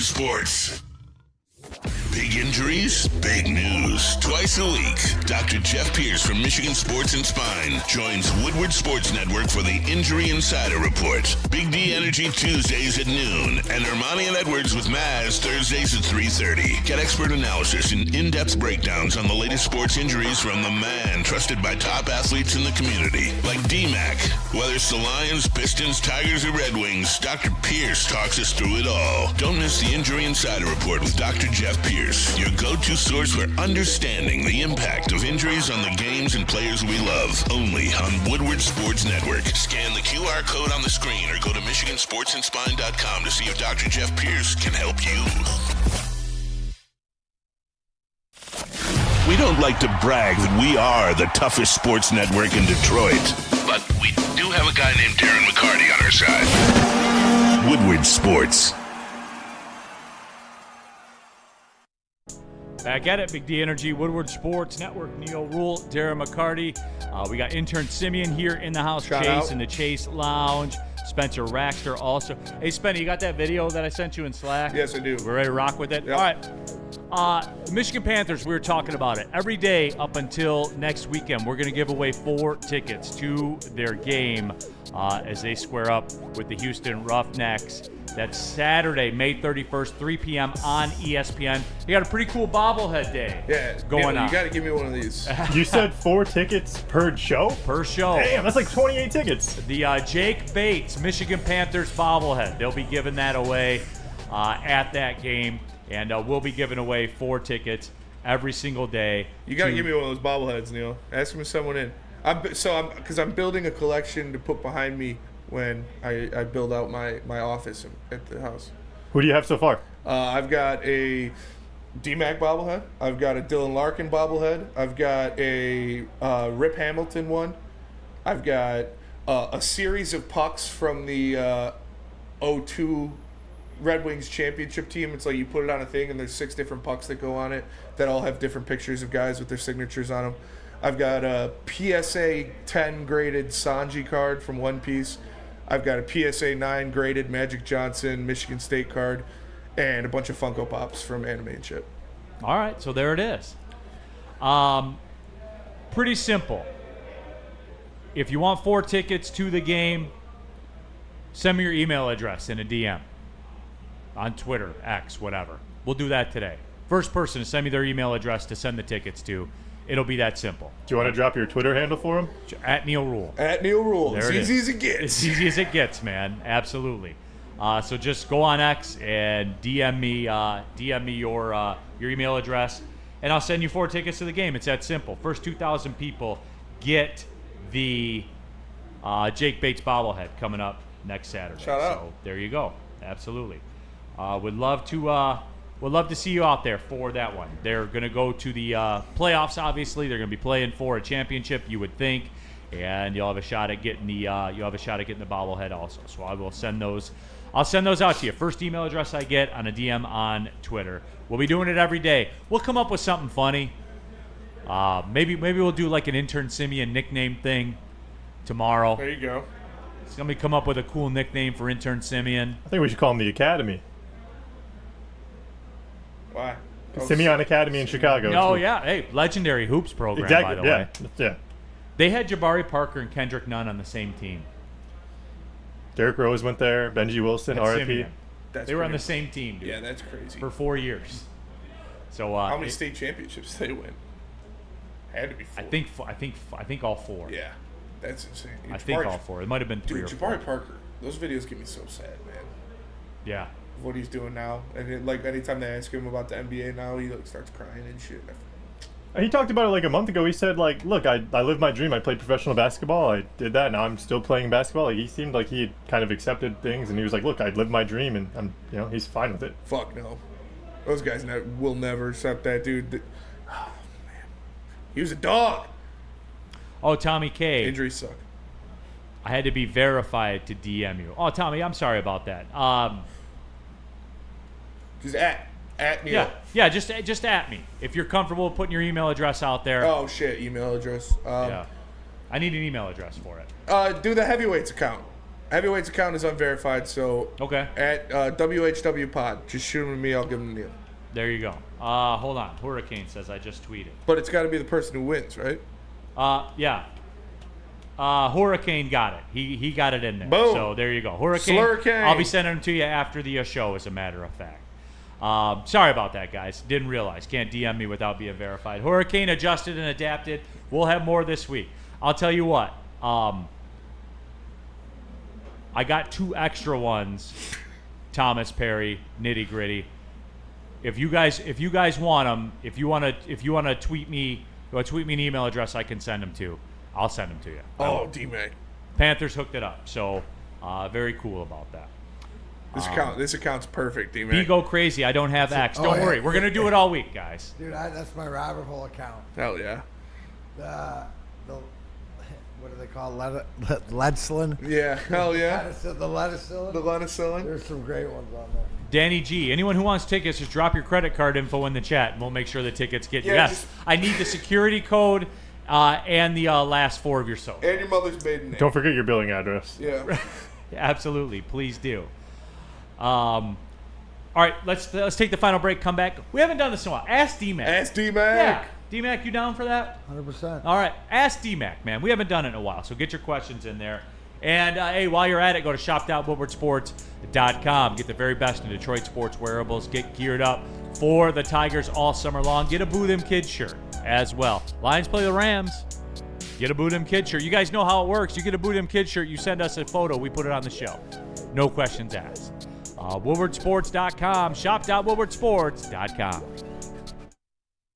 Woodward Sports. Big injuries, big news. Twice a week, Dr. Jeff Pierce from Michigan Sports and Spine joins Woodward Sports Network for the Injury Insider Report. Big D Energy Tuesdays at noon, and Ermanni and Edwards with Maz Thursdays at 3:30. Get expert analysis and in-depth breakdowns on the latest sports injuries from the man trusted by top athletes in the community, like D-Mac. Whether it's the Lions, Pistons, Tigers, or Red Wings, Dr. Pierce talks us through it all. Don't miss the Injury Insider Report with Dr. Jeff Pierce, your go-to source for understanding the impact of injuries on the games and players we love. Only on Woodward Sports Network. Scan the QR code on the screen or go to MichiganSportsandSpine.com to see if Dr. Jeff Pierce can help you. We don't like to brag that we are the toughest sports network in Detroit, but we do have a guy named Darren McCarty on our side. Woodward Sports. Back at it, Big D Energy, Woodward Sports Network, Neil Rule, Darren McCarty. We got intern Simeon here in the house, Shout Chase out. in the Chase Lounge, Spencer Raxter also. Hey, Spenny, you got that video that I sent you in Slack? Yes, I do. We're ready to rock with it? Yep. All right. The Michigan Panthers, we were talking about it. Every day up until next weekend, we're going to give away 4 tickets to their game as they square up with the Houston Roughnecks. That's Saturday, May 31st, 3 p.m. on ESPN. You got a pretty cool bobblehead day going on. You got to give me one of these. You said 4 tickets per show? Per show. Damn, that's like 28 tickets. The Jake Bates Michigan Panthers bobblehead. They'll be giving that away at that game, and we'll be giving away 4 tickets every single day. You got to give me one of those bobbleheads, Neil. Ask me someone in. Because I'm building a collection to put behind me when I build out my office at the house. Who do you have so far? I've got a D-Mac bobblehead. I've got a Dylan Larkin bobblehead. I've got a Rip Hamilton one. I've got a series of pucks from the 02 Red Wings championship team. It's like you put it on a thing and there's 6 different pucks that go on it that all have different pictures of guys with their signatures on them. I've got a PSA 10 graded Sanji card from One Piece. I've got a PSA 9 graded Magic Johnson Michigan State card, and a bunch of Funko Pops from Anime and shit. All right, so there it is. Pretty simple. If you want 4 tickets to the game, send me your email address in a DM on Twitter, X, whatever. We'll do that today. First person to send me their email address to send the tickets to, it'll be that simple. Do you want to drop your Twitter handle for him? At Neil Rule. At Neil Rule. There As it easy is. as it gets. As easy as it gets, man. Absolutely. So just go on X and DM me your email address, and I'll send you 4 tickets to the game. It's that simple. First 2,000 people get the Jake Bates bobblehead coming up next Saturday. Shout out. So there you go. Absolutely. Would love to see you out there for that one. They're going to go to the playoffs. Obviously, they're going to be playing for a championship, you would think, and you'll have a shot at getting the bobblehead also. So I will send those. I'll send those out to you. First email address I get on a DM on Twitter. We'll be doing it every day. We'll come up with something funny. Maybe we'll do like an intern Simeon nickname thing tomorrow. There you go. Somebody come up with a cool nickname for intern Simeon. I think we should call him the Academy. Why? Simeon Academy in Chicago. Oh, yeah. Hey, legendary hoops program, Exactly, by the way. Yeah. They had Jabari Parker and Kendrick Nunn on the same team. Derrick Rose went there. Benji Wilson, That's RIP. Simeon. That's They were on pretty- the same team, dude. Yeah, that's crazy. For 4 years. So How many state championships did they win? Had to be 4. I think all 4. Yeah, that's insane. I think all 4. It might have been 3 Dude, or 4. Jabari Parker. Those videos get me so sad, man. Yeah. What he's doing now, and then, like anytime they ask him about the NBA now, he like starts crying and shit. He talked about it like a month ago. He said, like, look, I lived my dream. I played professional basketball. I did that. Now I'm still playing basketball. Like, he seemed like he had kind of accepted things, and he was like, look, I lived my dream, and he's fine with it. Fuck no. Those guys will never accept that, dude. Oh, man. He was a dog. Oh, Tommy K. Injuries suck. I had to be verified to DM you. Oh, Tommy, I'm sorry about that. Just at me. Yeah, just at me. If you're comfortable putting your email address out there. Oh, shit. Email address. Yeah. I need an email address for it. Do the Heavyweights account. Heavyweight's account is unverified, so Okay. at WHW Pod, just shoot him to me. I'll give him to Neil. There you go. Hold on. Hurricane says I just tweeted. But it's got to be the person who wins, right? Yeah. Hurricane got it. He got it in there. Boom. So there you go. Hurricane. Slurricane. I'll be sending them to you after the show, as a matter of fact. Sorry about that, guys. Didn't realize. Can't DM me without being verified. Hurricane adjusted and adapted. We'll have more this week. I'll tell you what. I got 2 extra ones. Thomas Perry, nitty gritty. If you guys want them, if you want to tweet me an email address I can send them to, I'll send them to you. Oh, D-Mac. Panthers hooked it up, so very cool about that. This account's perfect, D-Mac. Be go crazy. I don't have X. Don't worry. We're gonna do it all week, guys. Dude, that's my rabbit hole account. Hell yeah. The what do they call Leadslin? Yeah, hell yeah. The Lettucillin. The Lettucillin. There's some great ones on there. Danny G. Anyone who wants tickets, just drop your credit card info in the chat, and we'll make sure the tickets get you. Yeah, Yes, I need the security code and the last 4 of your social. And your mother's maiden name. Don't forget your billing address. Yeah. Absolutely, please do. All right, let's take the final break. Come back. We haven't done this in a while. Ask D-Mac. Ask D-Mac. Yeah, D-Mac, you down for that? 100%. All right, ask D-Mac, man. We haven't done it in a while, so get your questions in there. And, hey, while you're at it, go to shop.woodwardsports.com. Get the very best in Detroit sports wearables. Get geared up for the Tigers all summer long. Get a Boo Them Kids shirt as well. Lions play the Rams. Get a Boo Them Kids shirt. You guys know how it works. You get a Boo Them Kids shirt, you send us a photo, we put it on the show. No questions asked. WoodwardSports.com. Shop.WoodwardSports.com.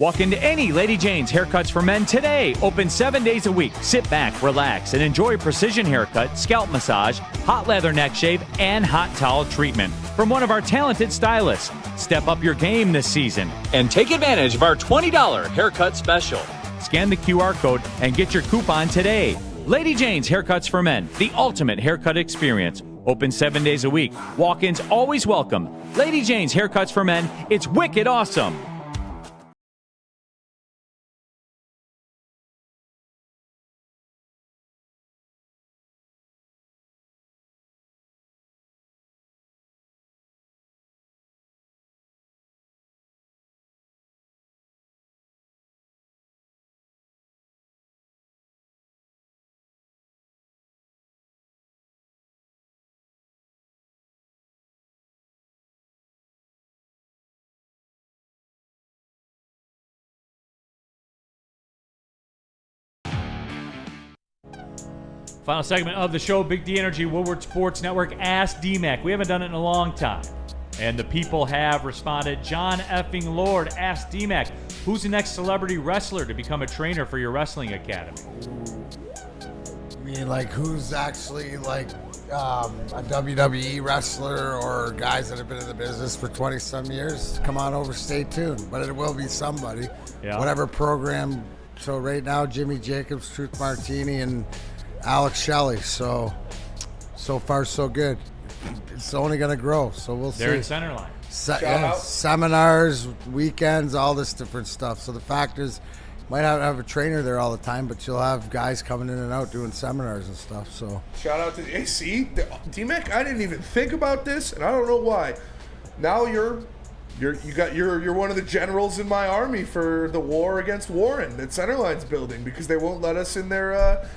Walk into any Lady Jane's Haircuts for Men today. Open 7 days a week. Sit back, relax, and enjoy precision haircut, scalp massage, hot leather neck shave, and hot towel treatment from one of our talented stylists. Step up your game this season and take advantage of our $20 haircut special. Scan the QR code and get your coupon today. Lady Jane's Haircuts for Men, the ultimate haircut experience. Open 7 days a week. Walk-ins always welcome. Lady Jane's Haircuts for Men. It's wicked awesome. Final segment of the show, Big D Energy, Woodward Sports Network. Ask D-Mac. We haven't done it in a long time. And the people have responded. John effing Lord asked D-Mac, who's the next celebrity wrestler to become a trainer for your wrestling academy? I mean, like, who's actually, like, a WWE wrestler or guys that have been in the business for 20-some years? Come on over, stay tuned. But it will be somebody. Yeah. Whatever program. So right now, Jimmy Jacobs, Truth Martini, and Alex Shelley. So far, so good. It's only going to grow, so we'll see. They're in Centerline. Seminars, weekends, all this different stuff. So the fact is, might not have a trainer there all the time, but you'll have guys coming in and out doing seminars and stuff. So shout out to D-Mac. I didn't even think about this, and I don't know why. Now you're one of the generals in my army for the war against Warren that Centerline's building, because they won't let us in their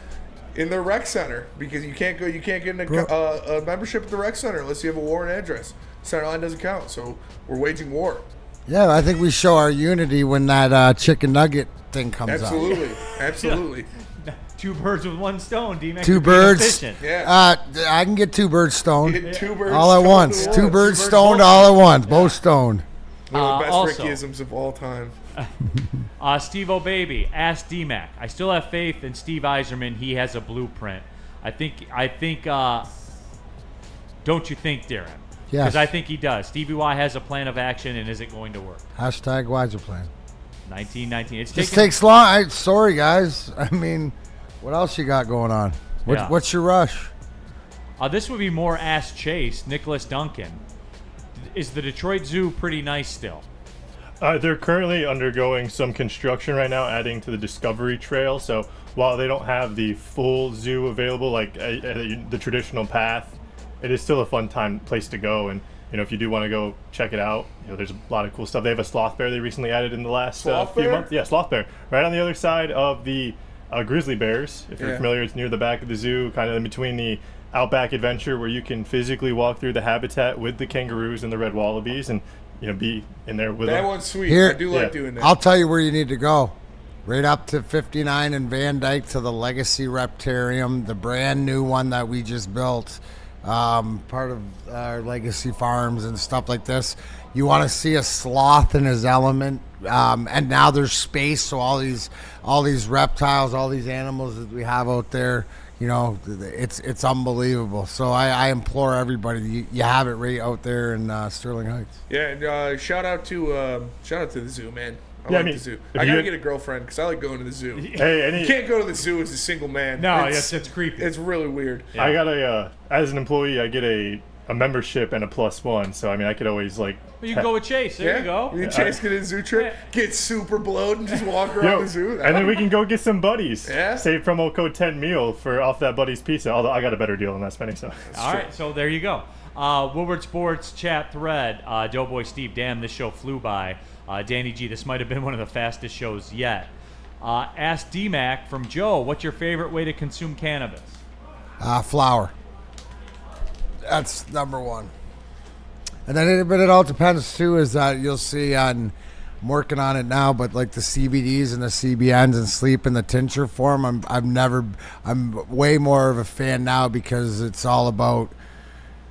rec center, because you can't get a membership at the rec center unless you have a Warren address. Centerline doesn't count, so we're waging war. Yeah, I think we show our unity when that chicken nugget thing comes out. Absolutely. Yeah. 2 birds with 1 stone, D-Mac. 2 birds. Yeah. I can get 2 birds stoned. Get 2 birds all at once. 2 birds stoned all at once. Both stoned. One of the best Ricky-isms of all time. Steve O'Baby asked D-Mac. I still have faith in Steve Yzerman. He has a blueprint. I think. Don't you think, Darren? Yes. Because I think he does. Stevie Y has a plan of action, and is it going to work? Hashtag Wiser Plan. 1919. It just takes long. Sorry, guys. I mean, what else you got going on? What's your rush? This would be more Ask Chase. Nicholas Duncan. Is the Detroit Zoo pretty nice still? They're currently undergoing some construction right now, adding to the Discovery Trail. So while they don't have the full zoo available, like the traditional path, it is still a fun place to go. And if you do want to go check it out, there's a lot of cool stuff. They have a sloth bear they recently added in the last few months. Yeah, sloth bear, right on the other side of the grizzly bears. If you're familiar, it's near the back of the zoo, kind of in between the Outback Adventure, where you can physically walk through the habitat with the kangaroos and the red wallabies, and be in there with them. That one's sweet. Here, I do like doing that. I'll tell you where you need to go. Right up to 59 in Van Dyke to the Legacy Reptarium, the brand new one that we just built, part of our Legacy Farms and stuff like this. You want to see a sloth in his element, and now there's space, so all these reptiles, all these animals that we have out there, it's unbelievable. So I implore everybody, you have it right out there in Sterling Heights. Yeah, and shout out to the zoo, man. I like the zoo. I gotta get a girlfriend because I like going to the zoo. Hey, you can't go to the zoo as a single man. No, it's creepy. It's really weird. Yeah. I got as an employee, I get a membership and a +1. So I could always Well, you can go with Chase. There you go. You Chase get a zoo trip, get super bloated, and just walk around the zoo. And then we can go get some buddies. Yeah. Save promo code 10meal off that buddy's pizza. Although I got a better deal than that spending. So. All right, so there you go. Woodward Sports chat thread. Doughboy Steve, damn, this show flew by. Danny G, this might have been one of the fastest shows yet. Ask D-Mac from Joe, what's your favorite way to consume cannabis? Flower. That's number one. And then, but it all depends too. Is that you'll see I'm working on it now, but like the CBDs and the CBNs and sleep in the tincture form, I'm way more of a fan now because it's all about.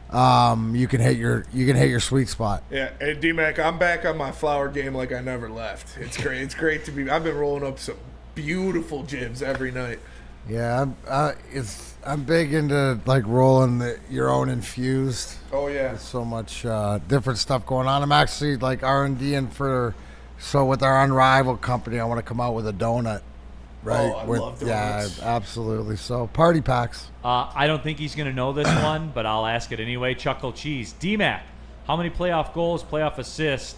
You can hit your sweet spot. Yeah, and D-Mac, I'm back on my flower game like I never left. It's great. It's great to be. I've been rolling up some beautiful jibs every night. Yeah, I'm big into like rolling your own infused. Oh yeah, there's so much different stuff going on. I'm actually like R&Ding with our Unrivaled company. I want to come out with a donut. Right. Oh, I love donuts. Yeah, absolutely. So party packs. I don't think he's going to know this one, but I'll ask it anyway. Chuckle Cheese. D-Mac, how many playoff goals, playoff assists,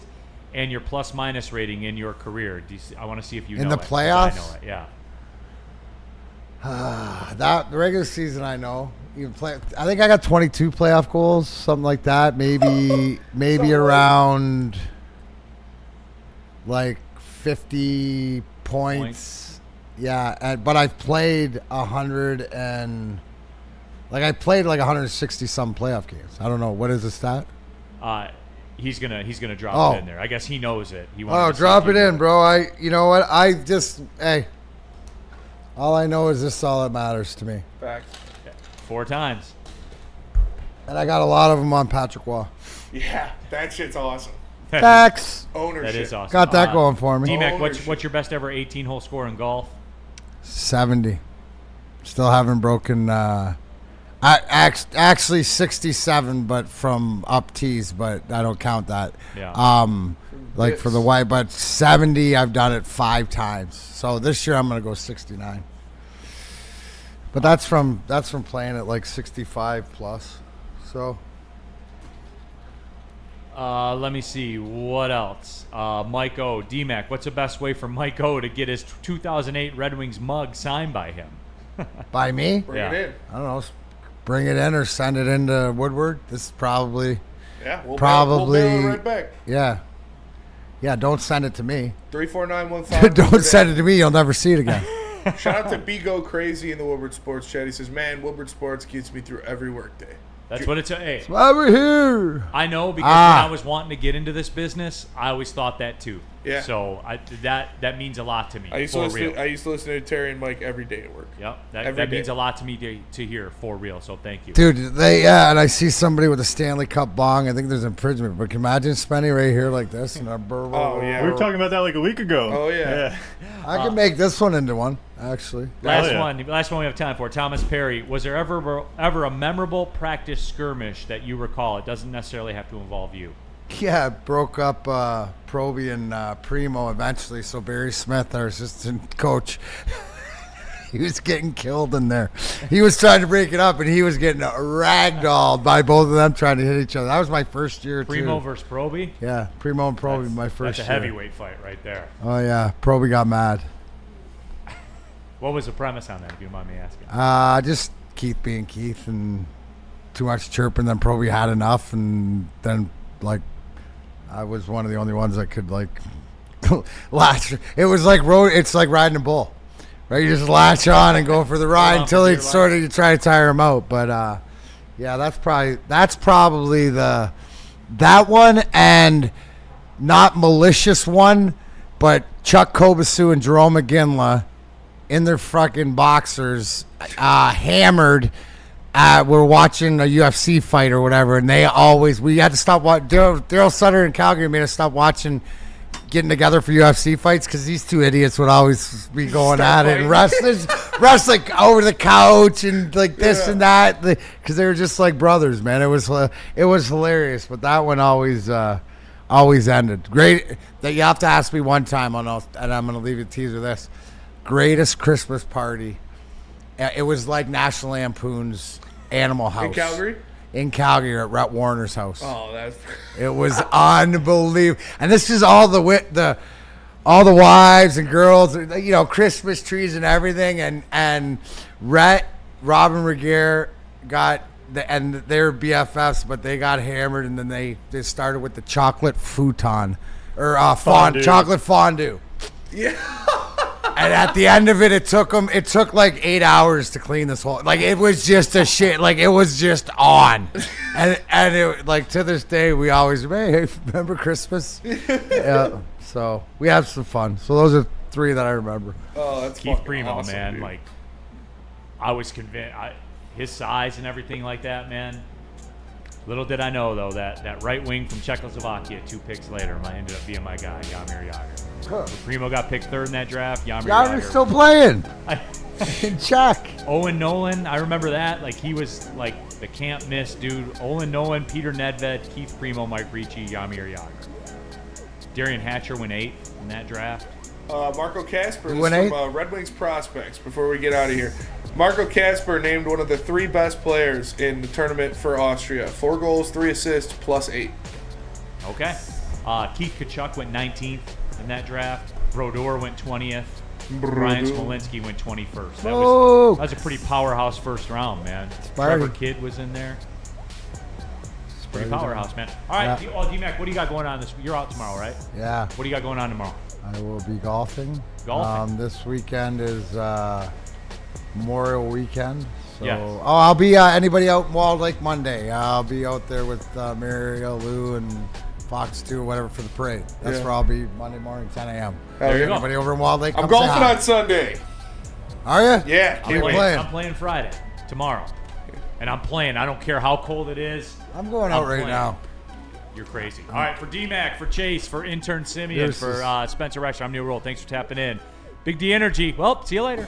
and your plus-minus rating in your career? I want to see if you know it. In the playoffs? I know it, yeah. The regular season, I know. I think I got 22 playoff goals, something like that. Maybe around like 50 points. Yeah, but I've played 160 some playoff games. I don't know, what is the stat? He's gonna drop it in there. I guess he knows it. Drop it in, bro. You know what? All I know is this is all that matters to me. Facts. 4 times. And I got a lot of them on Patrick Waugh. Yeah, that shit's awesome. Facts. Ownership. That is awesome. Got that going for me. D-Mac, what's your best ever 18-hole score in golf? 70. Still haven't broken. Actually 67, but from up tees, but I don't count that. Yeah. Like for the white, but 70, I've done it 5 times. So this year I'm gonna go 69. But that's from playing at like 65 plus. So. Let me see. What else? Mike O. D-Mac, what's the best way for Mike O to get his 2008 Red Wings mug signed by him? By me? Bring it in. I don't know. Bring it in or send it into Woodward. This is probably. Yeah, we'll mail it right back. Yeah. Yeah, don't send it to me. 34915. Don't send it to me. You'll never see it again. Shout out to Bigo Crazy in the Woodward Sports chat. He says, man, Woodward Sports keeps me through every workday. That's what it's. Hey, that's why we're here. I know because when I was wanting to get into this business, I always thought that too. Yeah. So that means a lot to me. I used to listen to Terry and Mike every day at work. Yep. That means a lot to me to hear for real. So thank you, dude. And I see somebody with a Stanley Cup bong. I think there's imprisonment. But can you imagine spending right here like this and oh yeah, we were talking about that like a week ago. Oh yeah. I can make this one into one actually. Last one we have time for. Thomas Perry, was there ever a memorable practice skirmish that you recall? It doesn't necessarily have to involve you. Yeah, it broke up Proby and Primo eventually. So Barry Smith, our assistant coach, he was getting killed in there. He was trying to break it up, and he was getting ragdolled by both of them trying to hit each other. That was my first year, Primo versus Proby? Yeah, Primo and Proby, my first year. That's a heavyweight fight right there. Oh, yeah. Proby got mad. What was the premise on that, if you don't mind me asking? Just Keith being Keith and too much chirping. Then probably had enough, and then like I was one of the only ones that could like latch. It was like it's like riding a bull, right? You just latch on and go for the ride until you sort of you try to tire him out. But yeah, that's probably that one, and not malicious one, but Chuck Kobasu and Jerome McGinley in their fucking boxers, hammered. We're watching a UFC fight or whatever, and we had to stop watching. Daryl Sutter in Calgary made us stop watching, getting together for UFC fights, because these two idiots would always be going at it and wrestling over the couch and like this and that, because they were just like brothers, man. It was hilarious, but that one always ended. Great. That you have to ask me one time and I'm gonna leave you teaser this. Greatest Christmas party. It was like National Lampoon's Animal House. In Calgary at Rhett Warner's house. Oh, it was unbelievable. And this is all the wives and girls, Christmas trees and everything. And Rhett, Robin Regier and they're BFFs, but they got hammered, and then they started with the chocolate futon or chocolate fondue. Yeah. And at the end of it, it took like 8 hours to clean this whole. Like, it was just a shit. Like, it was just on, and it, like, to this day we always hey, remember Christmas? Yeah. So we have some fun. So those are 3 that I remember. Oh, that's Keith Primo, awesome, man. dude. Like, I was convinced, his size and everything like that, man. Little did I know, though, that right wing from Czechoslovakia 2 picks later ended up being my guy, Jaromír Jágr. Huh. Primo got picked 3rd in that draft. Jaromír Jágr's still playing in Czech. Owen Nolan, I remember that. Like, he was like the can't miss dude. Owen Nolan, Peter Nedved, Keith Primo, Mike Ricci, Jaromír Jágr. Darian Hatcher went 8th in that draft. Marco Kasper from Red Wings prospects. Before we get out of here, Marco Kasper named one of the 3 best players in the tournament for Austria. 4 goals, 3 assists, +8. Okay. Keith Kachuk went 19th in that draft. Brodeur went 20th. Brian Smolinski went 21st. That was a pretty powerhouse first round, man. Trevor Kidd was in there. Pretty powerhouse, man. All right, Yeah. D-Mac, what do you got going on this? You're out tomorrow, right? Yeah. What do you got going on tomorrow? I will be golfing. This weekend is Memorial Weekend. So, yes. I'll be anybody out in Walled Lake Monday. I'll be out there with Mariel, Lou, and Fox 2 or whatever for the parade. That's where I'll be Monday morning, 10 a.m. There you Anybody over in Walled Lake? I'm golfing on Sunday. Are you? Yeah, I'm playing Friday, tomorrow. And I'm playing. I don't care how cold it is. I'm going out right now. You're crazy. All right, for D-Mac, for Chase, for intern Simeon, for Spencer Rechter, I'm Neil Roll. Thanks for tapping in. Big D Energy. Well, see you later.